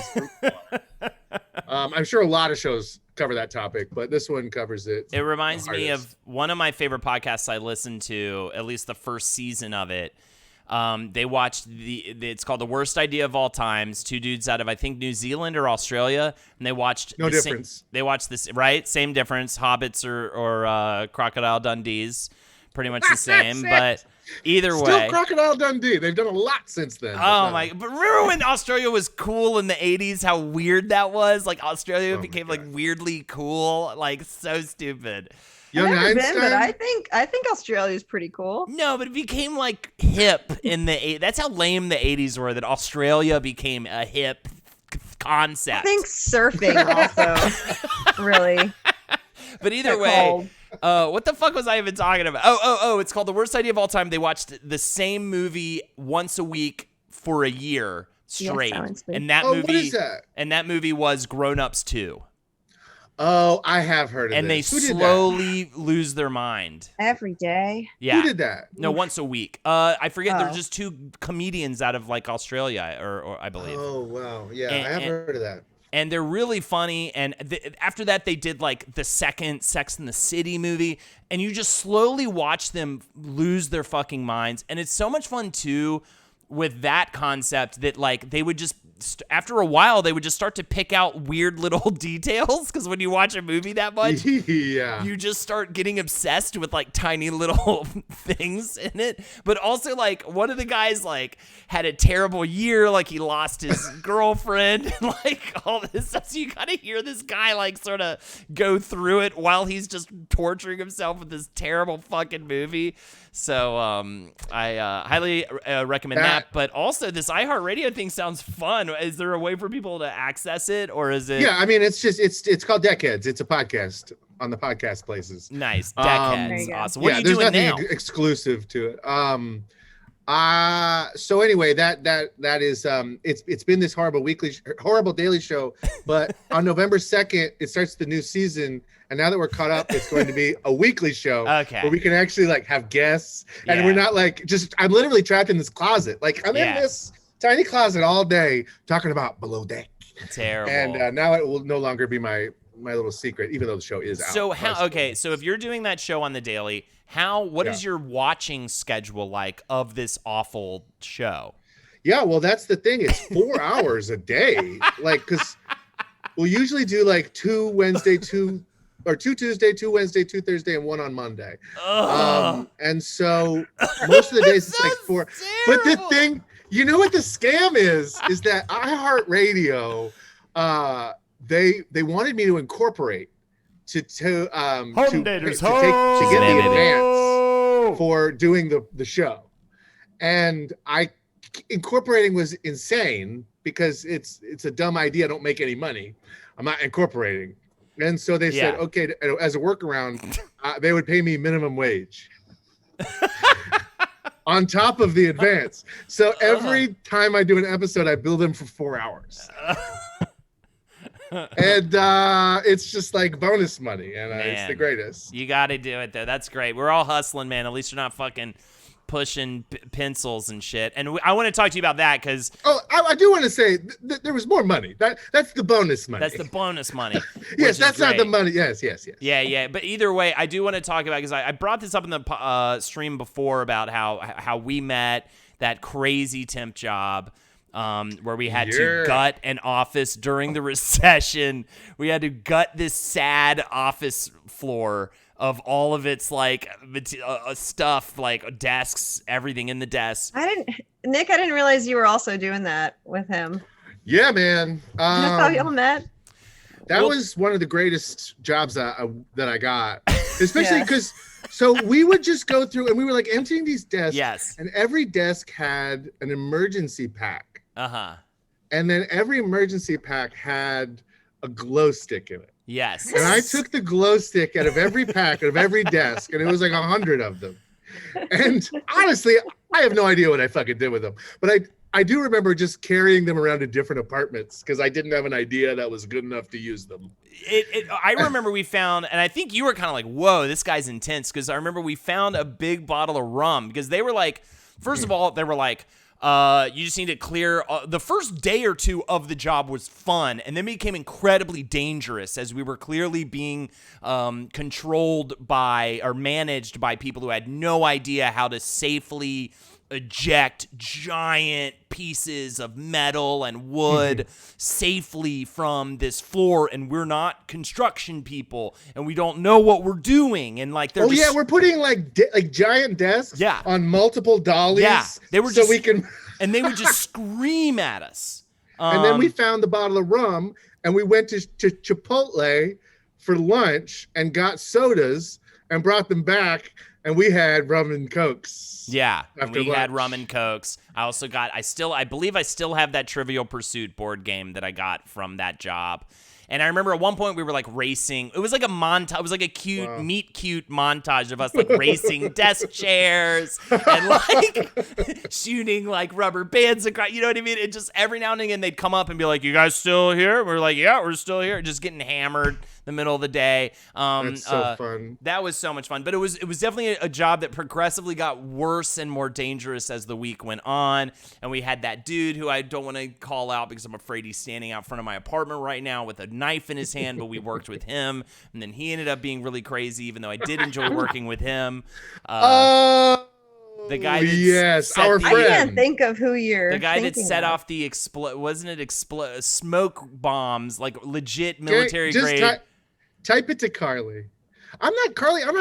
I'm sure a lot of shows cover that topic, but this one covers it. It reminds me of one of my favorite podcasts I listened to, at least the first season of it. They watched it's called The Worst Idea of All Times. 2 dudes out of, I think, New Zealand or Australia, and they watched No difference. They watched this, right? Same difference. Hobbits or Crocodile Dundees, pretty much the same, but either way. Still Crocodile Dundee. They've done a lot since then. But remember when Australia was cool in the 80s, how weird that was? Like, Australia became like weirdly cool, like so stupid. Young I've never Einstein? been, but I think Australia's pretty cool. No, but it became like hip in the 80s. That's how lame the 80s were, that Australia became a hip concept. I think surfing also really. But either way, What the fuck was I even talking about? Oh, it's called The Worst Idea of All Time. They watched the same movie once a week for a year straight. And that movie, what is that? And that movie was Grown Ups 2. Oh, I have heard of and this. They slowly lose their mind. Every day. Yeah. Who did that? No, once a week. I forget. They're just two comedians out of like Australia, or I believe. Oh, wow. Yeah, I have heard of that. And they're really funny. And after that, they did like the second Sex and the City movie. And you just slowly watch them lose their fucking minds. And it's so much fun, too, with that concept that like they would just, after a while, they would just start to pick out weird little details. Because when you watch a movie that much, you just start getting obsessed with like tiny little things in it. But also like one of the guys like had a terrible year, like he lost his girlfriend and like all this stuff. So you gotta hear this guy like sort of go through it while he's just torturing himself with this terrible fucking movie. So I highly recommend that. But also this iHeartRadio thing sounds fun. Is there a way for people to access it, or is it? Yeah, I mean it's called Deckheads. It's a podcast on the podcast places. Nice, Deckheads, awesome. What are you there's doing nothing now? Exclusive to it. So anyway, that is it's been this horrible daily show, but on November 2nd it starts the new season, and now that we're caught up, it's going to be a weekly show where we can actually like have guests, and we're not like just I'm literally trapped in this closet. Like I'm in this tiny closet all day talking about Below Deck. Terrible. And now it will no longer be my little secret, even though the show is out. So so if you're doing that show on the daily, what is your watching schedule like of this awful show? Yeah, well, that's the thing. It's 4 hours a day. Like, because we'll usually do like 2 Wednesday, 2 Tuesday, 2 Wednesday, 2 Thursday, and 1 on Monday. And so most of the days it's like 4. But the thing, you know what the scam is that iHeartRadio, they wanted me to incorporate to get the advance for doing the show, and incorporating was insane because it's a dumb idea. I don't make any money. I'm not incorporating, and so they said okay, as a workaround, they would pay me minimum wage on top of the advance. So every time I do an episode, I bill them for 4 hours. And it's just like bonus money, and it's the greatest. You got to do it, though. That's great. We're all hustling, man. At least you're not fucking pushing pencils and shit. And I want to talk to you about that because... Oh, I do want to say there was more money. That's the bonus money. That's the bonus money. Yes, that's not the money. Yes. Yeah. But either way, I do want to talk about, because I brought this up in the stream before about how we met, that crazy temp job. Where we had to gut an office during the recession. We had to gut this sad office floor of all of its like stuff, like desks, everything in the desk. Nick, I didn't realize you were also doing that with him. Yeah, man. That's how y'all met. That was one of the greatest jobs that I got, especially because so we would just go through and we were like emptying these desks. Yes. And every desk had an emergency pack. And then every emergency pack had a glow stick in it. Yes. And I took the glow stick out of every pack, out of every desk, and it was like 100 of them. And honestly, I have no idea what I fucking did with them. But I do remember just carrying them around to different apartments because I didn't have an idea that was good enough to use them. I remember we found, and I think you were kind of like, whoa, this guy's intense, because I remember we found a big bottle of rum, because they were like, first of all, they were like, you just need to clear. The first day or two of the job was fun, and then it became incredibly dangerous as we were clearly being controlled by or managed by people who had no idea how to safely eject giant pieces of metal and wood safely from this floor, and we're not construction people, and we don't know what we're doing, and like they're we're putting like giant desks on multiple dollies, they were so we can and they would just scream at us, and then we found the bottle of rum and we went to Chipotle for lunch and got sodas and brought them back, and we had rum and cokes. Yeah, and we lunch. had rum and cokes. I also got, I believe I still have that Trivial Pursuit board game that I got from that job. And I remember at one point we were like racing. It was like a montage. It was like a cute, meet cute montage of us like racing desk chairs and like shooting like rubber bands across. You know what I mean? It just every now and again they'd come up and be like, "You guys still here?" We're like, "Yeah, we're still here." Just getting hammered the middle of the day. That's so fun. That was so much fun. But it was definitely a job that progressively got worse and more dangerous as the week went on. And we had that dude who I don't want to call out because I'm afraid he's standing out front of my apartment right now with a knife in his hand, but we worked with him. And then he ended up being really crazy, even though I did enjoy working with him. The guy that our friend. I can't think of who you're the guy that set of. off the smoke bombs, like legit military grade. Type it to Carly. I'm not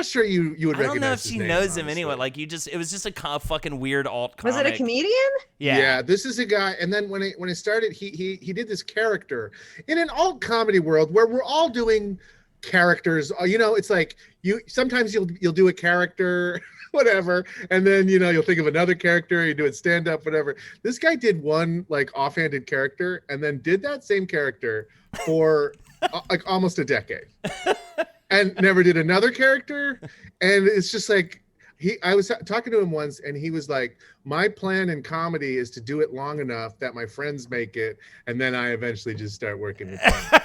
sure you would recognize I don't know if his she name, knows him honestly. anyway. Like it was just a fucking weird alt comic. Was it a comedian? Yeah. This is a guy. And then when it started, he did this character in an alt comedy world where we're all doing characters. You know, it's like sometimes you'll do a character, whatever, and then you'll think of another character. You do it stand up, whatever. This guy did one like offhanded character, and then did that same character for like almost a decade. And never did another character. And it's just like, I was talking to him once and he was like, my plan in comedy is to do it long enough that my friends make it. And then I eventually just start working with them.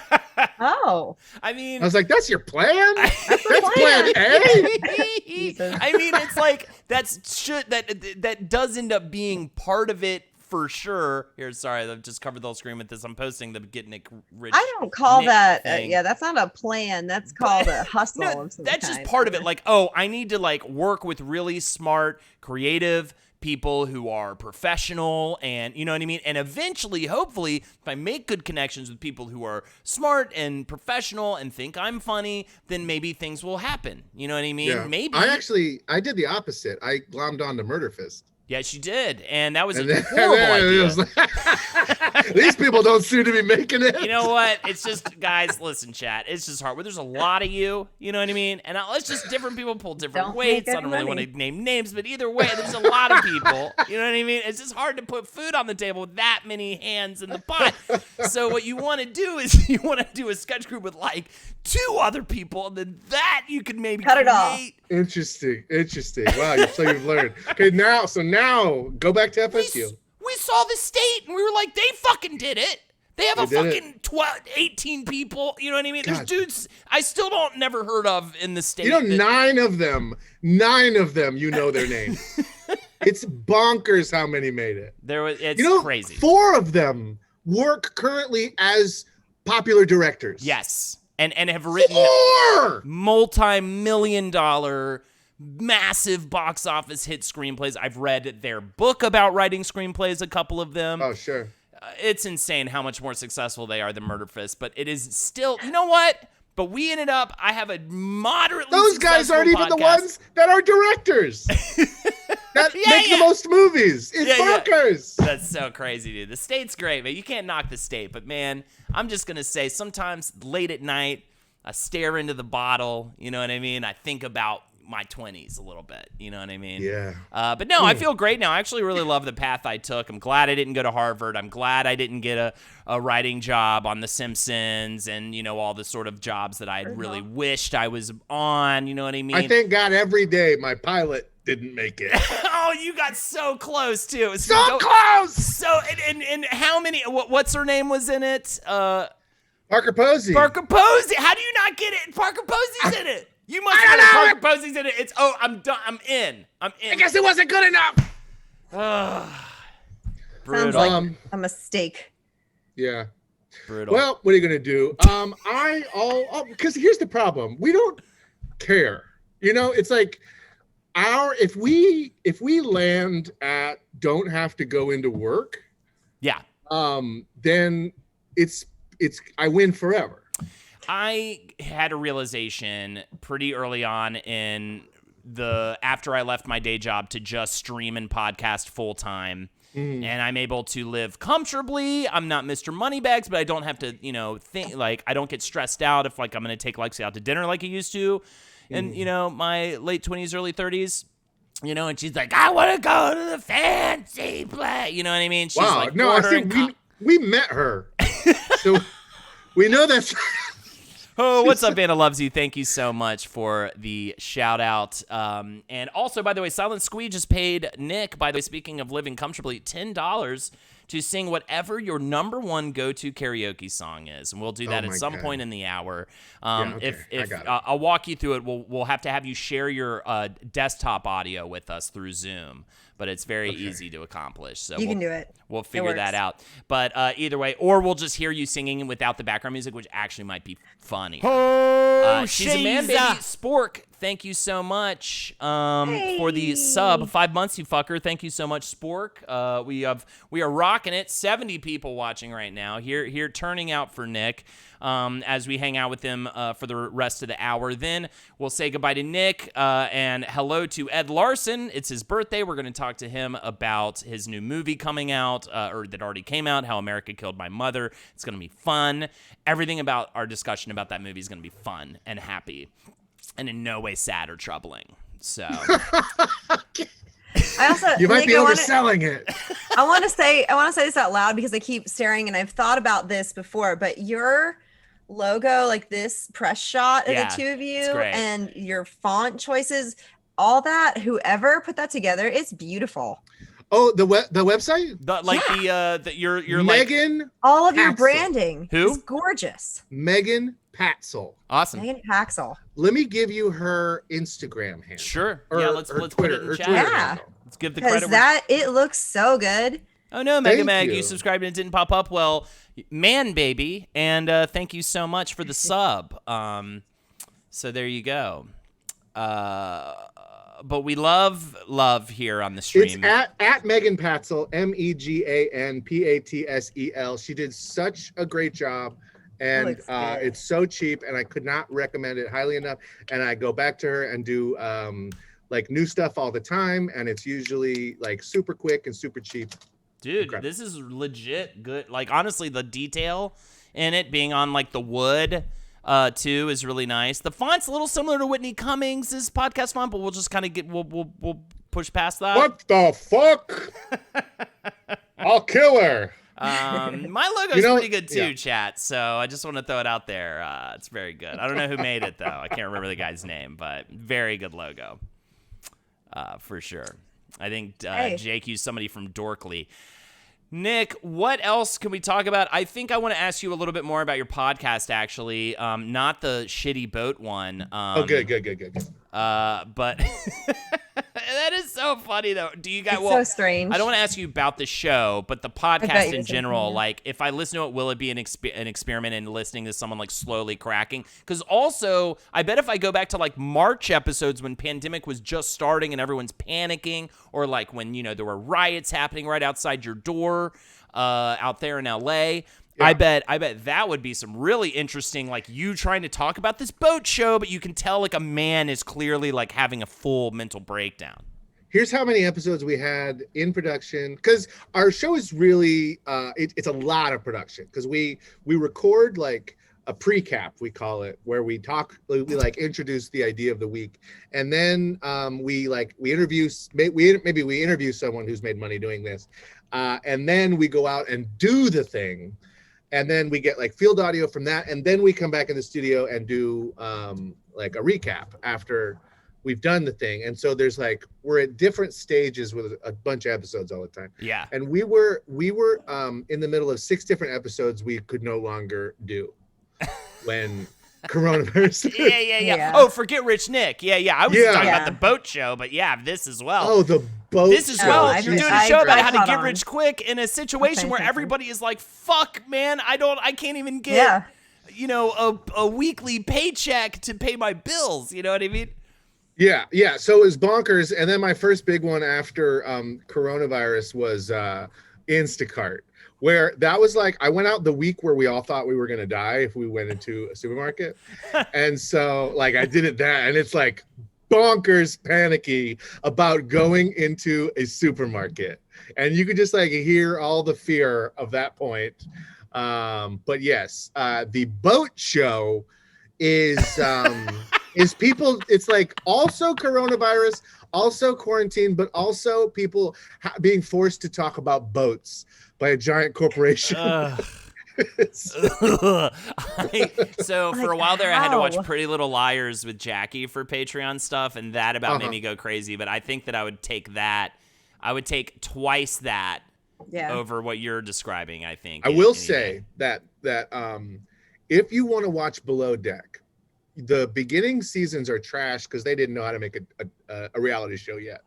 Oh. I mean, I was like, that's your plan? That's plan A? I mean, it's like, that does end up being part of it. For sure. Here, sorry, I've just covered the whole screen with this. I'm posting the Getting It Rich. I don't call that. thing. That's not a plan. That's called a hustle. of some That's kind. just part of it. Like, I need to like work with really smart, creative people who are professional, and you know what I mean. And eventually, hopefully, if I make good connections with people who are smart and professional and think I'm funny, then maybe things will happen. You know what I mean? Yeah. Maybe. I did the opposite. I glommed on to Murder Fist. Yes, you did, and that was And a then- horrible and then it idea. was like, these people don't seem to be making it. You know what? It's just, guys, listen, chat. It's just hard. Where there's a lot of you know what I mean? And it's just different people pull different Don't weights. make I don't really want money. to name names, but either way, there's a lot of people. You know what I mean? It's just hard to put food on the table with that many hands in the pot. So what you want to do is you want to do a sketch group with like 2 other people, and then that you could maybe Cut it off. Interesting. Wow, so you've learned. Okay, now go back to FSU. We saw the state, and we were like, they fucking did it. They have a They did fucking 18 people. You know what I mean? There's God. dudes I still never heard of in the state. 9 of them, you know their name. It's bonkers how many made it. It's crazy. 4 of them work currently as popular directors. Yes. And have written 4! multi-million-dollar, massive box office hit screenplays. I've read their book about writing screenplays, a couple of them. Oh, sure. It's insane how much more successful they are than Murder Fist, but it is still, you know what? But we ended up, I have a moderately Those guys aren't even the ones that are directors. That make the most movies. It's bonkers. That's so crazy, dude. The state's great, man. You can't knock the state, but man, I'm just gonna say sometimes late at night, I stare into the bottle. You know what I mean? I think about my 20s a little bit. You know what I mean? Yeah. But no, I feel great now. I actually really love the path I took. I'm glad I didn't go to Harvard. I'm glad I didn't get a writing job on The Simpsons and, all the sort of jobs that I had really wished I was on. You know what I mean? I thank God every day my pilot didn't make it. Oh, you got so close too. It was So close. So and how many? What's her name was in it? Parker Posey. Parker Posey. How do you not get it? Parker Posey's in it. You must get it. Parker Posey's in it. I'm done. I'm in. I guess it wasn't good enough. Brutal. Sounds like a mistake. Yeah. Brutal. Well, what are you gonna do? Because here's the problem. We don't care. It's like if we land at don't have to go into work. Yeah. Then it's I win forever. I had a realization pretty early on after I left my day job to just stream and podcast full time. And I'm able to live comfortably. I'm not Mr. Moneybags, but I don't have to, think like I don't get stressed out if like I'm going to take Lexi out to dinner like I used to. And, my late 20s, early 30s, and she's like, I want to go to the fancy place. You know what I mean? She's Wow. like, No, I think we met her. So We know that's. Oh, what's up, Anna Loves You? Thank you so much for the shout out. And also, by the way, Silent Squee just paid Nick, by the way, speaking of living comfortably, $10 to sing whatever your number one go-to karaoke song is. And we'll do that at some point in the hour. I'll walk you through it. We'll have to have you share your desktop audio with us through Zoom. But it's very easy to accomplish. So you can do it. We'll figure that out. But either way, or we'll just hear you singing without the background music, which actually might be funny. She's a man, baby. Spork, thank you so much for the sub. 5 months, you fucker. Thank you so much, Spork. We are rocking it. 70 people watching right now. Here turning out for Nick. As we hang out with him for the rest of the hour. Then we'll say goodbye to Nick and hello to Ed Larson. It's his birthday. We're going to talk to him about his new movie coming out, or that already came out, How America Killed My Mother. It's going to be fun. Everything about our discussion about that movie is going to be fun and happy and in no way sad or troubling. So... I also, you might be overselling it. I want to say this out loud because I keep staring and I've thought about this before, but your logo, like this press shot of the two of you and your font choices, all that, whoever put that together, it's beautiful. Oh, the website? You're Megan. Like, all of Paxel. your branding Who? is gorgeous. Megan Paxel. Awesome. Megan Paxel. Let me give you her Instagram handle. Sure. Let's Twitter, put it in the chat. Yeah. Let's give the credit. Because it looks so good. Oh no, Mega Mag, you subscribed and it didn't pop up. Well, man, baby, and thank you so much for the sub. So there you go. But we love here on the stream. It's at Megan Patsel, MEGANPATSEL. She did such a great job. And it's so cheap, and I could not recommend it highly enough. And I go back to her and do like new stuff all the time, and it's usually like super quick and super cheap. Dude, Incredible. This is legit good. Like honestly, the detail in it being on like the wood too is really nice. The font's a little similar to Whitney Cummings' podcast font, but we'll just kind of we'll push past that. What the fuck? I'll kill her. My logo's pretty good too, chat. So I just want to throw it out there. It's very good. I don't know who made it though. I can't remember the guy's name, but very good logo, for sure. I think Jake used somebody from Dorkly. Nick, what else can we talk about? I think I want to ask you a little bit more about your podcast, actually. Not the shitty boat one. Good. But that is so funny, though. Do you guys? It's so strange. I don't want to ask you about the show, but the podcast in general. Like, if I listen to it, will it be an experiment in listening to someone like slowly cracking? Because also, I bet if I go back to like March episodes when pandemic was just starting and everyone's panicking, or like when there were riots happening right outside your door, out there in LA. Yeah. I bet that would be some really interesting, like you trying to talk about this boat show, but you can tell like a man is clearly like having a full mental breakdown. Here's how many episodes we had in production, because our show is really it's a lot of production, because we record like a pre-cap, we call it, where we like introduce the idea of the week, and then we interview someone who's made money doing this, and then we go out and do the thing. And then we get like field audio from that. And then we come back in the studio and do like a recap after we've done the thing. And so there's like, we're at different stages with a bunch of episodes all the time. Yeah. And we were in the middle of 6 different episodes we could no longer do when coronavirus. Yeah. Oh, forget Rich Nick. Yeah. I was talking about the boat show, but this as well. Oh, the boat This as well. show. You're doing a show about how to get rich quick in a situation where everybody is like, fuck, man, I can't even get, a weekly paycheck to pay my bills. You know what I mean? Yeah. So it was bonkers. And then my first big one after coronavirus was Instacart, where that was like, I went out the week where we all thought we were going to die if we went into a supermarket. And so like I did it that, and it's like bonkers panicky about going into a supermarket. And you could just like hear all the fear of that point. But yes, the boat show is people, it's like also coronavirus, also quarantine, but also people being forced to talk about boats by a giant corporation. So for a while there, I had to watch Pretty Little Liars with Jackie for Patreon stuff, and that about made me go crazy. But I think that I would take that. I would take twice that over what you're describing. I think. I will say that if you want to watch Below Deck, the beginning seasons are trash because they didn't know how to make a reality show yet.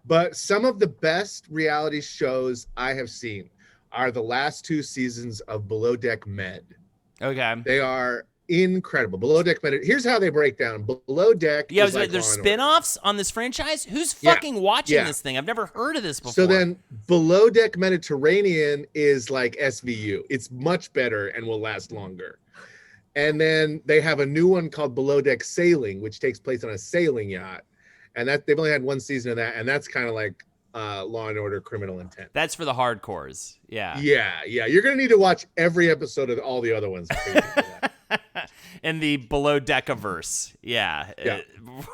But some of the best reality shows I have seen are the last 2 seasons of Below Deck Med. Okay. They are incredible. Below Deck Med. Here's how they break down. Below Deck. Yeah, there's spin-offs on this franchise. Who's fucking watching this thing? I've never heard of this before. So then Below Deck Mediterranean is like SVU. It's much better and will last longer. And then they have a new one called Below Deck Sailing, which takes place on a sailing yacht. And that they've only had 1 season of that, and that's kind of like Law and Order: Criminal Intent. That's for the hardcores. Yeah. Yeah. You're gonna need to watch every episode of all the other ones. In the Below Deckiverse. Yeah.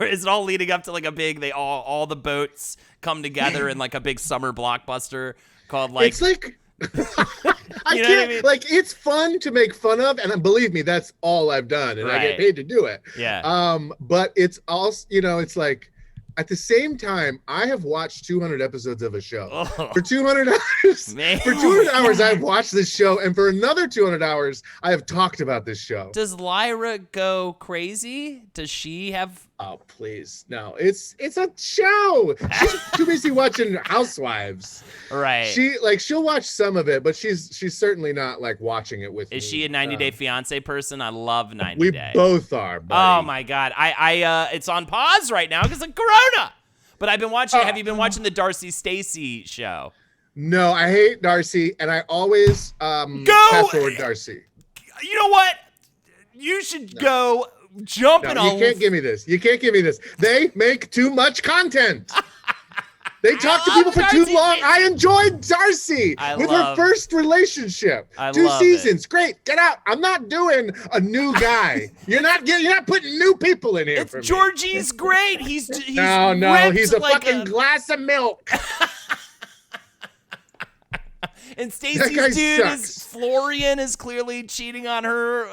Is it all leading up to like a big? All the boats come together in like a big summer blockbuster called like. It's like. I can't. Like, it's fun to make fun of, and believe me, that's all I've done, and I get paid to do it. Yeah. But it's also, it's like. At the same time, I have watched 200 episodes of a show. For 200 hours, I've watched this show, and for another 200 hours, I have talked about this show. Does Lyra go crazy? Does she have? Oh, please, no! It's a show. She's too busy watching Housewives. Right. She'll watch some of it, but she's certainly not like watching it with me. Is she a 90 Day Fiance person? I love 90 Day. We both are, buddy. Oh my God. I it's on pause right now because of Corona. But I've been watching. Have you been watching the Darcy Stacey show? No, I hate Darcy, and I always pass forward Darcy. You know what? You should go jumping on. You can't give me this. They make too much content. They talk to people for too long. I enjoyed Darcy with her first relationship. 2 seasons. Great. Get out. I'm not doing a new guy. You're not putting new people in here. It's Georgie's great. He's no. He's a fucking glass of milk. And Stacey's dude is Florian is clearly cheating on her.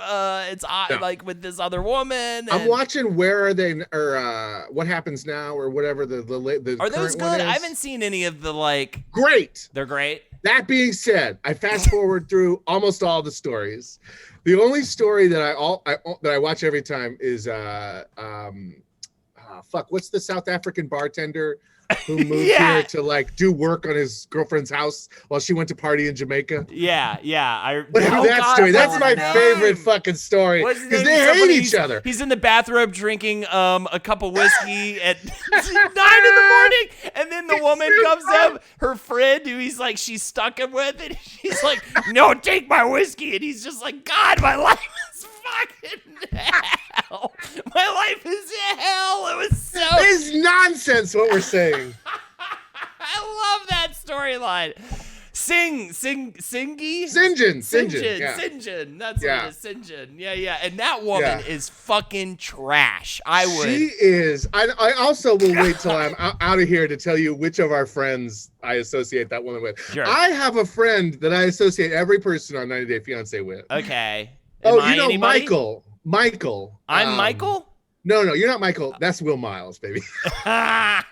Like with this other woman. I'm watching Where Are They or What Happens Now or whatever the Are those good? I haven't seen any of the like. Great. They're great. That being said, I fast forward through almost all the stories. The only story that I watch every time is what's the South African bartender who moved here to like do work on his girlfriend's house while she went to party in Jamaica? Yeah. Story. That's my favorite fucking story because they hate each other. He's in the bathrobe drinking a cup of whiskey at 9 in the morning, and then the woman comes up, her friend who she's stuck him with, and she's like, "No, take my whiskey," and he's just like, "God, my life is fucking hell. My life is hell." It was so. It's nonsense what we're saying. I love that storyline. Sinjin. Sinjin. That's what it is. Sinjin. Yeah. And that woman is fucking trash. She is. I also will wait till I'm out of here to tell you which of our friends I associate that woman with. Sure. I have a friend that I associate every person on 90 Day Fiance with. Okay. Anybody? Michael. I'm Michael? No, you're not Michael. That's Will Miles, baby. Because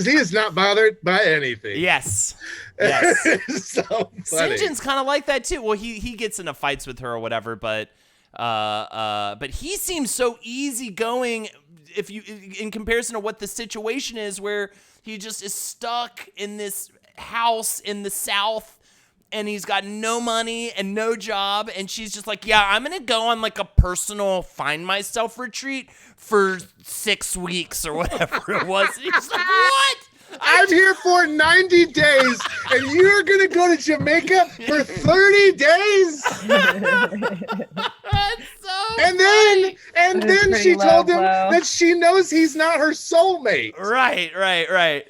he is not bothered by anything. Yes. So funny. Sinjin's kind of like that too. Well, he gets into fights with her or whatever, but he seems so easygoing if you in comparison to what the situation is, where he just is stuck in this house in the South. And he's got no money and no job. And she's just like, yeah, I'm going to go on like a personal find myself retreat for 6 weeks or whatever it was. And he's like, what? I'm here for 90 days and you're going to go to Jamaica for 30 days? That's so and then she told him that she knows he's not her soulmate. Right. Right.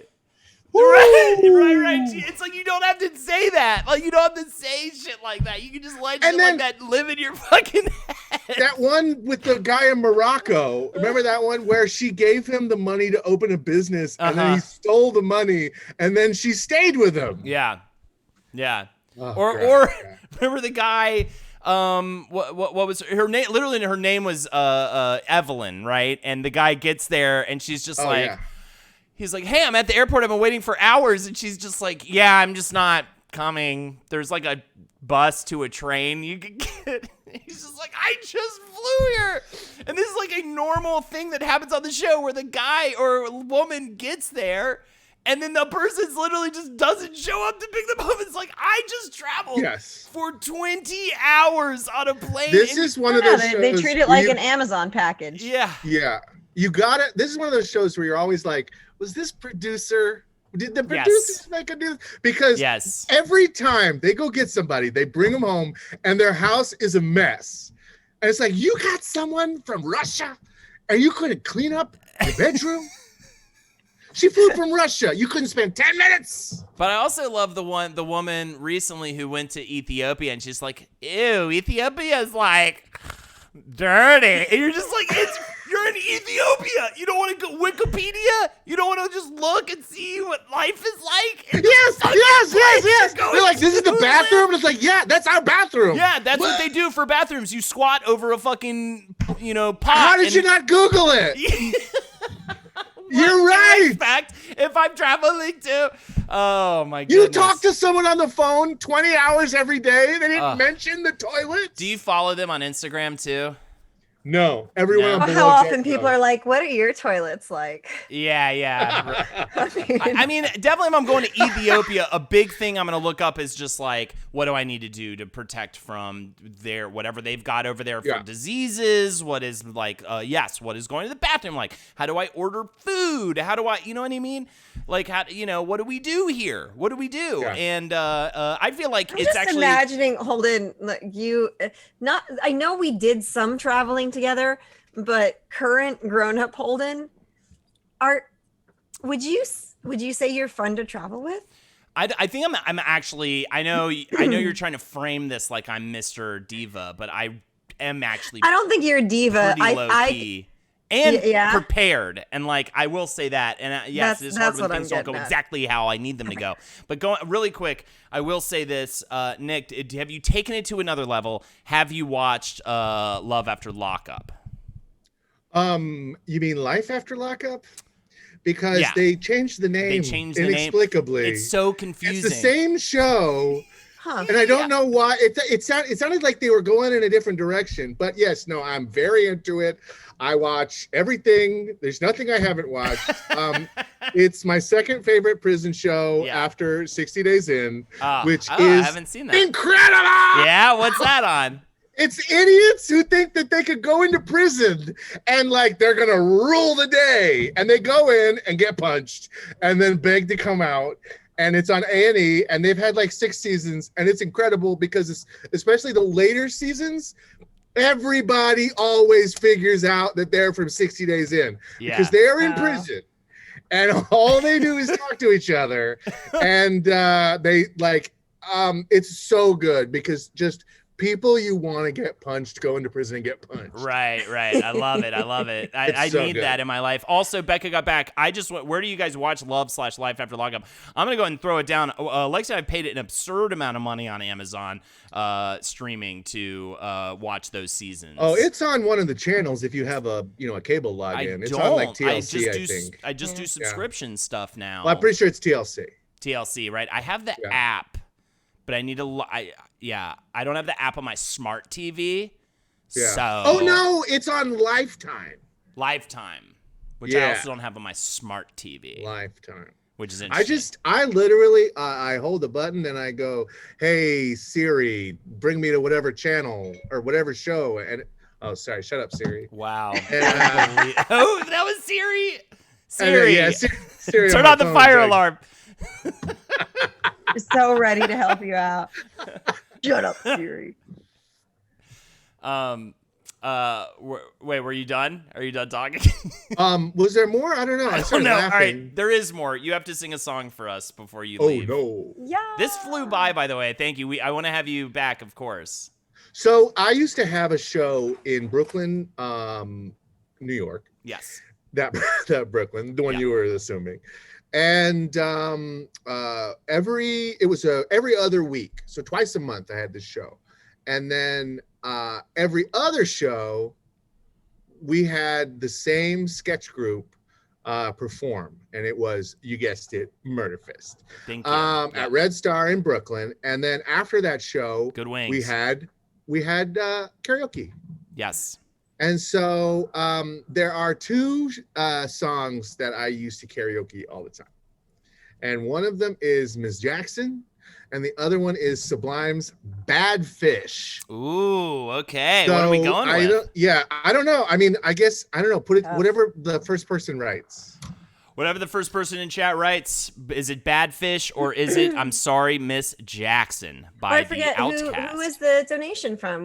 It's like you don't have to say that. Like you don't have to say shit like that. You can just let shit like that live in your fucking head. That one with the guy in Morocco. Remember that one where she gave him the money to open a business and then he stole the money and then she stayed with him. Yeah. Or remember the guy, what was her name? Literally her name was Evelyn, right? And the guy gets there and she's just he's like, hey, I'm at the airport. I've been waiting for hours. And she's just like, yeah, I'm just not coming. There's like a bus to a train you could get. He's just like, I just flew here. And this is like a normal thing that happens on the show where the guy or woman gets there and then the person literally just doesn't show up to pick them up. It's like, I just traveled for 20 hours on a plane. This is one of those shows they treat it like an Amazon package. Yeah. Yeah. You got it. This is one of those shows where you're always like, was this producer? Did the producers make a deal? Because every time they go get somebody, they bring them home and their house is a mess. And it's like, you got someone from Russia and you couldn't clean up your bedroom? She flew from Russia. You couldn't spend 10 minutes. But I also love the woman recently who went to Ethiopia and she's like, ew, Ethiopia is like dirty. And you're just like, you're in Ethiopia. You don't want to go Wikipedia? You don't want to just look and see what life is like? Yes. They're like, this is the bathroom? And it's like, yeah, that's our bathroom. Yeah, that's what they do for bathrooms. You squat over a fucking, pot. How did you not Google it? You're right. Expect if I'm traveling to, oh my goodness. You talk to someone on the phone 20 hours every day. They didn't mention the toilet. Do you follow them on Instagram too? No, everyone. How often people are like, "What are your toilets like?" Yeah. I mean, definitely, if I'm going to Ethiopia, a big thing I'm going to look up is just like, what do I need to do to protect from their whatever they've got over there for diseases? What is like, what is going to the bathroom like? How do I order food? How do I, you know what I mean? Like, how, what do we do here? What do we do? Yeah. And I feel like I'm it's just actually imagining. Holden, I know we did some traveling together, but current grown-up Holden, would you say you're fun to travel with? I think I'm actually, I know you're trying to frame this like I'm Mr. Diva, but I am actually I don't think you're a diva. pretty low key and prepared, and like I will say that, and yes, it's hard when things don't go exactly how I need them to go. But going really quick, I will say this, Nick, have you taken it to another level? Have you watched Love After Lockup? You mean Life After Lockup? Because they changed the name inexplicably. It's so confusing. It's the same show. And I don't know why. It sounded like they were going in a different direction. But yes, no, I'm very into it. I watch everything. There's nothing I haven't watched. It's my second favorite prison show after 60 Days In, which is I haven't seen that. Incredible! Yeah, what's that on? It's idiots who think that they could go into prison and like they're gonna rule the day, and they go in and get punched and then beg to come out. And it's on A&E, and they've had like 6 seasons, and it's incredible because especially the later seasons, everybody always figures out that they're from 60 Days In because they're in prison, and all they do is talk to each other, and they like it's so good because just people you want to get punched go into prison and get punched. Right. I love it. I need that in my life. Also, Becca got back. I just went, where do you guys watch Love/Life After Lockup? I'm going to go ahead and throw it down. Lexi, I paid an absurd amount of money on Amazon streaming to watch those seasons. Oh, it's on one of the channels if you have a cable login. It's on like TLC, I think. I just do subscription stuff now. Well, I'm pretty sure it's TLC. TLC, right? I have the app, but I need to I don't have the app on my smart TV. Yeah. So oh no, it's on Lifetime, which I also don't have on my smart TV. Lifetime, which is interesting. I literally I hold the button and I go, "Hey Siri, bring me to whatever channel or whatever show." And oh, sorry, shut up, Siri. Wow. And, oh, that was Siri. Siri, Siri turn on the fire alarm. So ready to help you out. Shut up, Siri. Wait, were you done? Are you done talking? Was there more? I don't know. I started laughing. All right, there is more. You have to sing a song for us before you leave. Oh no. Yeah. This flew by the way. Thank you. I want to have you back, of course. So I used to have a show in Brooklyn, New York. Yes. That Brooklyn, the one you were assuming. And every other week, so twice a month I had this show. And then every other show we had the same sketch group perform, and it was, you guessed it, Murder Fist. Thank you. At Red Star in Brooklyn. And then after that show, Good Wings. we had karaoke. Yes. And so there are two songs that I used to karaoke all the time. And one of them is Miss Jackson, and the other one is Sublime's Bad Fish. Ooh, okay. So what are we going with? I don't know. I mean, I guess, I don't know. Put it whatever the first person writes. Whatever the first person in chat writes. Is it Bad Fish or is it I'm Sorry, Miss Jackson by the Outcast? Who is the donation from?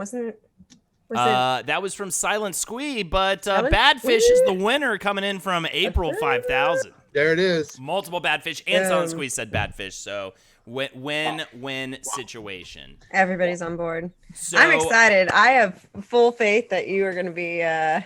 That was from Silent Squee, but Bad Fish is the winner, coming in from April 5000. There it is. Multiple Bad Fish, and Silent Squee said Bad Fish, so win situation. Everybody's on board. So, I'm excited. I have full faith that you are going to be a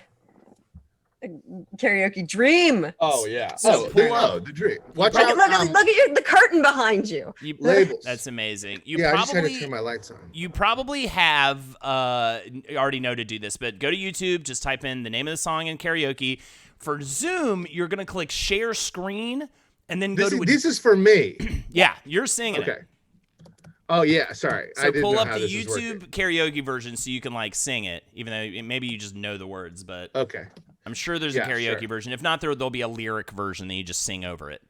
karaoke dream. Oh yeah. So the dream. Watch look, out. Look at the curtain behind you. Labels. That's amazing. I just had to turn my lights on. You probably have already know to do this, but go to YouTube, just type in the name of the song in karaoke. For Zoom, you're gonna click share screen and then go to. This is for me. Yeah, you're singing it. Oh yeah, sorry. So pull up the YouTube karaoke version so you can like sing it, even though maybe you just know the words. But okay, I'm sure there's a karaoke version. If not, there'll be a lyric version that you just sing over it.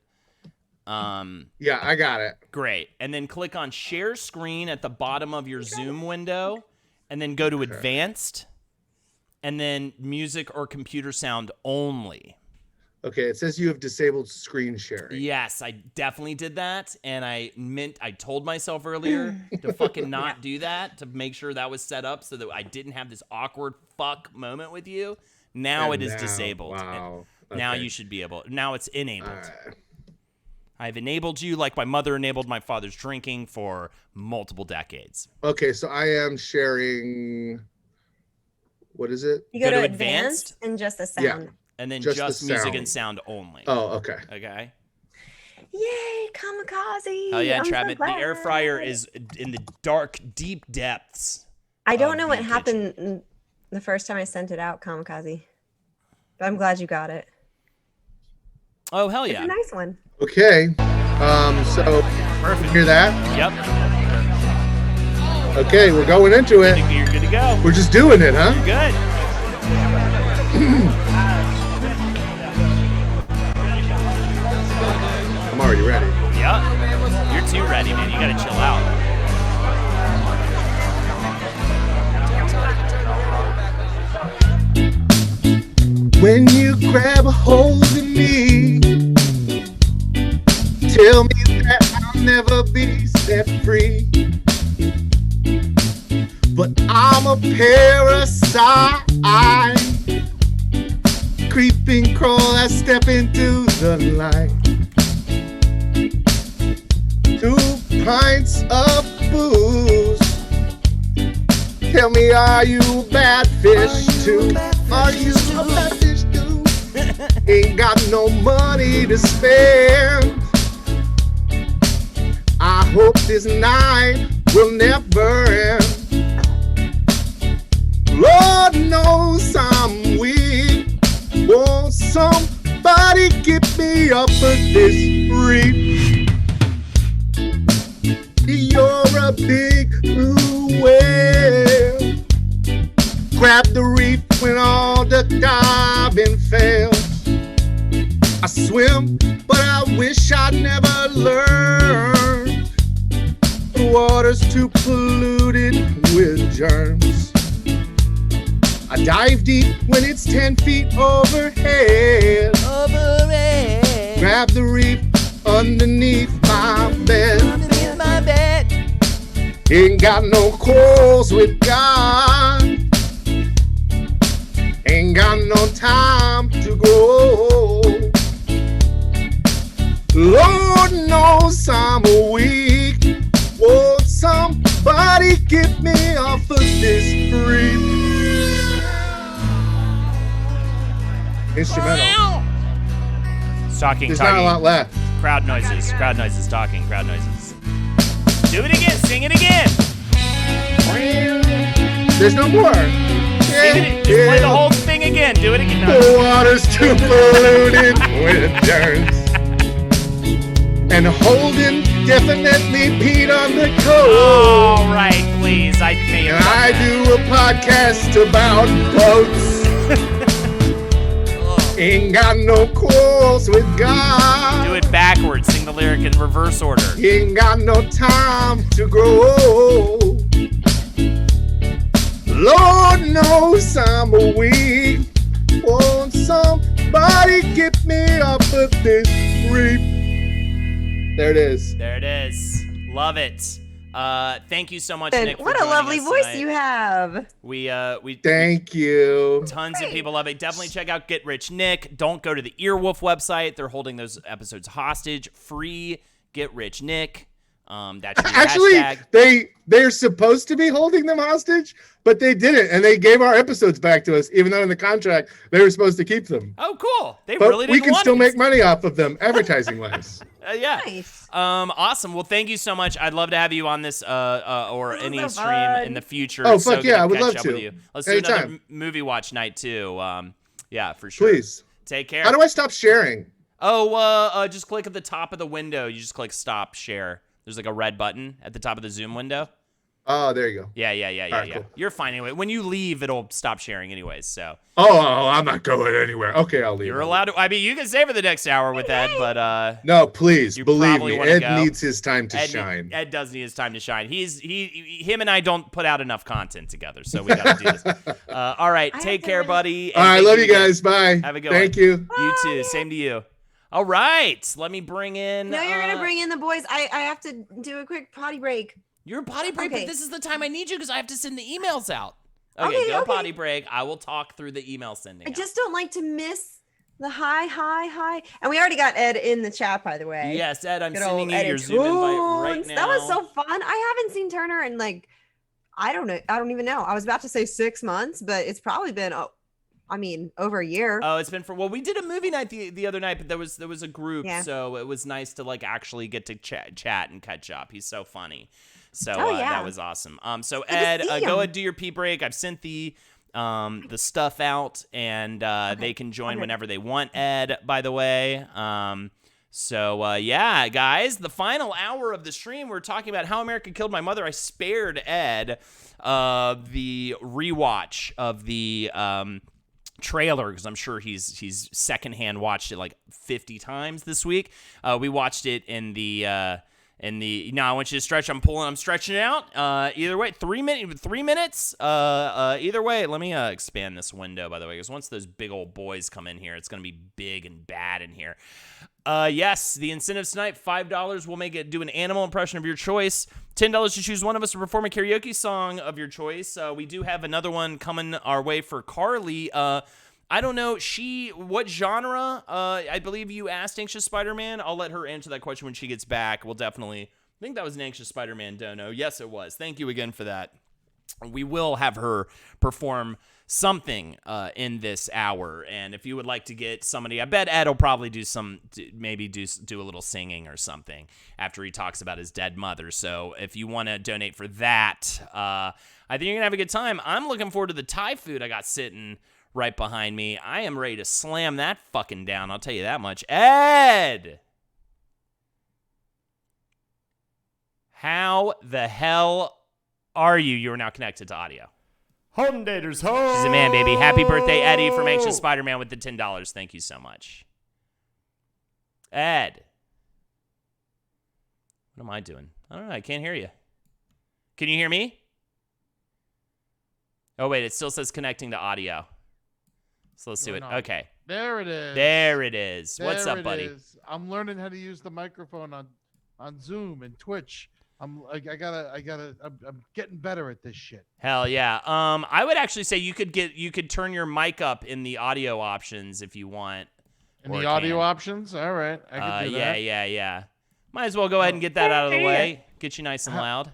Yeah, I got it. Great, and then click on share screen at the bottom of your Zoom window, and then go to advanced, and then music or computer sound only. Okay, it says you have disabled screen sharing. Yes, I definitely did that, and I told myself earlier to fucking not do that, to make sure that was set up so that I didn't have this awkward fuck moment with you. Now it is disabled. Wow. Okay. Now you should be able. Now it's enabled. I've enabled you like my mother enabled my father's drinking for multiple decades. Okay, so I am sharing. What is it? You go to advanced and just the sound. Yeah. And then just music and sound only. Oh, okay. Okay. Yay, kamikaze. Oh yeah, I'm Trapman. so The air fryer is in the dark, deep depths. I don't know what happened the first time I sent it out, kamikaze. But I'm glad you got it. Oh hell yeah. It's a nice one. Okay. So perfect. Hear that? Yep. Okay, we're going into it. You're good to go. We're just doing it, huh? You're good. I'm already ready. Yep. You're too ready, man. You gotta chill out. When you grab a hold of me, tell me that I'll never be set free. But I'm a parasite, creeping crawl, I step into the light. 2 pints of booze. Tell me, are you a bad fish too? Are you a bad fish too? Ain't got no money to spend. I hope this night will never end. Lord knows I'm weak. Won't somebody get me up for this reef? You're a big blue whale. Grab the reef when all the diving fails. I swim, but I wish I'd never learned. The water's too polluted with germs. I dive deep when it's 10 feet overhead. Grab the reef underneath my bed. Ain't got no quarrels with God. Ain't got no time to grow. Lord knows I'm weak. Won't somebody get me off of this reef? Instrumental. Talking. There's not a lot left. Crowd noises. Crowd noises talking. Crowd noises. Do it again. Sing it again. There's no more. Just play the whole thing again. Do it again. No. The water's too polluted when it turns. And Holden definitely peed on the coat. All right, please. I may have I do a podcast about boats. Ain't got no quarrels with God. Do it backwards. Sing the lyric in reverse order. Ain't got no time to grow. Lord knows I'm a weak. Won't somebody get me off of this reef? There it is. There it is. Love it. Thank you so much, And Nick. what for a lovely joining us voice tonight. you have. We thank you. Tons of people love it. Definitely check out Get Rich Nick. Don't go to the Earwolf website. They're holding those episodes hostage. Free Get Rich Nick. That's your Actually, hashtag. they're supposed to be holding them hostage, but they didn't, and they gave our episodes back to us, even though in the contract they were supposed to keep them. Oh, cool. They But really didn't we can want still it. make money off of them, advertising wise. Yeah. Nice. Awesome. Well, thank you so much. I'd love to have you on this or This any was so stream fun. in the future. Oh, It's so fuck good yeah, I would catch love up to. with you. Let's do another Anytime. movie watch night too. Yeah, for sure. Please. Take care. How do I stop sharing? Oh, just click at the top of the window. You just click stop share. There's like a red button at the top of the Zoom window. Oh, there you go. Yeah. right, cool. You're fine anyway. When you leave, it'll stop sharing anyways. So Oh, I'm not going anywhere. Okay, I'll leave. you're allowed to. I mean, you can stay for the next hour with Ed, but No, please, you believe probably me. wanna Ed go. needs his time to Ed, shine. Ed does need his time to shine. Him and I don't put out enough content together, so we gotta do this. All right, take care, buddy. All right, thank love you again. guys. Bye. Have a good Thank one. you. You too. Same to you. All right, let me bring in. No, you're gonna bring in the boys. I have to do a quick potty break. You're potty break, Okay. but this is the time I need you because I have to send the emails out. Okay, go potty break. I will talk through the email sending. I just don't like to miss the hi. And we already got Ed in the chat, by the way. Yes, Ed, I'm Good sending old you your Ed Zoom invite right Jones. now. That was so fun. I haven't seen Turner in I don't know. I don't even know. I was about to say 6 months, but it's probably been over a year. Oh, it's been we did a movie night the other night, but there was a group, Yeah. so it was nice to actually get to chat and catch up. He's so funny. So yeah. that was awesome. So Good to Ed, see go him. ahead and do your pee break. I've sent the stuff out, and they can join whenever they want. Ed, by the way. Yeah, guys, the final hour of the stream, we're talking about How America Killed My Mother. I spared Ed the rewatch of the trailer because I'm sure he's secondhand watched it 50 times this week. We watched it in the I want you to stretch. I'm stretching it out. Either way, 3 minutes. Either way, let me expand this window, by the way, because once those big old boys come in here, it's gonna be big and bad in here. Yes, the incentives tonight, $5 will make it do an animal impression of your choice. $10 to choose one of us to perform a karaoke song of your choice. We do have another one coming our way for Carly. I don't know, what genre? I believe you asked Anxious Spider-Man. I'll let her answer that question when she gets back. We'll definitely, I think that was an Anxious Spider-Man dono. Yes, it was. Thank you again for that. We will have her perform something in this hour, and if you would like to get somebody, I bet Ed will probably do do a little singing or something after he talks about his dead mother. So if you want to donate for that, I think you're gonna have a good time. I'm looking forward to the Thai food I got sitting right behind me. I am ready to slam that fucking down, I'll tell you that much. Ed, how the hell are you? You are now connected to audio. Home daters, home. She's a man, baby. Happy birthday, Eddie, from Anxious Spider-Man with the $10. Thank you so much. Ed. What am I doing? I don't know. I can't hear you. Can you hear me? Oh, wait. It still says connecting to audio. So let's do it. Okay. There it is. There it is. What's up, buddy? Is. I'm learning how to use the microphone on Zoom and Twitch. I'm getting better at this shit. Hell yeah. I would actually say you could turn your mic up in the audio options if you want. In the audio options? All right. I can do that. Yeah. Might as well go ahead and get that out of the way. Get you nice and loud.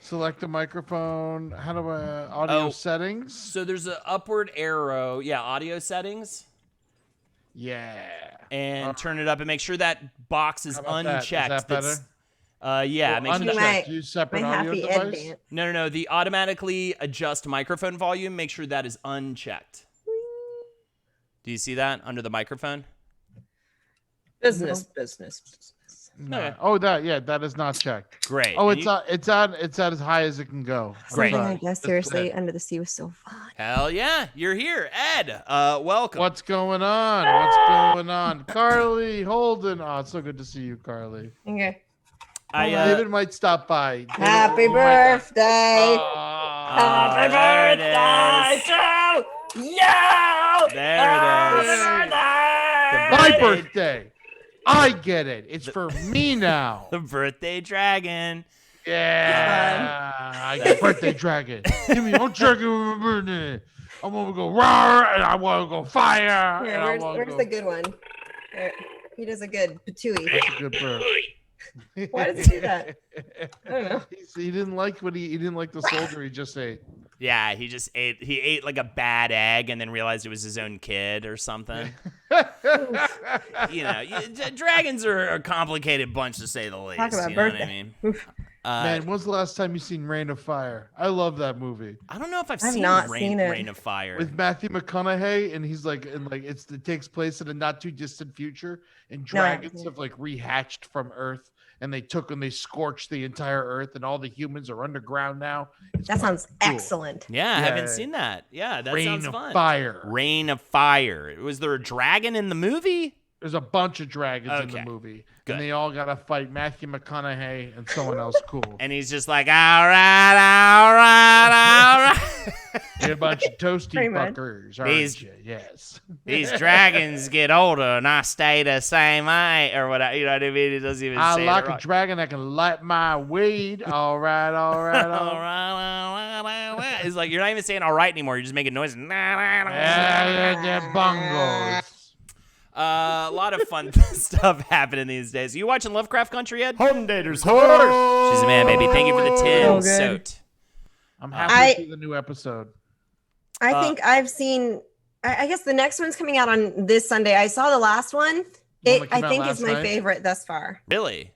Select the microphone. How do I audio settings? So there's an upward arrow. Yeah, audio settings. Yeah. And turn it up and make sure that box is unchecked. Is that better? Yeah. Make sure unchecked. Use separate audio device. No. The automatically adjust microphone volume. Make sure that is unchecked. Do you see that under the microphone? Business. No. Okay. Oh, that is not checked. Great. Oh, it's at as high as it can go. Great. Something I guess seriously under the sea was so fun. Hell yeah, you're here, Ed. Welcome. What's going on? Carly, Holden. Oh, it's so good to see you, Carly. Okay. David might stop by. Happy birthday. Happy birthday to you. There it is. My birthday. I get it. It's for me now. The birthday dragon. Yeah. I get birthday dragon. Give me your dragon with my birthday. I want to go roar and I want to go fire. Here, where's the good one? There. He does a good patooey. That's a good bird. Why does he do that? I don't know. He didn't like he didn't like the soldier he just ate. Yeah, he ate like a bad egg and then realized it was his own kid or something. Dragons are a complicated bunch to say the least. Talk about you know birthday. what I mean? Man, when's the last time you seen Reign of Fire? I love that movie. I don't know if I've not seen seen it. Reign of Fire. With Matthew McConaughey, and he's like, it takes place in a not too distant future, and dragons have like rehatched from Earth, and they scorched the entire Earth, and all the humans are underground now. That sounds excellent. Yeah, I haven't seen that. Yeah, that sounds fun. Reign of Fire. Reign of Fire. Was there a dragon in the movie? There's a bunch of dragons in the movie. Good. And they all got to fight Matthew McConaughey and someone else cool. And he's just like, all right. You're a bunch of toasty fuckers, aren't These- you? Yes. These dragons get older and I stay the same age or whatever. You know what I mean? It doesn't even I say like it a right. dragon that can light my weed. All right. It's like you're not even saying all right anymore. You're just making noises. Yeah, bongos. A lot of fun stuff happening these days. You watching Lovecraft Country, Ed? Home daters, horse. She's a man, baby. Thank you for the 10. Soat. I'm happy to see the new episode. I think I've seen. I guess the next one's coming out on this Sunday. I saw the last one. I think it's my favorite thus far. Really?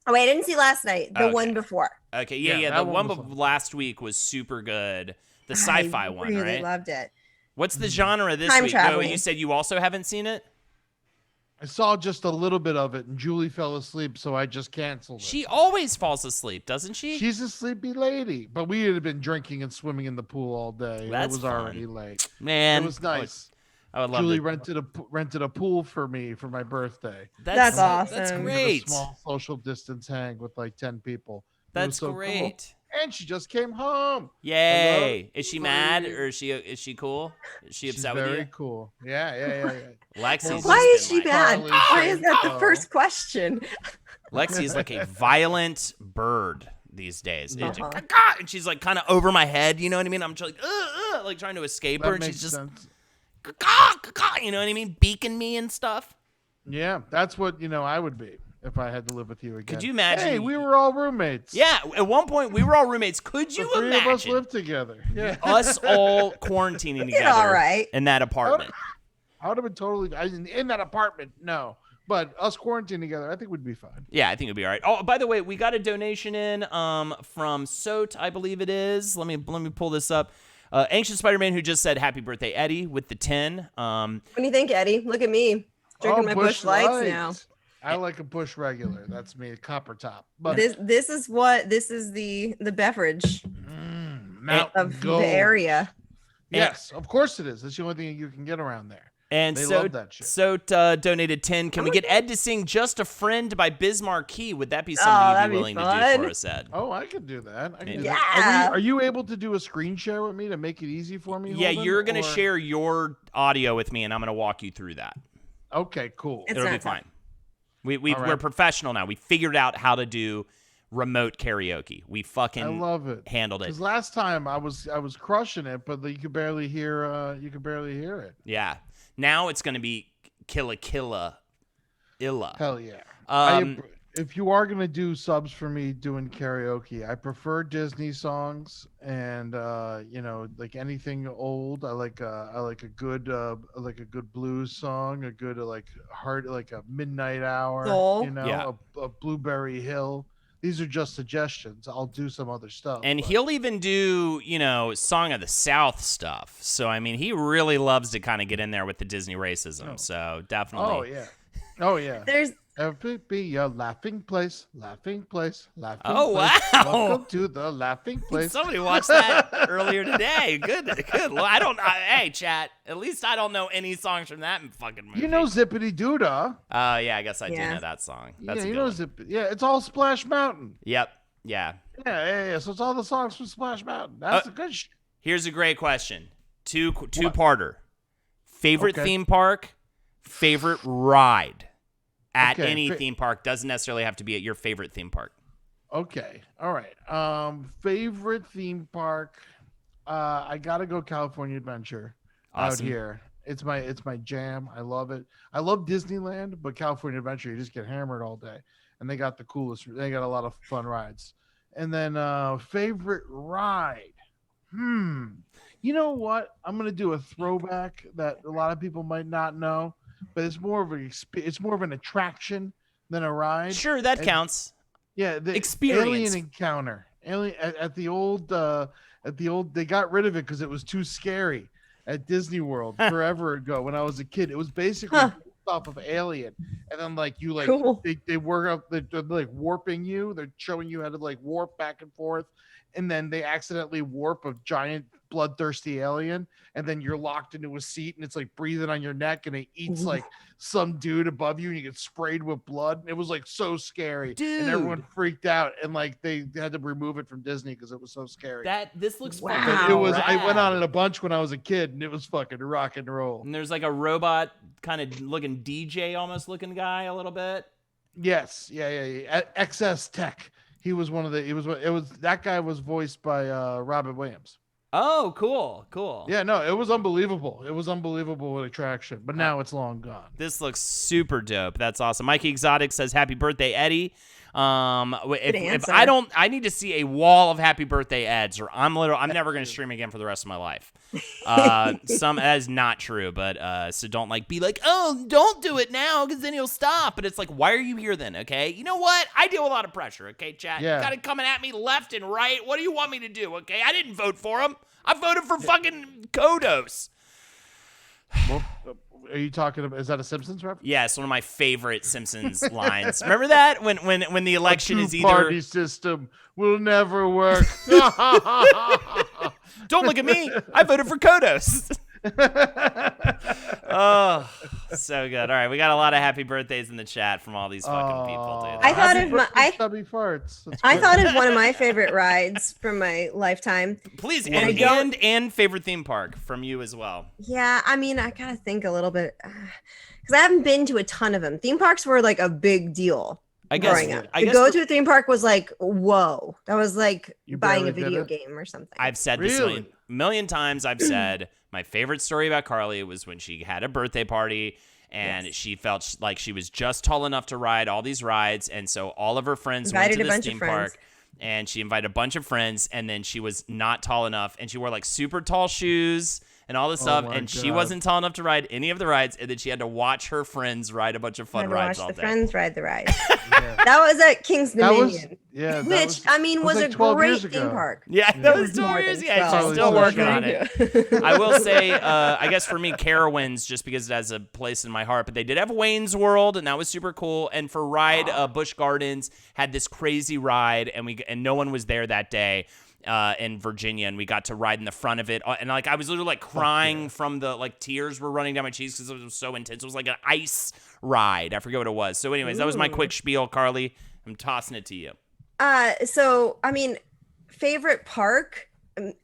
Oh wait, I didn't see last night. The one before. Okay, yeah. The one last week was super good. The sci-fi one, right? I really loved it. What's the genre this Time week? traveling. No, you said you also haven't seen it? I saw just a little bit of it, and Julie fell asleep, so I just canceled it. She always falls asleep, doesn't she? She's a sleepy lady, but we had been drinking and swimming in the pool all day. That's it was fun. already late. Man, it was nice. I would love Julie to. rented a pool for me for my birthday. That's awesome. That's We did great. a small social distance hang with like 10 people. It That's was so great. cool. And she just came home. Yay! Is she mad or is she cool? Is she upset with you? Very cool. Yeah. Lexi's Why is just she been bad? Carly Why is that the Shanko. first question? Lexi is like a violent bird these days. It's Uh-huh. like, "Caw," and she's like kind of over my head. You know what I mean? I'm just like trying to escape her, That and makes she's just, sense. "Caw, caw," you know what I mean? Beaking me and stuff. Yeah, that's what I would be if I had to live with you again. Could you imagine? Hey, we were all roommates. Yeah, at one point we were all roommates. Could you The three imagine of us lived together. Yeah. us all quarantining together all right. in that apartment? I would have been totally in that apartment. No, but us quarantining together, I think would be fine. Yeah, I think it'd be all right. Oh, by the way, we got a donation in from Soat, I believe it is. Let me pull this up. Anxious Spider-Man who just said happy birthday, Eddie, with the 10. What do you think, Eddie? Look at me drinking my Busch Lights now. I like a Busch regular. That's me, a copper top. But This is the beverage Mountain of Gold. the area. Yes, of course it is. That's the only thing you can get around there. And They Soat, love that shit. Soat donated 10. Can we get Ed to sing Just a Friend by Biz Markie? Would that be something you'd that'd be be willing to do fun. for us, Ed? Oh, I could do that. I can do Yeah. that. Are you able to do a screen share with me to make it easy for me? Yeah, Holden, you're going to or- share your audio with me, and I'm going to walk you through that. Okay, cool. It's It'll be not tough. fine. We're All right. professional now. We figured out how to do remote karaoke. We fucking I love it. handled it. Because last time I was crushing it, but you could barely hear it. Yeah. Now it's going to be Killa Illa. Hell yeah. Um, if you are gonna do subs for me doing karaoke, I prefer Disney songs and like anything old. I like a good blues song, a good like a Midnight Hour, Soul. a Blueberry Hill. These are just suggestions. I'll do some other stuff. And he'll even do, Song of the South stuff. So, I mean, he really loves to kind of get in there with the Disney racism. So, definitely. Oh, yeah. Oh, yeah. There's be a laughing place, laughing place, laughing Oh, place. wow. Welcome to the laughing place. Somebody watched that earlier today. Good. Hey, chat. At least I don't know any songs from that fucking movie. You know Zippity Doodah. Yeah, I guess I do know that song. That's a good one. It's all Splash Mountain. Yep. Yeah. Yeah. So it's all the songs from Splash Mountain. That's a good shit. Here's a great question. Two-parter. Favorite theme park, favorite ride at any theme park. Doesn't necessarily have to be at your favorite theme park. Okay. All right. Favorite theme park. I gotta go California Adventure Awesome. out here. It's my jam. I love it. I love Disneyland, but California Adventure, you just get hammered all day. And they got they got a lot of fun rides. And then favorite ride. You know what? I'm gonna do a throwback that a lot of people might not know, but it's more of an attraction than a ride. Sure, that counts. Yeah, the experience. Alien Encounter. At the old they got rid of it because it was too scary at Disney World forever ago when I was a kid. It was basically off of Alien, and then Cool. they work up, they're like warping you. They're showing you how to like warp back and forth, and then they accidentally warp a giant bloodthirsty alien, and then you're locked into a seat, and it's like breathing on your neck, and it eats like some dude above you, and you get sprayed with blood. And it was like so scary, and everyone freaked out, and like they had to remove it from Disney because it was so scary. This looks Wow. fucking It was. rad. I went on it a bunch when I was a kid, and it was fucking rock and roll. And there's like a robot kind of looking DJ almost looking guy a little bit. Yes, yeah. XS Tech. He was one of the. It was that guy was voiced by Robin Williams. Oh, cool. Yeah, no, it was unbelievable. It was unbelievable attraction, but now it's long gone. This looks super dope. That's awesome. Mikey Exotic says, "Happy birthday, Eddie." If I need to see a wall of happy birthday ads, or I'm never going to stream again for the rest of my life. That is not true, but so don't be like, oh, don't do it now because then he'll stop. But it's like, why are you here then? Okay, you know what? I deal with a lot of pressure. Okay, chat. Yeah. You got it coming at me left and right. What do you want me to do? Okay, I didn't vote for him. I voted for fucking Kodos. Well, are you talking about? Is that a Simpsons reference? Yeah, it's one of my favorite Simpsons lines. Remember that when the election is either two-party system will never work. Don't look at me. I voted for Kodos. Oh, so good. All right, we got a lot of happy birthdays in the chat from all these fucking people, dude. I thought of stubby farts. That's I good. thought of one of my favorite rides from my lifetime. Please, And and favorite theme park from you as well. Yeah, I mean, I gotta think a little bit because I haven't been to a ton of them. Theme parks were like a big deal growing up. To go to a theme park was like, whoa, that was like buying a video game or something. I've said this a million times. I've said my favorite story about Carly was when she had a birthday party and she felt like she was just tall enough to ride all these rides, and so all of her friends went to this theme park. And she invited a bunch of friends, and then she was not tall enough, and she wore like super tall shoes and all this stuff, and she wasn't tall enough to ride any of the rides, and then she had to watch her friends ride a bunch of fun rides all day. Watch the friends ride the ride. That was at King's Dominion. Which was a like great theme park. Yeah, that was 12 years. Yeah, she's still working on it. I will say, I guess for me, Carowinds, just because it has a place in my heart, but they did have Wayne's World, and that was super cool. And for ride, Busch Gardens had this crazy ride, and no one was there that day. In Virginia, and we got to ride in the front of it, and I was literally crying from the tears were running down my cheeks because it was so intense. It was like an ice ride. I forget what it was. So, anyways, that was my quick spiel, Carly. I'm tossing it to you. So I mean, favorite park,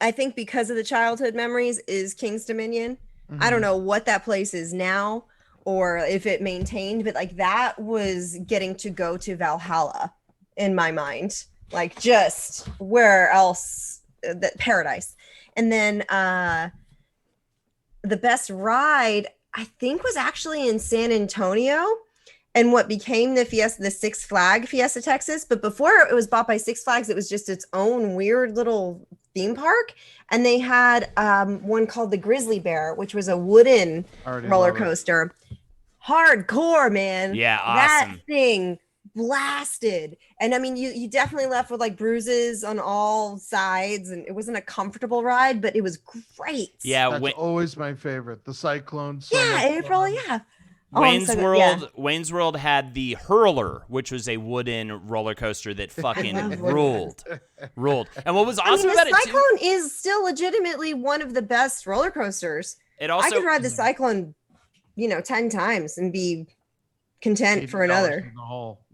I think because of the childhood memories, is King's Dominion. Mm-hmm. I don't know what that place is now or if it maintained, but that was getting to go to Valhalla in my mind. Just where else? That paradise. And then the best ride I think was actually in San Antonio, and what became the Six Flag Fiesta Texas. But before it was bought by Six Flags, it was just its own weird little theme park. And they had one called the Grizzly Bear, which was a wooden roller coaster. Hardcore, man. Yeah, That awesome. thing blasted. And I mean, you definitely left with like bruises on all sides, and it wasn't a comfortable ride, but it was great. Yeah, That's always my favorite. The Cyclone. April. Yeah. Wayne's World had the Hurler, which was a wooden roller coaster that fucking ruled. And what was awesome about the it Cyclone is still legitimately one of the best roller coasters. I could ride the Cyclone, 10 times and be content for another.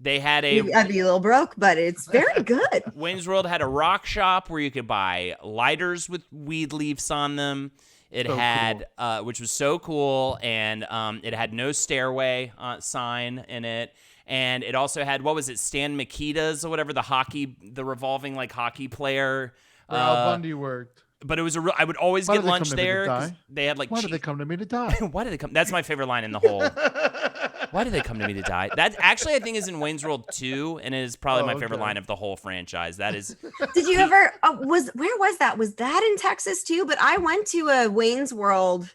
They had I'd be a little broke, but it's very good. Wayne's World had a rock shop where you could buy lighters with weed leaves on them. It had, which was so cool, and it had no stairway sign in it, and it also had, what was it, Stan Mikita's or whatever, the revolving like hockey player. Where Al Bundy worked. But it was I would always get lunch there. 'Cause they had like. Why did they come to me to die? Why did they come? That's my favorite line in the whole. Why did they come to me to die? That actually, I think, is in Wayne's World 2, and it is probably my favorite line of the whole franchise. That is. Did you ever? Where was that? Was that in Texas too? But I went to a Wayne's World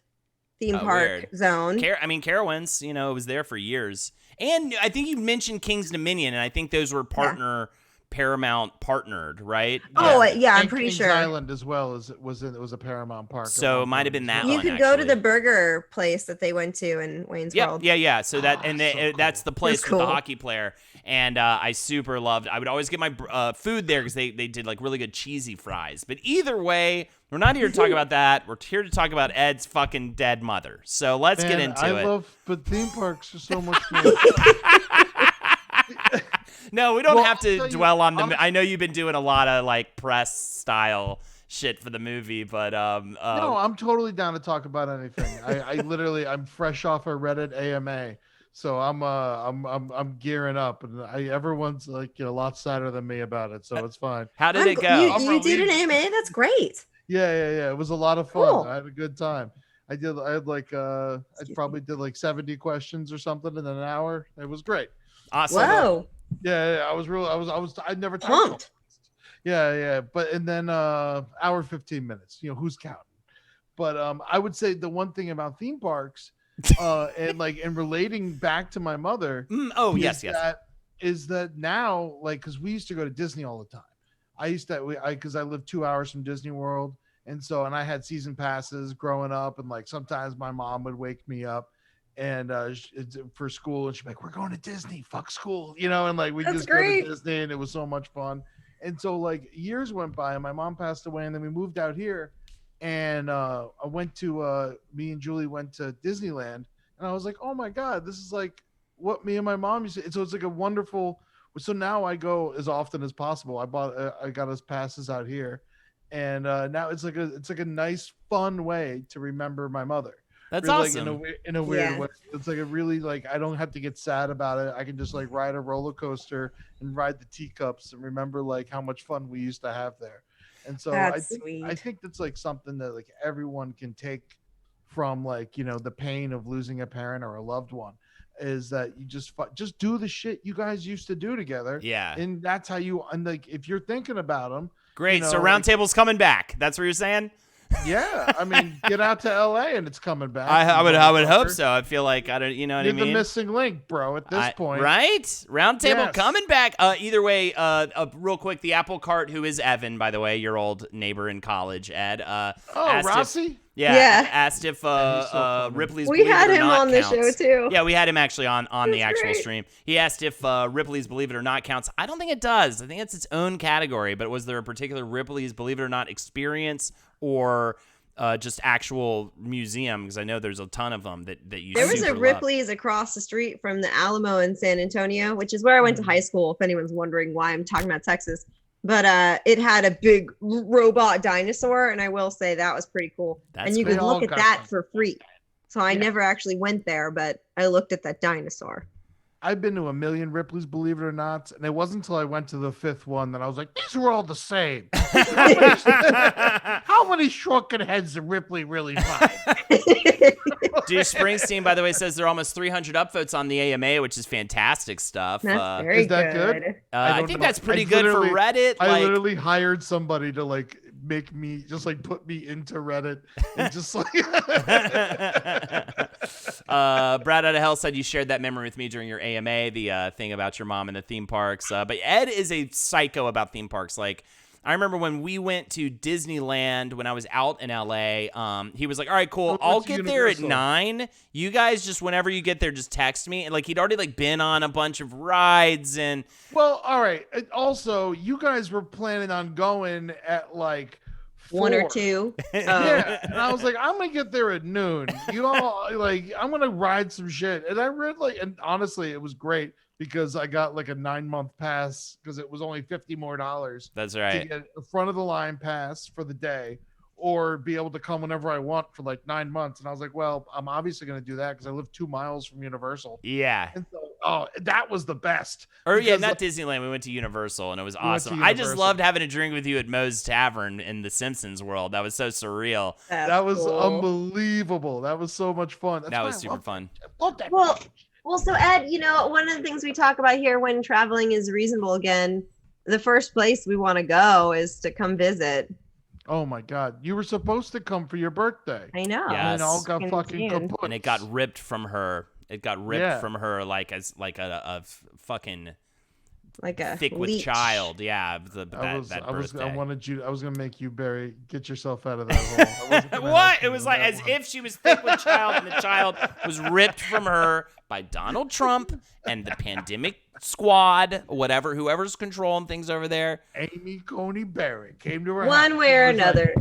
theme park zone. Carowinds. It was there for years, and I think you mentioned King's Dominion, and I think those were Paramount partnered, right? I'm pretty Kings sure. Island as well as it was a Paramount park. So it might have been that you one. You could go to the burger place that they went to in Wayne's World. Yeah. So that that's the place with cool. the hockey player, and I super loved. I would always get my food there because they did like really good cheesy fries. But either way, we're not here to talk about that. We're here to talk about Ed's fucking dead mother. So let's get into it. But theme parks are so much fun. No, we don't have to dwell on them. I know you've been doing a lot of like press style shit for the movie, but no, I'm totally down to talk about anything. I literally, I'm fresh off a Reddit AMA, so I'm gearing up, and everyone's like a lot sadder than me about it, so it's fine. How did it go? You did an AMA? That's great. Yeah. It was a lot of fun. Cool. I had a good time. I probably did like 70 questions or something in an hour. It was great. Awesome. Whoa. Yeah, I'd never pumped. Yeah. But and then hour 15 minutes. Who's counting? But I would say the one thing about theme parks, and relating back to my mother. Is that now, like, because we used to go to Disney all the time. Because I lived 2 hours from Disney World, and I had season passes growing up, and like sometimes my mom would wake me up and for school, and she'd be like, "We're going to Disney, fuck school," and like we just go to Disney, and it was so much fun. And so like years went by, and my mom passed away, and then we moved out here, and I went to me and Julie went to Disneyland, and I was like, "Oh my god, this is like what me and my mom used to." And so it's like a wonderful. So now I go as often as possible. I got us passes out here, and now it's like a nice fun way to remember my mother. That's really, awesome. Like, in a weird way. It's like a really like I don't have to get sad about it. I can just like ride a roller coaster and ride the teacups and remember like how much fun we used to have there. And so I think that's like something that like everyone can take from like the pain of losing a parent or a loved one, is that you just do the shit you guys used to do together. Yeah. And that's how and like if you're thinking about them. Great. So Roundtable's coming back. That's what you're saying? Yeah, I mean, get out to LA and it's coming back. I would hope so. I feel like I don't, you know what I mean? You're the missing link, bro. At this point, right? Roundtable coming back. Either way, real quick, the apple cart, who is Evan, by the way, your old neighbor in college, Ed. Rossi. Asked if Ripley's. We had him on the show too. Yeah, we had him actually on the actual stream. He asked if Ripley's Believe It or Not counts. I don't think it does. I think it's its own category. But was there a particular Ripley's Believe It or Not experience or just actual museum? Because I know there's a ton of them that you. There was a Ripley's across the street from the Alamo in San Antonio, which is where I went to high school. If anyone's wondering why I'm talking about Texas. But it had a big robot dinosaur, and I will say that was pretty cool. And you could look at that for free. So I never actually went there, but I looked at that dinosaur. I've been to a million Ripley's, believe it or not, and it wasn't until I went to the 5th one that I was like, these were all the same. How many shrunken heads did Ripley really find? Dude, Springsteen, by the way, says there are almost 300 upvotes on the AMA, which is fantastic stuff. That's very Is that good? I think that's pretty good for Reddit. I literally hired somebody to like make me just like put me into Reddit and just like Brad out of hell said you shared that memory with me during your AMA, the thing about your mom and the theme parks. But Ed is a psycho about theme parks. Like, I remember when we went to Disneyland when I was out in LA, he was like, all right, cool. I'll get there at 9. You guys just, whenever you get there, just text me. And like, he'd already like been on a bunch of rides and. Well, all right. And also, you guys were planning on going at like 4. 1 or 2. Yeah. And I was like, I'm going to get there at noon. You know, like, I'm going to ride some shit. And I read like, and honestly, it was great. Because I got like a 9-month pass because it was only $50 more. That's right. To get a front of the line pass for the day or be able to come whenever I want for like 9 months. And I was like, well, I'm obviously going to do that because I live 2 miles from Universal. Yeah. And so, that was the best. Or yeah, Because, not like, Disneyland. We went to Universal and it was We went to awesome. I just Universal. loved having a drink with you at Moe's Tavern in the Simpsons world. That was so surreal. that was cool. unbelievable. That was so much fun. That's That why was I super love- fun. love that. Well, so Ed, you know, one of the things we talk about here when traveling is reasonable again, the first place we want to go is to come visit. Oh my God. You were supposed to come for your birthday. I know. Yes. And it all got In fucking June. kaput. And it got ripped from her. It got ripped Yeah. from her like as like a fucking Like a thick with leech. child. Yeah, that I birthday. wanted I was gonna make you get yourself out of that hole. I wasn't gonna What? help you It was with like that as one. if she was thick with child, and the child was ripped from her by Donald Trump and the pandemic squad, whoever's controlling things over there. Amy Coney Barrett came to her One house way or and was like, another.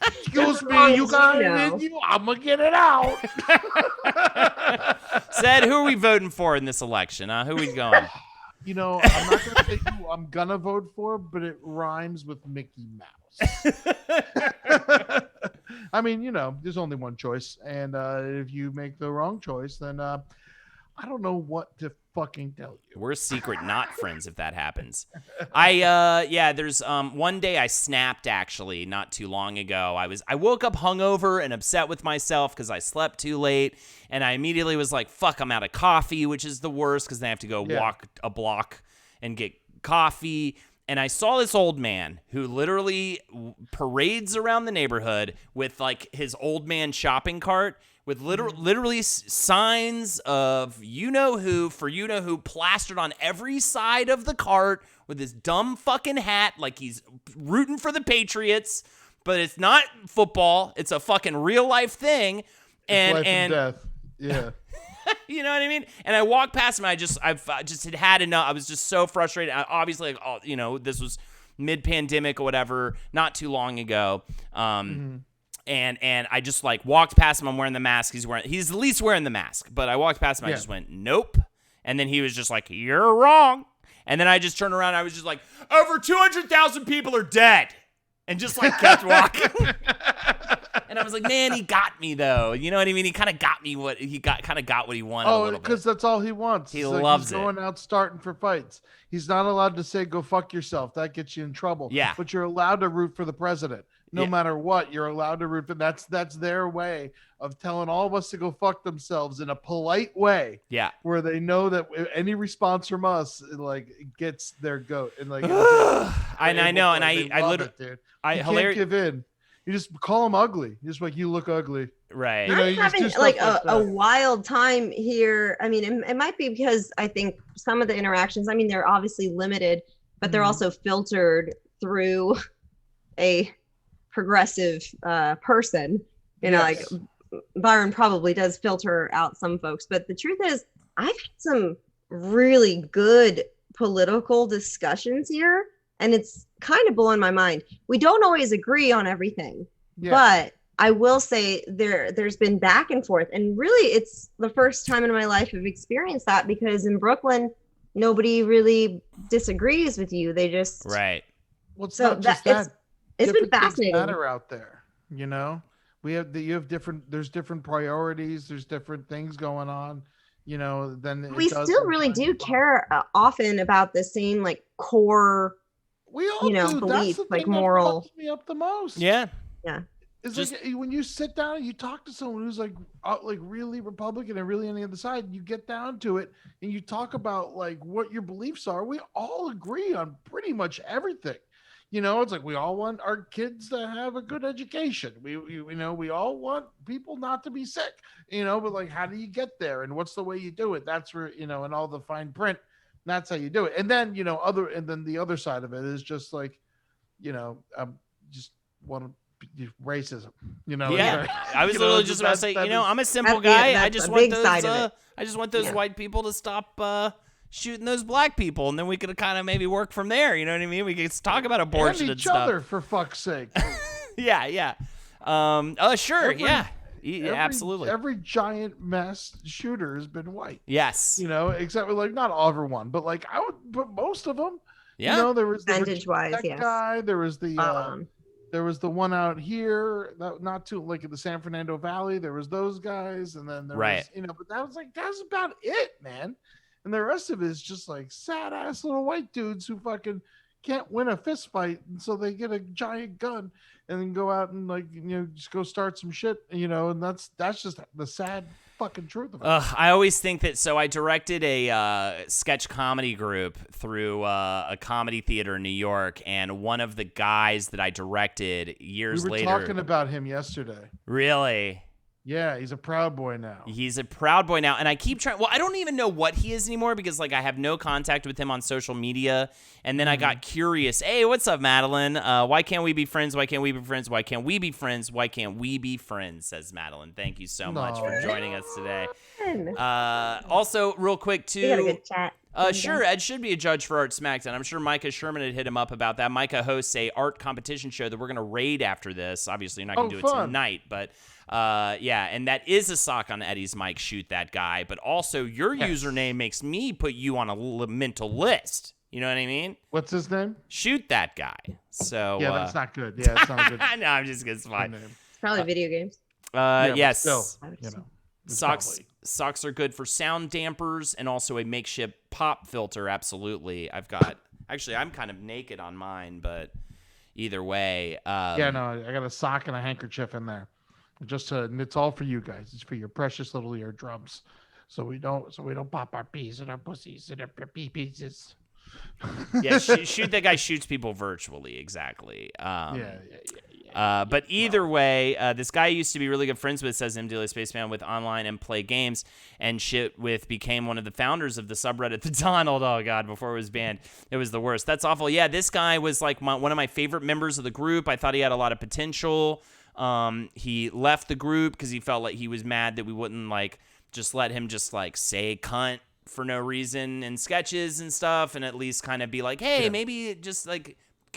excuse long me, you as got you it know. in you. I'm gonna get it out. Said, who are we voting for in this election? Who are we going? You know, I'm not gonna say who I'm gonna vote for, but it rhymes with Mickey Mouse. I mean, you know, there's only one choice, and if you make the wrong choice, then I don't know what to fucking tell you. We're secret not friends if that happens. There's one day I snapped actually not too long ago. I woke up hungover and upset with myself because I slept too late, and I immediately was like, fuck, I'm out of coffee, which is the worst because then I have to go walk a block and get coffee. And I saw this old man who literally parades around the neighborhood with like his old man shopping cart with literally signs of you-know-who for you-know-who plastered on every side of the cart with his dumb fucking hat like he's rooting for the Patriots, but it's not football. It's a fucking real-life thing. And Life and death. Yeah. You know what I mean? And I walked past him. I just had enough. I was just so frustrated. Obviously, this was mid-pandemic or whatever, not too long ago. And I just like walked past him. I'm wearing the mask. He's at least wearing the mask. But I walked past him. I just went, nope. And then he was just like, you're wrong. And then I just turned around. And I was just like, over 200,000 people are dead. And just like kept walking. And I was like, man, he got me though. You know what I mean? He kind of got me what he got what he wanted. Oh, because that's all he wants. He Like, loves he's it. going out starting for fights. He's not allowed to say go fuck yourself. That gets you in trouble. Yeah. But you're allowed to root for the president. No matter what, you're allowed to root for. That's their way of telling all of us to go fuck themselves in a polite way. Yeah. Where they know that any response from us like gets their goat and like. I know, and I literally, dude. I You can't give in. You just call them ugly. You just like you look ugly. Right. You know, I'm you just do having stuff like like a that. wild time here. I mean, it might be because I think some of the interactions, I mean, they're obviously limited, but they're also filtered through a progressive person. You know, like Byron probably does filter out some folks, but the truth is I've had some really good political discussions here, and it's kind of blowing my mind. We don't always agree on everything, but I will say there's been back and forth, and really it's the first time in my life I've experienced that, because in Brooklyn nobody really disagrees with you. They just right. Well, it's so not just that that. it's been Different things fascinating. matter out there, you know. There's different priorities. There's different things going on. then we still really do care often about the same like core, we all do. belief, That's the like thing moral. that fucks me up the most. Yeah. It's like when you sit down and you talk to someone who's like really Republican and really on the other side, you get down to it and you talk about like what your beliefs are. We all agree on pretty much everything. It's like we all want our kids to have a good education. We all want people not to be sick. But like, how do you get there, and what's the way you do it? That's where and all the fine print. That's how you do it. And then the other side of it is just like, just want to. Racism, Yeah, I was literally just about to say, I'm a simple guy. I just want those white people to stop shooting those black people, and then we could kind of maybe work from there. You know what I mean? We could talk about abortion and each stuff. other, for fuck's sake. Yeah. Sure. Absolutely. Every giant mass shooter has been white. Yes. Except for like not everyone, but like I would put most of them. Yeah. There was the percentage-wise, yes. guy. There was the. There was the one out here, not too like in the San Fernando Valley. There was those guys, and then there was, but that's about it, man. And the rest of it is just like sad ass little white dudes who fucking can't win a fist fight, and so they get a giant gun and then go out and just go start some shit, and that's just the sad fucking truth of it. I always think that. So I directed a sketch comedy group through a comedy theater in New York, and one of the guys that I directed years later. We were talking about him yesterday. Really? Yeah, he's a Proud Boy now. He's a Proud Boy now, and I keep trying. Well, I don't even know what he is anymore because I have no contact with him on social media. And then I got curious. Hey, what's up, Madeline? Why can't we be friends? Why can't we be friends? Why can't we be friends? Why can't we be friends? Says Madeline. Thank you so much for joining us today. Also, real quick too. We got a good chat. Sure, Ed should be a judge for Art Smackdown. I'm sure Micah Sherman had hit him up about that. Micah hosts a art competition show that we're going to raid after this. Obviously, you're not going to do it tonight, but and that is a sock on Eddie's mic. Shoot that guy. But also, your username makes me put you on a mental list. You know what I mean? What's his name? Shoot that guy. So yeah, that's not good. Yeah, it's not good. No, I'm just kidding. It's fine. It's probably video games. Yes. Still, Socks are good for sound dampers and also a makeshift pop filter. Absolutely. I'm kind of naked on mine, but either way. I got a sock and a handkerchief in there. And it's all for you guys. It's for your precious little eardrums. So we don't pop our peas and our pussies and our pee pieces. Yeah, shoot that guy shoots people virtually. Exactly. But either way, this guy I used to be really good friends with, says MDLA Spaceman, with online and play games and shit with, became one of the founders of the subreddit The Donald. Oh God, before it was banned. It was the worst. That's awful. Yeah, this guy was like one of my favorite members of the group. I thought he had a lot of potential. He left the group because he felt like he was mad that we wouldn't just let him say cunt for no reason in sketches and stuff, and at least kind of be like, hey, maybe just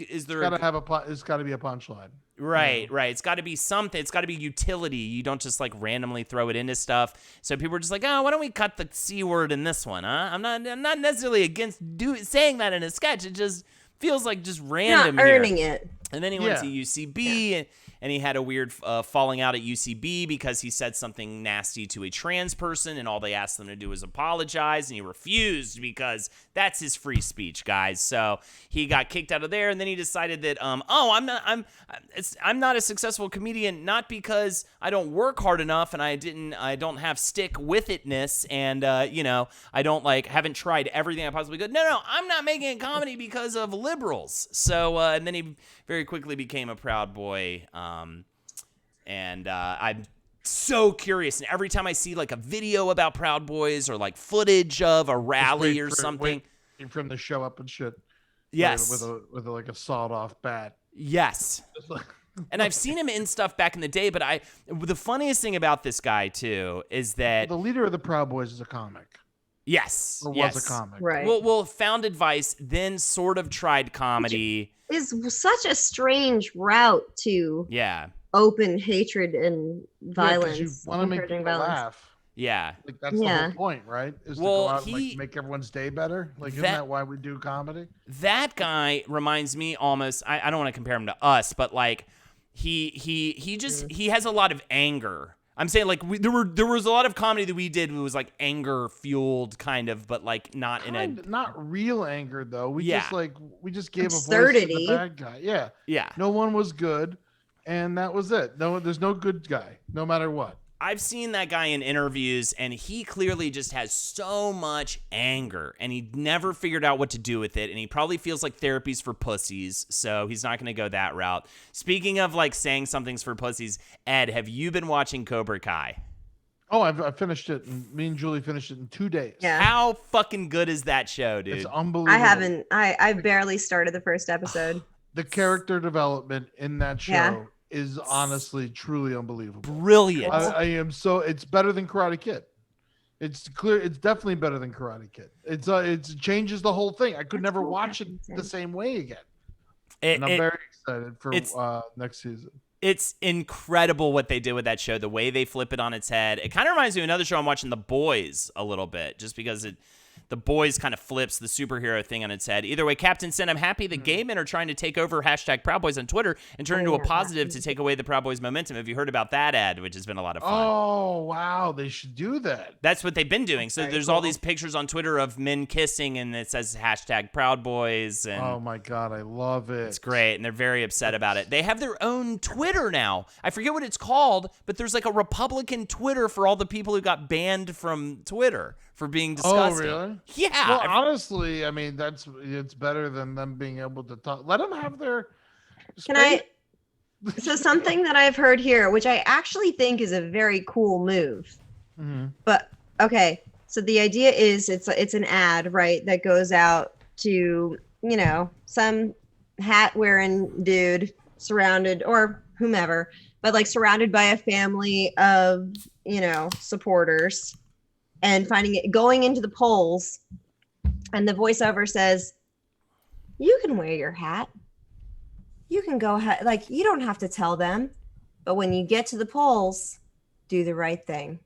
is there? It's got to be a punchline. Right. It's got to be something. It's got to be utility. You don't just randomly throw it into stuff. So people were just like, oh, why don't we cut the C word in this one? Huh? I'm not necessarily against saying that in a sketch. It just feels like just random. Not earning it. And then he went to UCB and he had a weird falling out at UCB because he said something nasty to a trans person, and all they asked him to do was apologize, and he refused because that's his free speech, guys. So he got kicked out of there, and then he decided that I'm not a successful comedian, not because I don't work hard enough and I don't have stick with itness, and I don't haven't tried everything I possibly could. No, I'm not making a comedy because of liberals. So and then he very quickly became a Proud Boy. And I'm so curious. And every time I see a video about Proud Boys or footage of a rally or something, waiting for him to show up and shit. Yes, with a sawed off bat. Yes. And I've seen him in stuff back in the day, but the funniest thing about this guy too is that the leader of the Proud Boys is a comic. Yes. Or was a comic. Right. Well, founded Vice, then sort of tried comedy. Is such a strange route to open hatred and violence. You want to make people laugh. Yeah. That's the whole point, right? Is to go out and make everyone's day better. Isn't that why we do comedy? That guy reminds me almost, I don't want to compare him to us, but he has a lot of anger I'm saying like there was a lot of comedy that we did. It was like anger fueled kind of, but like not not real anger though. We just gave absurdity. A voice to the bad guy. Yeah. Yeah. No one was good, and that was it. No, there's no good guy, no matter what. I've seen that guy in interviews, and he clearly just has so much anger, and he never figured out what to do with it, and he probably feels like therapy's for pussies, so he's not going to go that route. Speaking of, like, saying something's for pussies, Ed, have you been watching Cobra Kai? Oh, I finished it. Me and Julie finished it in 2 days. Yeah. How fucking good is that show, dude? It's unbelievable. I haven't. I barely started the first episode. The character development in that show is honestly truly unbelievable. Brilliant. I am so. It's better than Karate Kid. It's clear. It's definitely better than Karate Kid. It changes the whole thing. I could never watch it the same way again. And I'm very excited for next season. It's incredible what they did with that show, the way they flip it on its head. It kind of reminds me of another show I'm watching, The Boys, a little bit, just because The Boys kind of flips the superhero thing on its head. Either way, Captain Sin, I'm happy the gay men are trying to take over Proud Boys on Twitter and turn into a positive to take away the Proud Boys momentum. Have you heard about that ad, which has been a lot of fun? Oh, wow. They should do that. That's what they've been doing. So there's all these pictures on Twitter of men kissing, and it says Proud Boys. And oh, my God. I love it. It's great, and they're very upset about it. They have their own Twitter now. I forget what it's called, but there's like a Republican Twitter for all the people who got banned from Twitter for being disgusting. Oh, really? Yeah. Well, honestly, I mean, it's better than them being able to talk. Let them have their. So something that I've heard here, which I actually think is a very cool move. Mm-hmm. But okay, so the idea is it's an ad, right, that goes out to, some hat wearing dude surrounded, or whomever, but like surrounded by a family of, supporters, and going into the polls, and the voiceover says, you can wear your hat. You can go ahead. Like, you don't have to tell them, but when you get to the polls, do the right thing.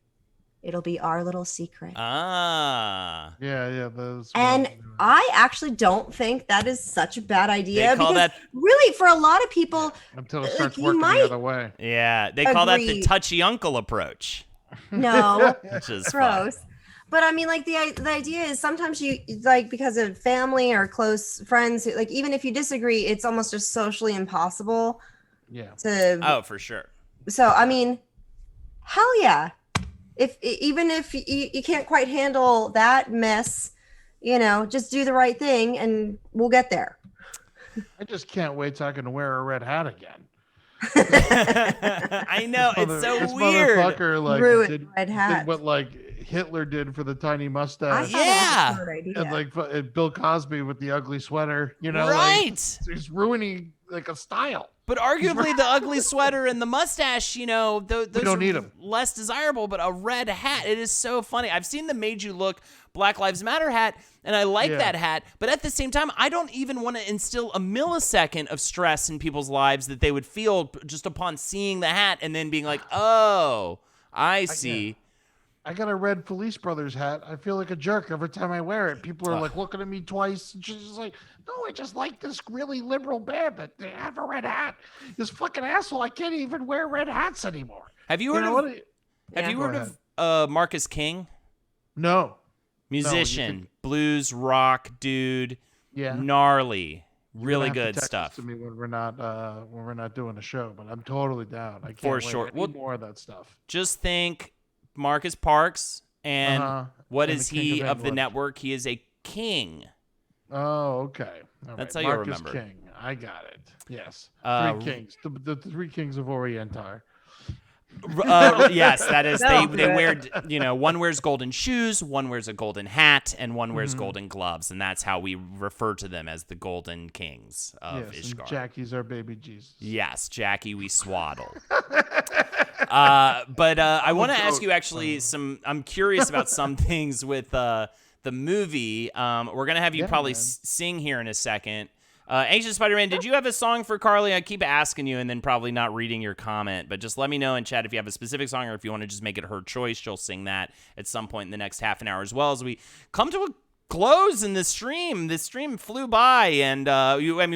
It'll be our little secret. Ah. Yeah. And I actually don't think that is such a bad idea. They call because that, really, for a lot of people, until it starts working the other way. Yeah, they call that the touchy uncle approach. No, which is gross. Fun. But I mean, like the idea is sometimes you like, because of family or close friends, like even if you disagree, it's almost just socially impossible. Yeah. Oh, for sure. So I mean, hell yeah. Even if you can't quite handle that mess, just do the right thing and we'll get there. I just can't wait till I can wear a red hat again. I know, it's so this weird. Motherfucker, like, ruined red hat. did what like Hitler did for the tiny mustache. Yeah. And like Bill Cosby with the ugly sweater, right? Like, he's ruining like a style. But arguably, the ugly sweater and the mustache, those don't need them. Less desirable. But a red hat, it is so funny. I've seen the Made You Look Black Lives Matter hat, and I like that hat. But at the same time, I don't even want to instill a millisecond of stress in people's lives that they would feel just upon seeing the hat and then being like, oh, I see. I got a red Felice Brothers hat. I feel like a jerk every time I wear it. People are like looking at me twice. And she's just like, no, I just like this really liberal band, but they have a red hat. This fucking asshole, I can't even wear red hats anymore. Have you heard of Marcus King? No. Musician, blues, rock, dude. Yeah. Gnarly. Really good stuff. To me when we're not doing a show, but I'm totally down. I can't For wait. sure. I need more of that stuff. Just think Marcus Parks, and what is he of the network? He is a king. Oh, okay. That's how you remember. King. I got it. Yes. Three kings. The three kings of Orientar. Yes, that is. They wear, one wears golden shoes, one wears a golden hat, and one wears golden gloves, and that's how we refer to them as the golden kings of Ishgar. And Jackie's our baby Jesus. Yes, Jackie, we swaddle. But I want to ask you actually I'm curious about some things with the movie. We're gonna have you probably sing here in a second. Anxious Spider-Man, did you have a song for Carly? I keep asking you and then probably not reading your comment, but just let me know in chat if you have a specific song or if you want to just make it her choice. She'll sing that at some point in the next half an hour as well, as we come to a close in the stream. This stream flew by, and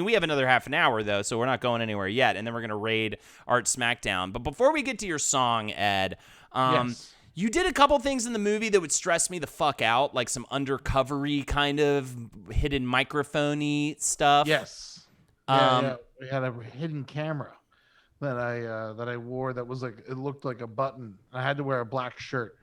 we have another half an hour though, so we're not going anywhere yet, and then we're gonna raid Art Smackdown. But before we get to your song, Ed, Yes. You did a couple things in the movie that would stress me the fuck out, like some undercover-y kind of hidden microphone-y stuff. Yes. Yeah. We had a hidden camera that I wore that was like, it looked like a button. I had to wear a black shirt.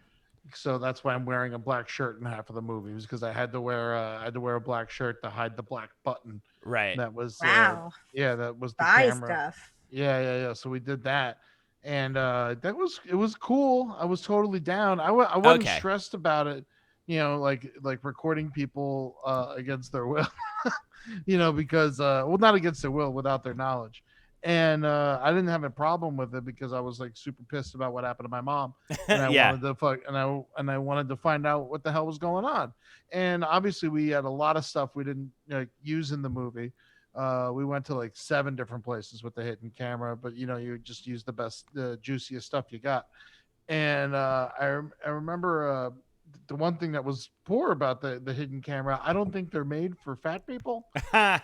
So that's why I'm wearing a black shirt in half of the movie, was because I had to wear a black shirt to hide the black button. Right. That was Wow. that was the Spy camera. stuff. Yeah. So we did that, and it was cool. I was totally down. I wasn't stressed about it, like recording people against their will, because well, not against their will, without their knowledge. And I didn't have a problem with it because I was like super pissed about what happened to my mom, and I wanted to find out what the hell was going on. And obviously, we had a lot of stuff we didn't use in the movie. We went to like 7 different places with the hidden camera, but you just use the best, the juiciest stuff you got. And I remember the one thing that was poor about the hidden camera, I don't think they're made for fat people,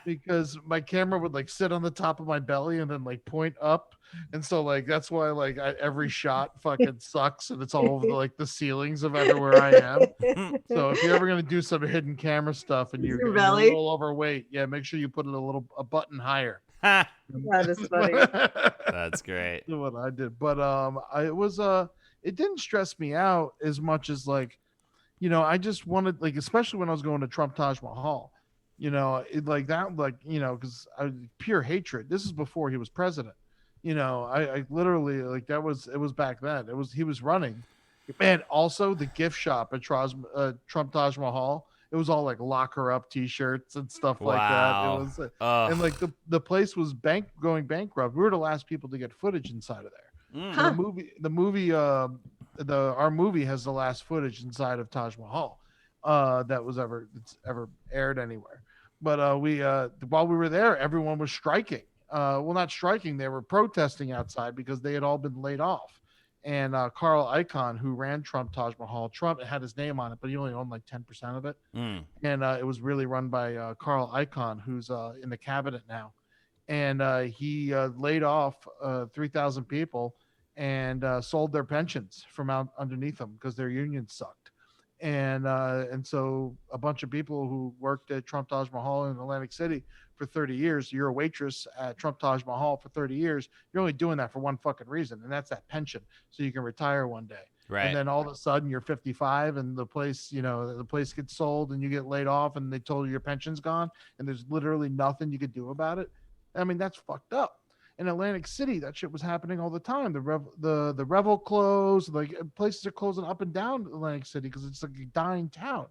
because my camera would like sit on the top of my belly and then like point up, and so like that's why like every shot fucking sucks, and it's all over like the ceilings of everywhere I am. So if you're ever gonna do some hidden camera stuff and you're a little overweight, make sure you put it a button higher. That is funny. That's great. That's what I did, but it didn't stress me out as much as like, I just wanted, like, especially when I was going to Trump Taj Mahal, it like that, like, because pure hatred. This is before he was president. I literally, like, it was back then. He was running. Man, also the gift shop at Trump Taj Mahal, it was all like lock her up T-shirts and stuff like that. It was, and like the place was going bankrupt. We were the last people to get footage inside of there. The movie, our movie has the last footage inside of Taj Mahal that was ever aired anywhere. But while we were there, everyone was striking. Well, not striking, they were protesting outside because they had all been laid off. And Carl Icahn, who ran Trump Taj Mahal, Trump had his name on it, but he only owned like 10% of it. And it was really run by Carl Icahn, who's in the cabinet now. And he laid off 3,000 people and sold their pensions from out underneath them because their union sucked. And so a bunch of people who worked at Trump Taj Mahal in Atlantic City for 30 years, you're a waitress at Trump Taj Mahal for 30 years, you're only doing that for one fucking reason, and that's that pension, so you can retire one day. Right. And then all of a sudden you're 55 and the place gets sold and you get laid off and they told you your pension's gone and there's literally nothing you could do about it. I mean, that's fucked up. In Atlantic City, that shit was happening all the time. The Revel closed, like places are closing up and down Atlantic City because it's like a dying town,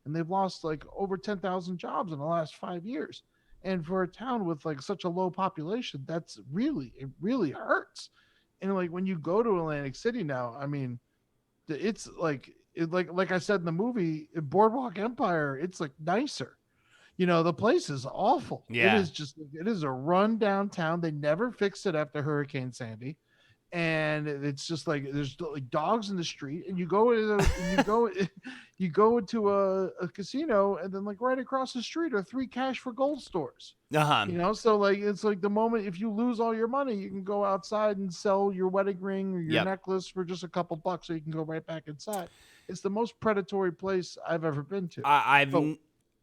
and they've lost like over 10,000 jobs in the last 5 years. And for a town with like such a low population, it really hurts. And like when you go to Atlantic City now, I mean, it's like I said in the movie, Boardwalk Empire, it's like nicer. The place is awful. Yeah. It is a run downtown. They never fixed it after Hurricane Sandy. And it's just like, there's like dogs in the street, and you go into a casino, and then like right across the street are 3 cash for gold stores. So like, it's like the moment, if you lose all your money, you can go outside and sell your wedding ring or your necklace for just a couple bucks, so you can go right back inside. It's the most predatory place I've ever been to. I've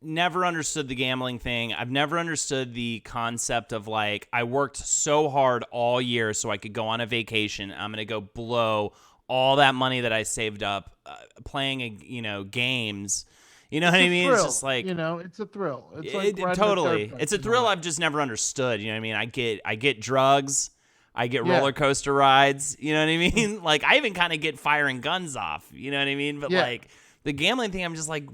never understood the gambling thing. I've never understood the concept of like, I worked so hard all year so I could go on a vacation. I'm going to go blow all that money that I saved up playing, games. You know what I mean? It's just like, it's a thrill. It's like totally. It's a thrill I've just never understood. You know what I mean? I get drugs. I get roller coaster rides. You know what I mean? Like, I even kind of get firing guns off. You know what I mean? But like the gambling thing, I'm just like,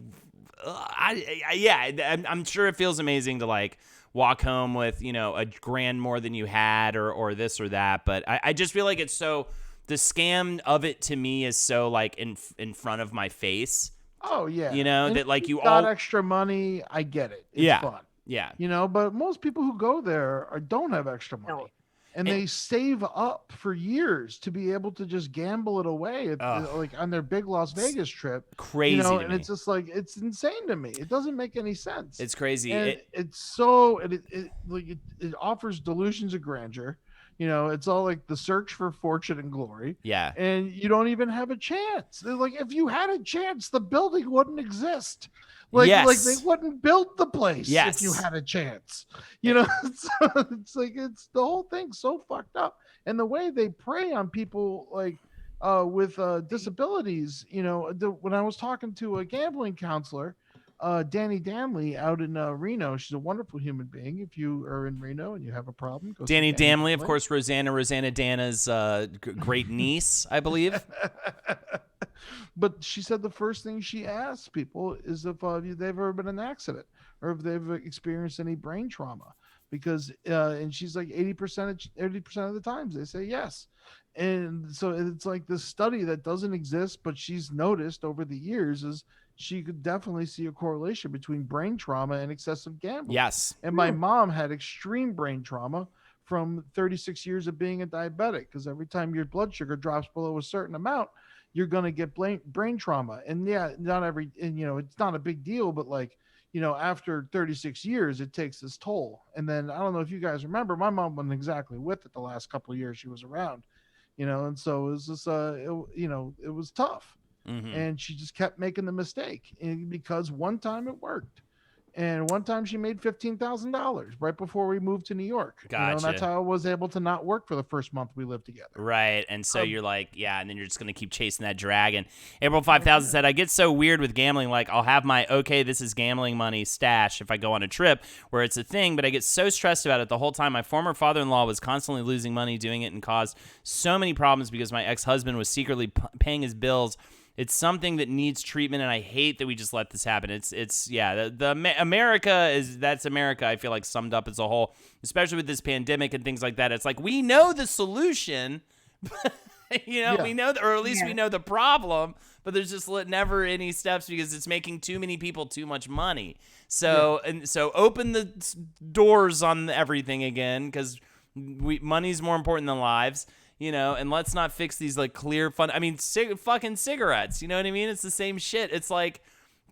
I'm sure it feels amazing to like walk home with, $1,000 more than you had or this or that. But I just feel like it's so, the scam of it to me is so like in front of my face. Oh yeah. That like you got all extra money. I get it. It's fun. Yeah. But most people who go there don't have extra money. and they save up for years to be able to just gamble it away, like on their big Las Vegas trip. Crazy, and it's just like it's insane to me. It doesn't make any sense. It's crazy. And it offers delusions of grandeur. It's all like the search for fortune and glory. Yeah. And you don't even have a chance. They're like, if you had a chance, the building wouldn't exist. Like they wouldn't build the place if you had a chance. So it's like the whole thing's so fucked up. And the way they prey on people like with disabilities, when I was talking to a gambling counselor, Danny Danley out in Reno. She's a wonderful human being. If you are in Reno and you have a problem, go see Danny Danley, of course, Rosanna Dana's great niece, I believe. But she said the first thing she asks people is if they've ever been in an accident or if they've experienced any brain trauma, because and she's like 80% of the times they say yes. And so it's like this study that doesn't exist, but she's noticed over the years is she could definitely see a correlation between brain trauma and excessive gambling. Yes. And my mom had extreme brain trauma from 36 years of being a diabetic, because every time your blood sugar drops below a certain amount, you're going to get brain trauma. And it's not a big deal, but after 36 years, it takes this toll. And then I don't know if you guys remember, my mom wasn't exactly with it the last couple of years she was around, and so it was just, it was tough. Mm-hmm. And she just kept making the mistake, because one time it worked. And one time she made $15,000 right before we moved to New York. Gotcha. And that's how I was able to not work for the first month we lived together. Right. And so you're like, and then you're just going to keep chasing that dragon. April 5000 said, I get so weird with gambling. Like, I'll have my, this is gambling money stash if I go on a trip where it's a thing, but I get so stressed about it the whole time. My former father-in-law was constantly losing money doing it and caused so many problems because my ex-husband was secretly paying his bills. It's something that needs treatment, and I hate that we just let this happen. That's America, I feel like, summed up as a whole, especially with this pandemic and things like that. It's like, we know the solution, we know, or at least we know the problem, but there's just never any steps because it's making too many people too much money. So, so open the doors on everything again, because money's more important than lives. And let's not fix these clear fun. I mean, fucking cigarettes. You know what I mean? It's the same shit. It's like,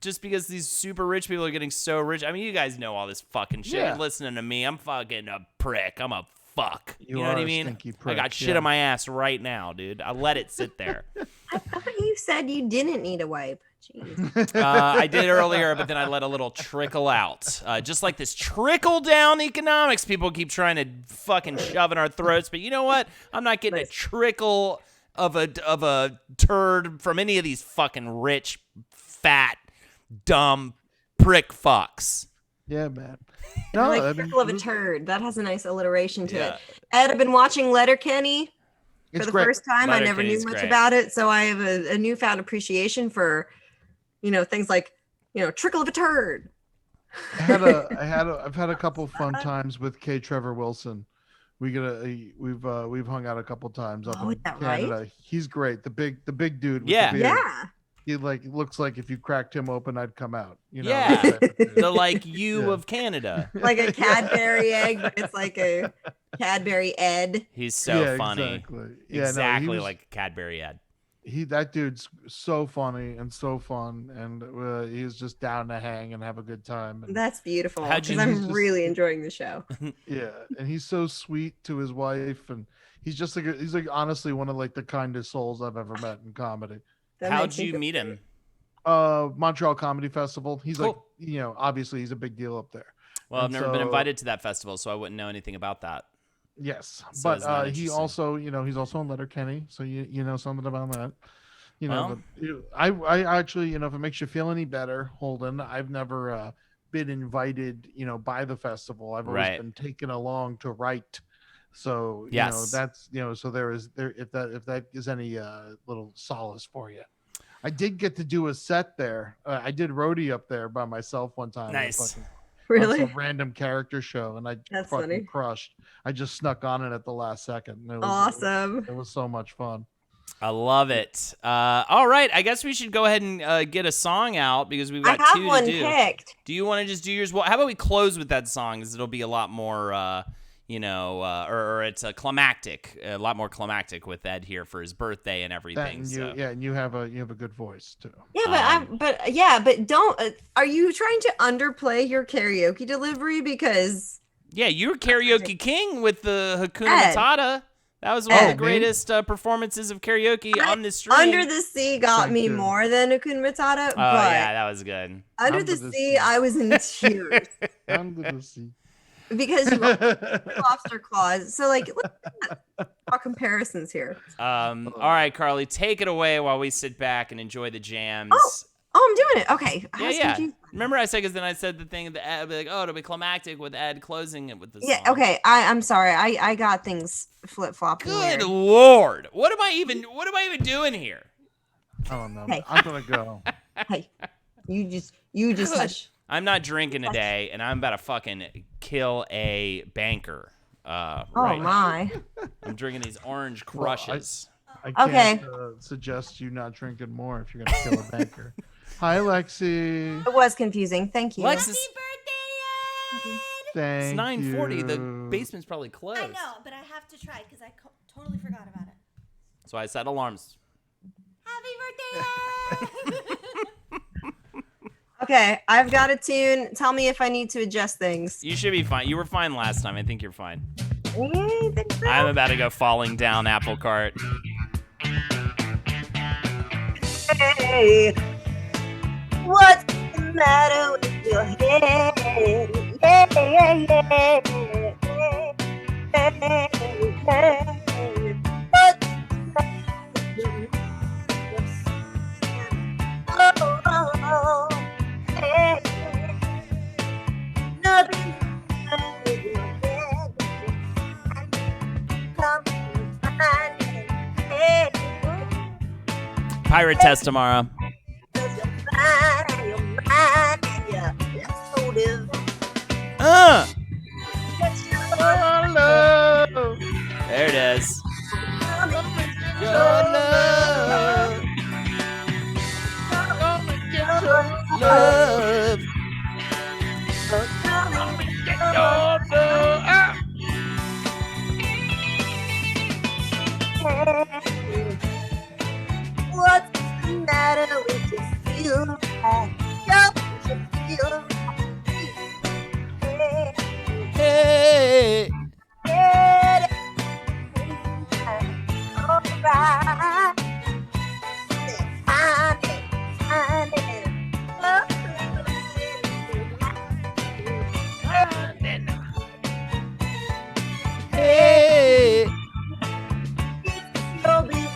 just because these super rich people are getting so rich. I mean, you guys know all this fucking shit. Yeah. You're listening to me. I'm fucking a prick. I'm a fuck. You know are what I a mean? stinky I prick, got shit on my ass right now, dude. I let it sit there. I thought you said you didn't need a wipe. Jeez. I did earlier, but then I let a little trickle out. Just like this trickle down economics people keep trying to fucking shove in our throats. But you know what? I'm not getting a trickle of a turd from any of these fucking rich, fat, dumb prick fucks. Yeah, man. Trickle of a turd. That has a nice alliteration to it. Ed, I've been watching Letterkenny for the first time. I never knew much about it, so I have a newfound appreciation for things like trickle of a turd. I've had a couple fun times with K. Trevor Wilson. We've hung out a couple times up in Canada. Right? He's great. The big dude. With the beard. He looks like if you cracked him open, I'd come out. Yeah, the of Canada, like a Cadbury egg, but it's like a Cadbury Ed. He's so funny. Exactly, like a Cadbury Ed. That dude's so funny and so fun, and he's just down to hang and have a good time. And that's beautiful. I'm really enjoying the show. Yeah, and he's so sweet to his wife, and he's just he's honestly one of the kindest souls I've ever met in comedy. How'd you meet him? Montreal Comedy Festival. He's cool. Obviously he's a big deal up there. Well, I've never been invited to that festival, so I wouldn't know anything about that. Yes, so but he also, he's also in Letterkenny, so you know something about that. I actually, if it makes you feel any better, Holden, I've never been invited, by the festival. I've always been taken along to write. So that's so if that is any little solace for you. I did get to do a set there. I did roadie up there by myself one time. Nice. Really? Some random character show, and I fucking crushed. I just snuck on it at the last second. It was awesome. It was so much fun. I love it. All right, I guess we should go ahead and get a song out because we've got two to do. Picked. Do you want to just do yours? Well, how about we close with that song? Because it'll be a lot more, or it's a climactic, a lot more climactic with Ed here for his birthday and everything. And you have a good voice too. Yeah, but don't. Are you trying to underplay your karaoke delivery? Because you're karaoke king with the Hakuna Matata. That was one of the greatest performances of karaoke on this stream. Under the Sea got me more than Hakuna Matata. Oh, yeah, that was good. Under the Sea, I was in tears. Under the Sea. Because you lobster claws. So, let's talk comparisons here. All right, Carly, take it away while we sit back and enjoy the jams. Oh, I'm doing it. Okay. Yeah. Remember I said, because then I said the thing, the Ed, like, it'll be climactic with Ed closing it with the song. Yeah, okay. I'm sorry. I got things flip-flopping. Good Lord. What am I even doing here? I don't know. Hey. I'm going to go. Hey, you just hush. I'm not drinking today, and I'm about to fucking kill a banker. Oh, right my. now. I'm drinking these orange crushes. I can't suggest you not drinking more if you're going to kill a banker. Hi, Lexi. It was confusing. Thank you. Lexus. Thank It's 9:40. you. The basement's probably closed. I know, but I have to try because I totally forgot about it. So I set alarms. Happy birthday! Okay, I've got a tune. Tell me if I need to adjust things. You should be fine. You were fine last time. I think you're fine. Okay, thanks. I'm about to go falling down apple cart. Hey, what's the matter with your head? Yeah, yeah, yeah. What's the matter with your head? Oh, hey. Nothing with your head. Come find it. Hey. Pirate test tomorrow. There it is. Your love. Love. What's the matter with your feel right? Don't you feel right? Hey. Get it. All right. Find it. Find it. Hey. Your business.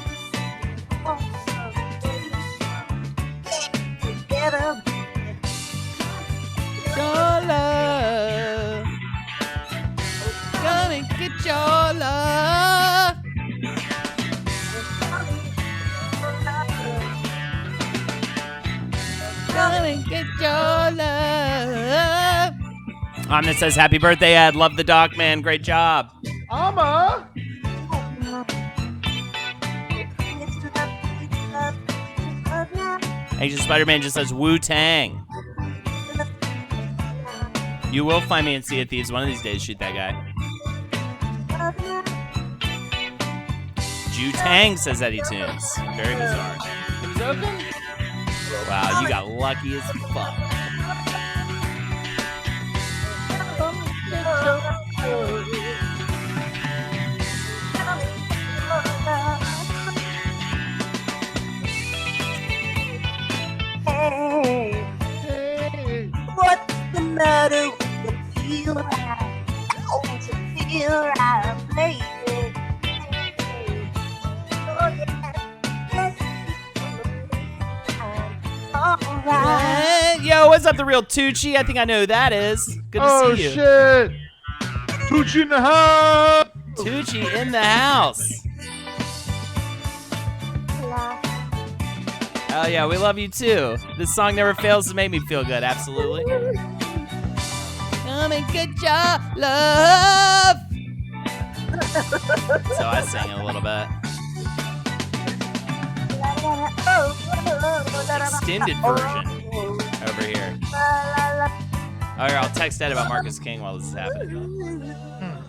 Together. Your love. Gonna get your love. Gonna get your love. Amna says, happy birthday, Ed. Love the doc, man. Great job. Amma. Asian Spider-Man just says, Wu-Tang. You will find me in Sea of Thieves one of these days. Shoot that guy. Ju-Tang says Eddie Tunes. Very bizarre. Who's open? Wow, you got lucky as fuck. Hey, what's the matter with the feel right? Don't you feel right, baby? Oh, yeah. All right. Yo, what's up, the real Tucci? I think I know who that is. Good to see you. Shit. Tucci in the house. Tucci in the house. Oh yeah, we love you too. This song never fails to make me feel good. Absolutely. Come and get your love. So I sing it a little bit. Extended version over here. Oh, here, I'll text Ed about Marcus King while this is happening.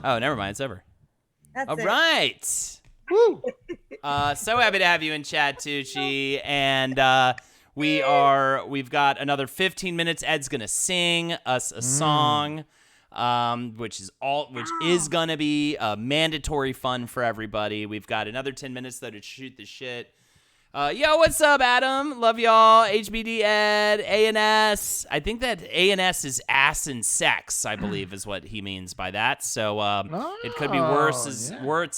Oh, never mind. It's over. That's All it. right. Woo! So happy to have you in chat, Tucci. And we've got another 15 minutes. Ed's gonna sing us a song, which is gonna be mandatory fun for everybody. We've got another 10 minutes though to shoot the shit. Yo, what's up, Adam? Love y'all. HBD Ed, ANS. I think that ANS is ass and sex, I believe is what he means by that. So it could be Wirtz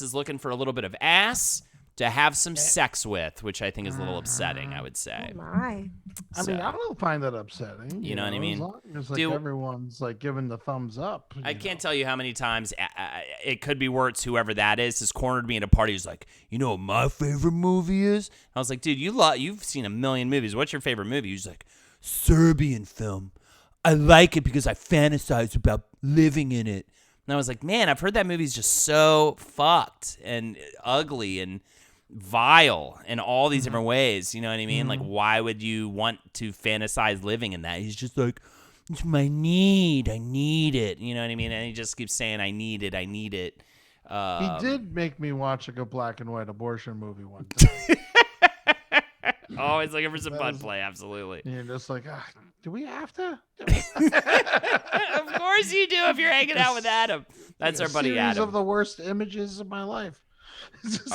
is looking for a little bit of ass to have some sex with, which I think is a little upsetting, I would say. Oh my. I mean, I don't find that upsetting. You know what I mean? As long as like everyone's like giving the thumbs up. I can't tell you how many times it could be Wirtz, whoever that is, has cornered me at a party. He's like, you know what my favorite movie is? I was like, dude, you've seen a million movies. What's your favorite movie? He's like, Serbian film. I like it because I fantasize about living in it. And I was like, man, I've heard that movie's just so fucked and ugly and vile in all these different ways. You know what I mean? Like, why would you want to fantasize living in that? He's just like, it's my need. I need it. You know what I mean? And he just keeps saying, I need it. I need it. He did make me watch like a black and white abortion movie one time. Always looking for some butt play. Absolutely. You're just like, do we have to? Of course you do if you're hanging out with Adam. That's our buddy Adam. Of the worst images of my life.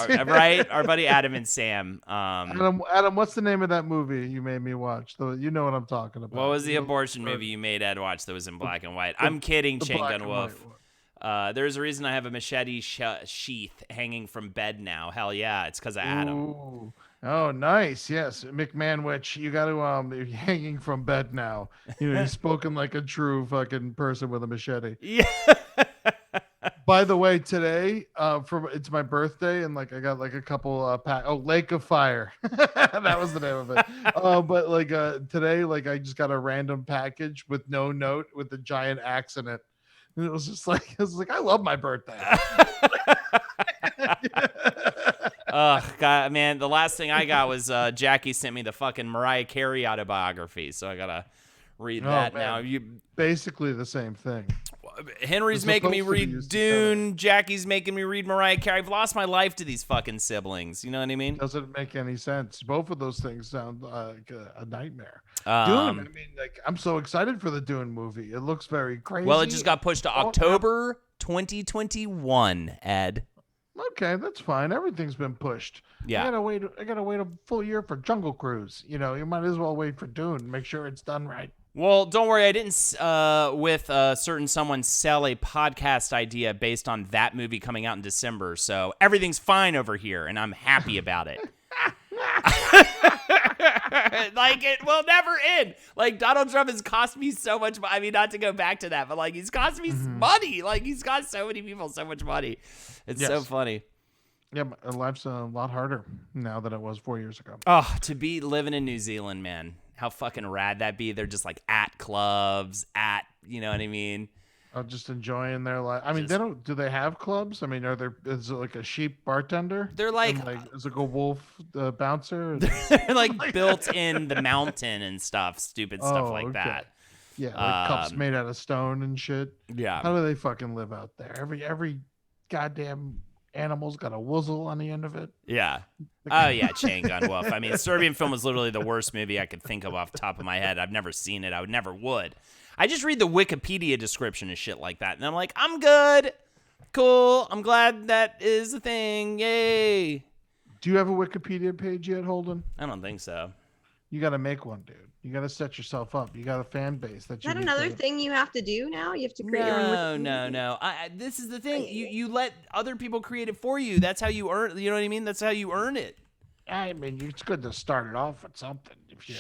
Right? Our buddy Adam and Sam. Adam, what's the name of that movie you made me watch? You know what I'm talking about. What was the abortion movie you made Ed watch that was in black and white? I'm kidding, Chain Gun Wolf. There's a reason I have a machete sheath hanging from bed now. Hell yeah, it's because of Adam. Ooh. Oh, nice. Yes, McManwich, you got to you're hanging from bed now. You know, he's spoken like a true fucking person with a machete. Yeah. By the way, today, it's my birthday, and like I got like a couple Lake of Fire. That was the name of it. But like today, like I just got a random package with no note with a giant axe in it. And it was just like I love my birthday. God, man, the last thing I got was Jackie sent me the fucking Mariah Carey autobiography, so I gotta read that now. Basically the same thing. Henry's making me read Dune. Jackie's making me read Mariah Carey. I've lost my life to these fucking siblings. You know what I mean? Doesn't make any sense. Both of those things sound like a nightmare. Dune. I mean, like I'm so excited for the Dune movie. It looks very crazy. Well, it just got pushed to October 2021. Ed. Okay, that's fine. Everything's been pushed. Yeah. I gotta wait a full year for Jungle Cruise. You know, you might as well wait for Dune. Make sure it's done right. Well, don't worry. I didn't, with certain someone, sell a podcast idea based on that movie coming out in December. So everything's fine over here, and I'm happy about it. Like, it will never end. Like, Donald Trump has cost me so much money. I mean, not to go back to that, but, like, he's cost me money. Like, he's cost so many people so much money. It's so funny. Yeah, but life's a lot harder now than it was 4 years ago. Oh, to be living in New Zealand, man. How fucking rad that be. They're just, like, at clubs, you know what I mean? Just enjoying their life. I mean, do they have clubs? I mean, is it like a sheep bartender? They're like is it like a wolf bouncer? They're like built in the mountain and stuff, stupid stuff like that. Yeah, like cups made out of stone and shit. Yeah. How do they fucking live out there? Every goddamn animal's got a wuzzle on the end of it. Yeah. Oh yeah, Chain Gun Wolf. I mean, Serbian film was literally the worst movie I could think of off the top of my head. I've never seen it. I never would. I just read the Wikipedia description and shit like that, and I'm like, I'm good. Cool. I'm glad that is a thing. Yay. Do you have a Wikipedia page yet, Holden? I don't think so. You got to make one, dude. You got to set yourself up. You got a fan base that you. Is that another thing you have to do now? You have to create your own Wikipedia? No. This is the thing. You let other people create it for you. That's how you earn. You know what I mean? That's how you earn it. I mean, it's good to start it off with something.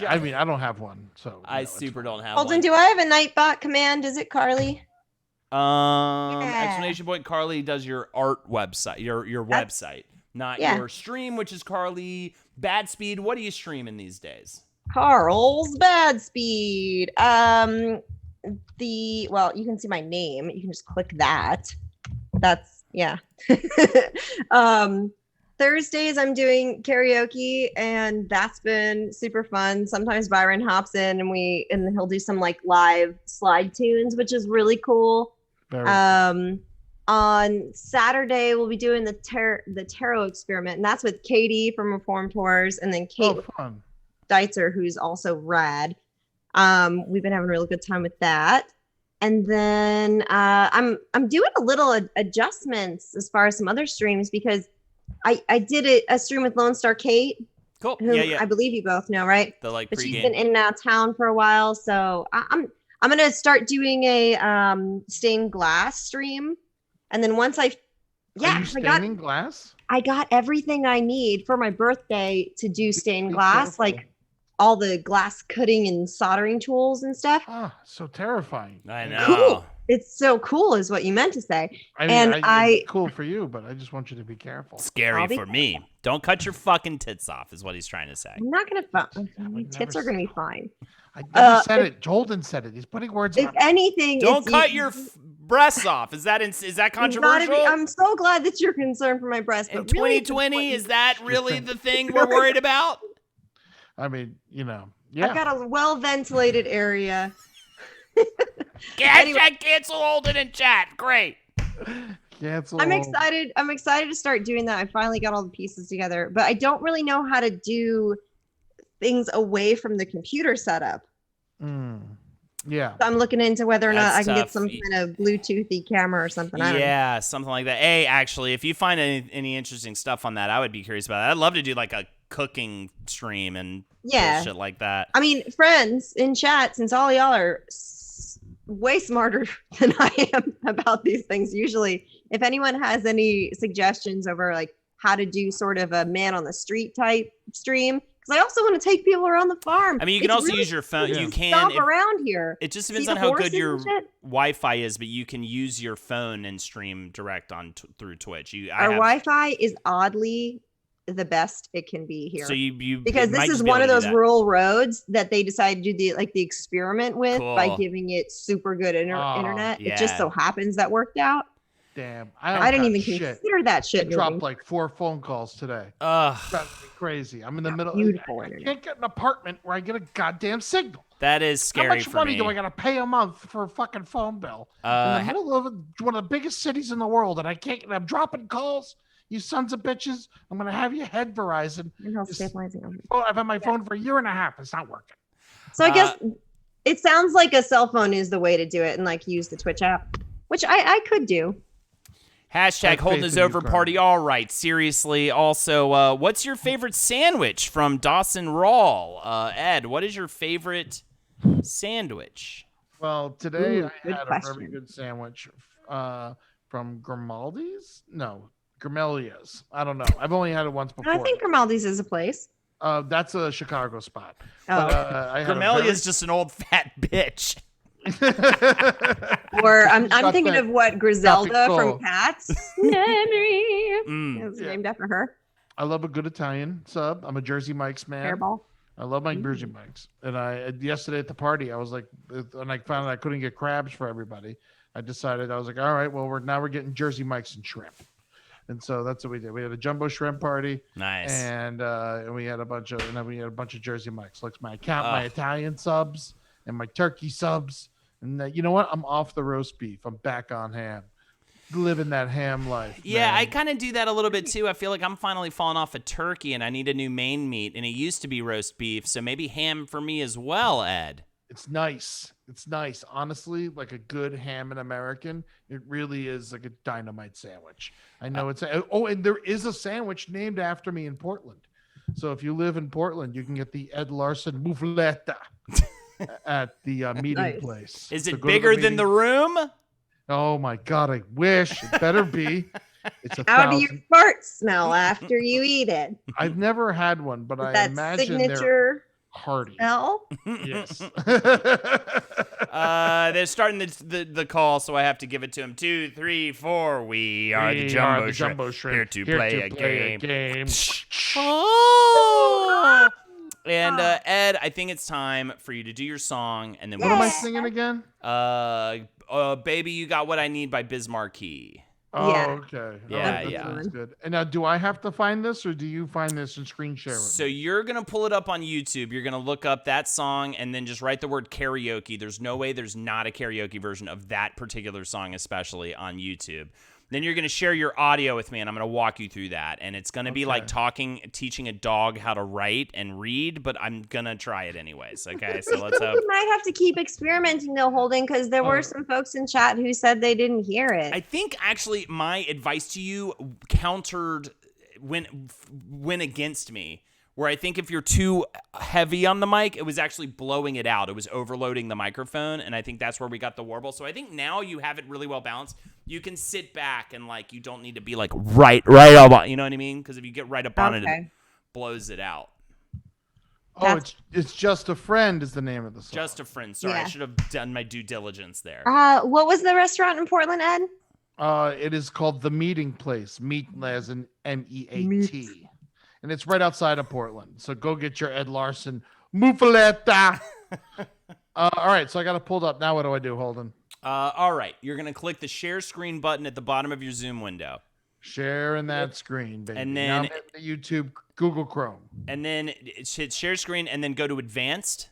I mean, I don't have one, so I super don't have Holden, one. do I have a Nightbot command? Is it Carly? Exclamation point Carly does your art website, your website, not your stream, which is Carly Bad Speed. What are you streaming these days? Carl's Bad Speed. Well, you can see my name. You can just click that. That's Thursdays I'm doing karaoke, and that's been super fun. Sometimes Byron hops in and he'll do some like live slide tunes, which is really cool. On Saturday, we'll be doing the tarot experiment, and that's with Katie from Reform Tours, and then Kate Deitzer, who's also rad. We've been having a really good time with that. And then I'm doing a little adjustments as far as some other streams because I did a stream with Lone Star Kate. Cool. Who Yeah. I believe you both know, right? The like but pregame. She's been in and out of town for a while, so I'm gonna start doing a stained glass stream, and then once Are you staining glass? I got everything I need for my birthday to do stained Be glass, careful. like all the glass cutting and soldering tools and stuff. Ah, so terrifying. I know. Cool. It's so cool, is what you meant to say. I mean, it's cool for you, but I just want you to be careful. Scary for me. Don't cut your fucking tits off, is what he's trying to say. I'm not gonna. My tits are gonna be fine. I never said it. Jolden said it. He's putting words. If anything, don't cut your breasts off. Is that controversial? I'm so glad that you're concerned for my breasts. In but really, 2020, is that really the thing we're worried about? I mean, yeah. I've got a well-ventilated area. Cancel Holden in chat. Great. Cancel. I'm excited. I'm excited to start doing that. I finally got all the pieces together, but I don't really know how to do things away from the computer setup. Yeah. So I'm looking into whether or not That's I can get tough. some kind of Bluetoothy camera or something. I don't know. Yeah, something like that. Hey, actually, if you find any interesting stuff on that, I would be curious about that. I'd love to do like a cooking stream and shit like that. I mean, friends in chat, since all y'all are way smarter than I am about these things. Usually, if anyone has any suggestions over like how to do sort of a man on the street type stream, because I also want to take people around the farm. I mean, you can also use your phone. You can stomp around here. It just depends See on the how horses good your and shit? Wi-Fi is, but you can use your phone and stream direct on through Twitch. Our Wi-Fi is oddly the best it can be here. So you because this is one of those rural roads that they decided to do the experiment with by giving it super good internet. yeah. It just so happens that worked out. Damn. I didn't even consider that shit. I dropped like 4 phone calls today. That's crazy. I'm in the middle. Beautiful I can't get an apartment where I get a goddamn signal. That is scary. How much for money me. do I gotta pay a month for a fucking phone bill in the middle of one of the biggest cities in the world, and I can't? And I'm dropping calls. You sons of bitches! I'm gonna have you head Verizon. Oh, I've had my phone for a year and a half. It's not working. So I guess it sounds like a cell phone is the way to do it, and like use the Twitch app, which I could do. Hashtag Holden is over party. All right, seriously. Also, what's your favorite sandwich from Dawson Rawl? Ed, what is your favorite sandwich? Well, today I good had question. a very good sandwich from Grimaldi's. No, Grimelia's. I don't know. I've only had it once before. I think Grimaldi's is a place. That's a Chicago spot. Oh. Grimelia is just an old fat bitch. Or I'm got thinking that of what Griselda tropical- from Cats. Memory. Mm. It was named after her. I love a good Italian sub. I'm a Jersey Mike's man. Hairball. I love my Jersey Mike's. And yesterday at the party, I was like, when I found out I couldn't get crabs for everybody, I decided, I was like, all right, well, we're getting Jersey Mike's and shrimp. And so that's what we did. We had a jumbo shrimp party. Nice. And we had a bunch of Jersey Mike's, like my Italian subs and my turkey subs. And you know what? I'm off the roast beef. I'm back on ham. Living that ham life. Yeah, man. I kind of do that a little bit too. I feel like I'm finally falling off of turkey and I need a new main meat, and it used to be roast beef, so maybe ham for me as well, Ed. It's nice. It's nice. Honestly, like a good ham and American, it really is like a dynamite sandwich. I know it's and there is a sandwich named after me in Portland. So if you live in Portland, you can get the Ed Larson Muffletta at the meeting place. Is So it go to bigger than meeting- the room? Oh my God, I wish. It better be. It's How do your 1,000. farts smell after you eat it? I've never had one, but I That imagine they're signature hearty. smell? Yes. They're starting the call, so I have to give it to him. 2, 3, 4. We are the jumbo shrimp. Here to play a game. Oh! And Ed, I think it's time for you to do your song, and then What am I singing again? Baby, You Got What I Need by Biz Markie. Oh, Yeah. okay. Yeah, that yeah. sounds good. And now, do I have to find this, or do you find this and screen share it? So you're going to pull it up on YouTube. You're going to look up that song and then just write the word karaoke. There's no way there's not a karaoke version of that particular song, especially on YouTube. Then you're going to share your audio with me, and I'm going to walk you through that. And it's going to be like teaching a dog how to write and read, but I'm going to try it anyways. Okay, so let's hope. You might have to keep experimenting, though, Holden, because there were some folks in chat who said they didn't hear it. I think, actually, my advice to you countered went against me. Where I think if you're too heavy on the mic, it was actually blowing it out. It was overloading the microphone, and I think that's where we got the warble. So I think now you have it really well balanced. You can sit back and, like, you don't need to be, like, right up on, you know what I mean? Because if you get right up on it, it blows it out. Oh, it's Just a Friend is the name of the song. Just a Friend. Sorry, I should have done my due diligence there. What was the restaurant in Portland, Ed? It is called The Meeting Place. Meet as in MEAT. And it's right outside of Portland. So go get your Ed Larson muffaletta. All right, so I got it pulled up. Now what do I do, Holden? All right, you're going to click the share screen button at the bottom of your Zoom window. Sharing that screen, baby. And then now I'm in the YouTube, Google Chrome. And then hit share screen and then go to advanced.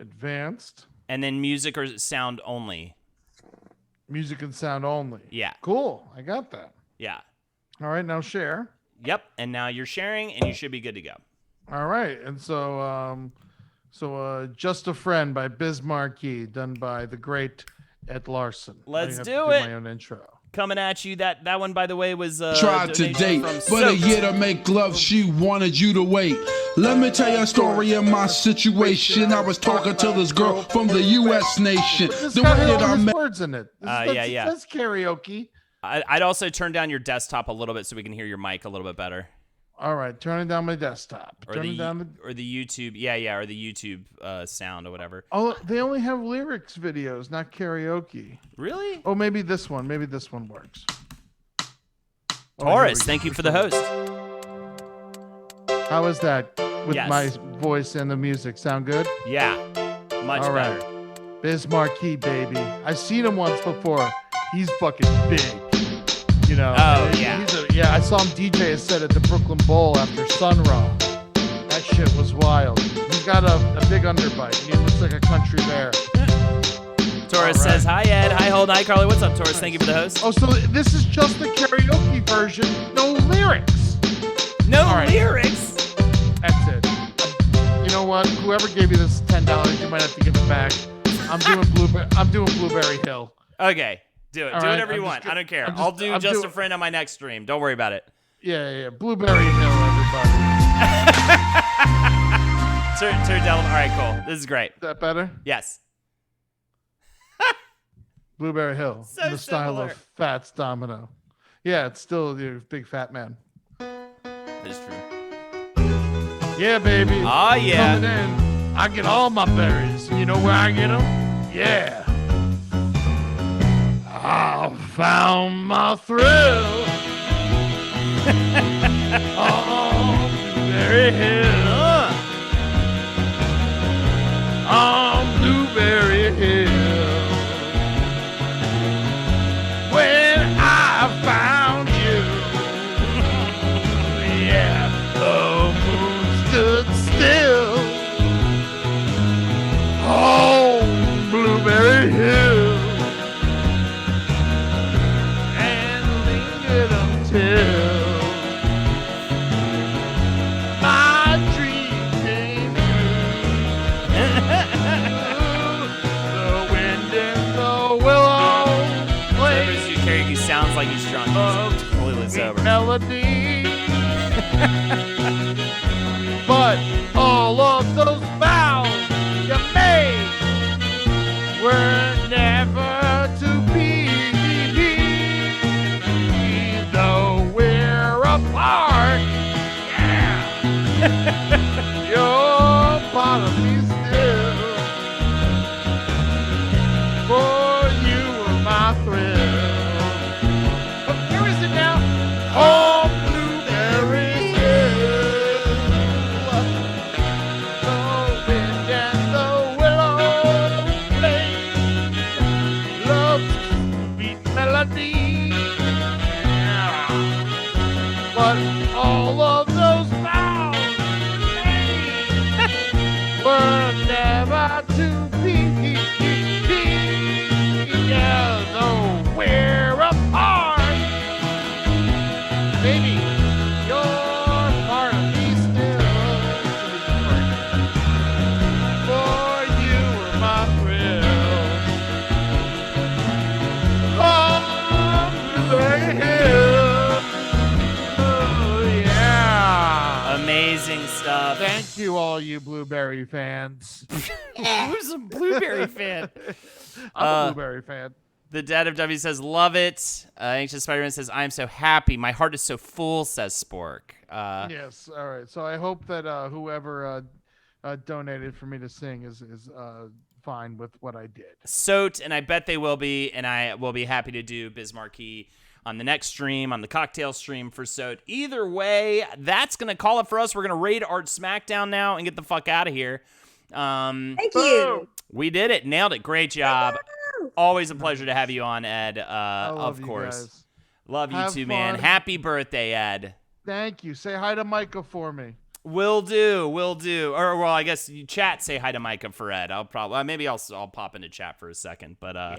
Advanced. And then music or sound only. Music and sound only. Yeah. Cool. I got that. Yeah. All right, now share. Yep. And now you're sharing and you should be good to go. All right. And so Just a Friend by Biz Markie, done by the great Ed Larson. Let's I do have to it. My own intro. Coming at you. That one, by the way, was tried to date, but a year to make love, she wanted you to wait. Let me tell you a story of my situation. I was talking to this girl from the U.S. nation. This The guy way had that all I these met. words in it. Yeah. That's karaoke. I'd also turn down your desktop a little bit so we can hear your mic a little bit better. All right, turning down my desktop. Or the YouTube, or the YouTube sound or whatever. Oh, they only have lyrics videos, not karaoke. Really? Oh, maybe this one. Maybe this one works. Taurus, thank you for the host. How is that with my voice and the music? Sound good? Yeah, much better. Biz Markie, baby. I've seen him once before. He's fucking big. You know. Oh, yeah. I saw him DJ a set at the Brooklyn Bowl after Sun Ra. That shit was wild. He's got a big underbite. He looks like a country bear. Taurus says, hi, Ed. Hi, Holden. Hi, Carly. What's up, Taurus? Thank you for the host. Oh, so this is just the karaoke version. No lyrics. No lyrics? That's it. You know what? Whoever gave you this $10, you might have to give it back. I'm doing Blueberry Hill. Okay. Do it. All do right, whatever you want. I don't care. I'll do Just a Friend on my next stream. Don't worry about it. Yeah. Blueberry Hill, everybody. Turn down. All right, cool. This is great. Is that better? Yes. Blueberry Hill. So in the style similar. of Fats Domino. Yeah, it's still the big fat man. That is true. Yeah, baby. Oh, yeah. Coming in. I get all my berries. You know where I get them? Yeah. I found my thrill on Blueberry Hill. On Blueberry Hill. When I found you, yeah, the moon stood still. On Blueberry Hill. Until my dream came true. The wind and the willow Whoever's do karaoke sounds like he's drunk. He's completely sober. melody. But all of those vows you made were never to be. Apart, yeah. You're part of me still. For you were my thrill. But where is it now? Oh, Blueberry Hill. The wind and the willow play love's sweet melody. But all of those vows were never to be. Yeah, though we're apart. Baby, you're part of me still. For you were my thrill. Oh, Blueberry Hill. Oh, yeah. Amazing stuff. Thank you, all you Blueberry fans. Who's a Blueberry fan? I'm a Blueberry fan. The Dad of W says, love it. Anxious Spider-Man says, I am so happy. My heart is so full, says Spork. Yes, all right. So I hope that whoever donated for me to sing is fine with what I did. Soat, and I bet they will be, and I will be happy to do Biz Marquee on the next stream, on the cocktail stream for Soat. Either way, that's going to call it for us. We're going to raid Art Smackdown now and get the fuck out of here. Thank you. We did it. Nailed it. Great job. Always a pleasure to have you on, Ed. Of course. Guys. Love you Have too, man. fun. Happy birthday, Ed. Thank you. Say hi to Micah for me. Will do. Or well, I guess you chat. Say hi to Micah for Ed. I'll probably maybe I'll pop into chat for a second. But Yeah,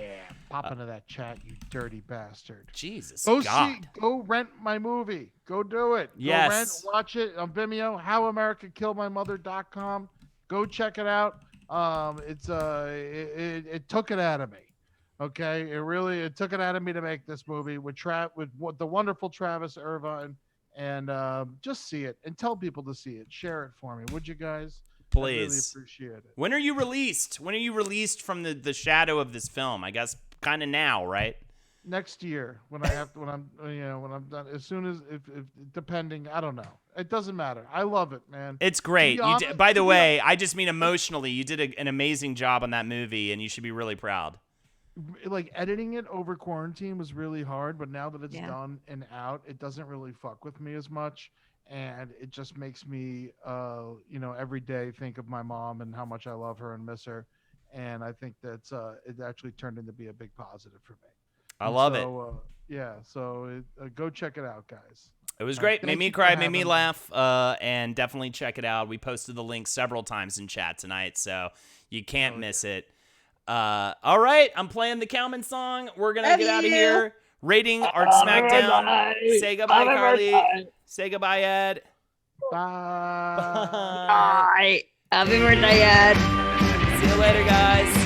pop into that chat, you dirty bastard. Jesus Go God. go rent my movie. Go do it. Yes. Go rent, watch it on Vimeo. HowAmericaKilledMyMother.com. Go check it out. It took it out of me. Okay, it took it out of me to make this movie with the wonderful Travis Irvine, and just see it and tell people to see it. Share it for me, would you guys? Please. I really appreciate it. When are you released? When are you released from the shadow of this film? I guess kind of now, right? Next year, when I'm done, as soon as if depending, I don't know. It doesn't matter. I love it, man. It's great. To be honest- By the way, I just mean emotionally, you did an amazing job on that movie, and you should be really proud. Like editing it over quarantine was really hard, but now that it's done and out, it doesn't really fuck with me as much, and it just makes me every day think of my mom and how much I love her and miss her, and I think that's it actually turned into be a big positive for me. I love it. So go check it out, guys. It was great. Made me cry, made me laugh, and definitely check it out. We posted the link several times in chat tonight, so you can't miss it. All right, I'm playing the Cowman song. We're going to get out of here. Rating Art Smackdown. Say goodbye, Carly. Say goodbye, Ed. Bye. Bye. Happy birthday, Ed. See you later, guys.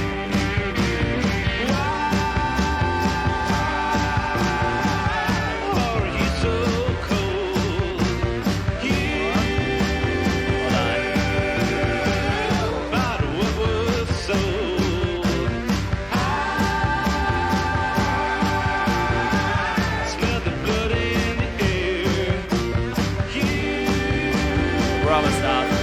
We're almost off.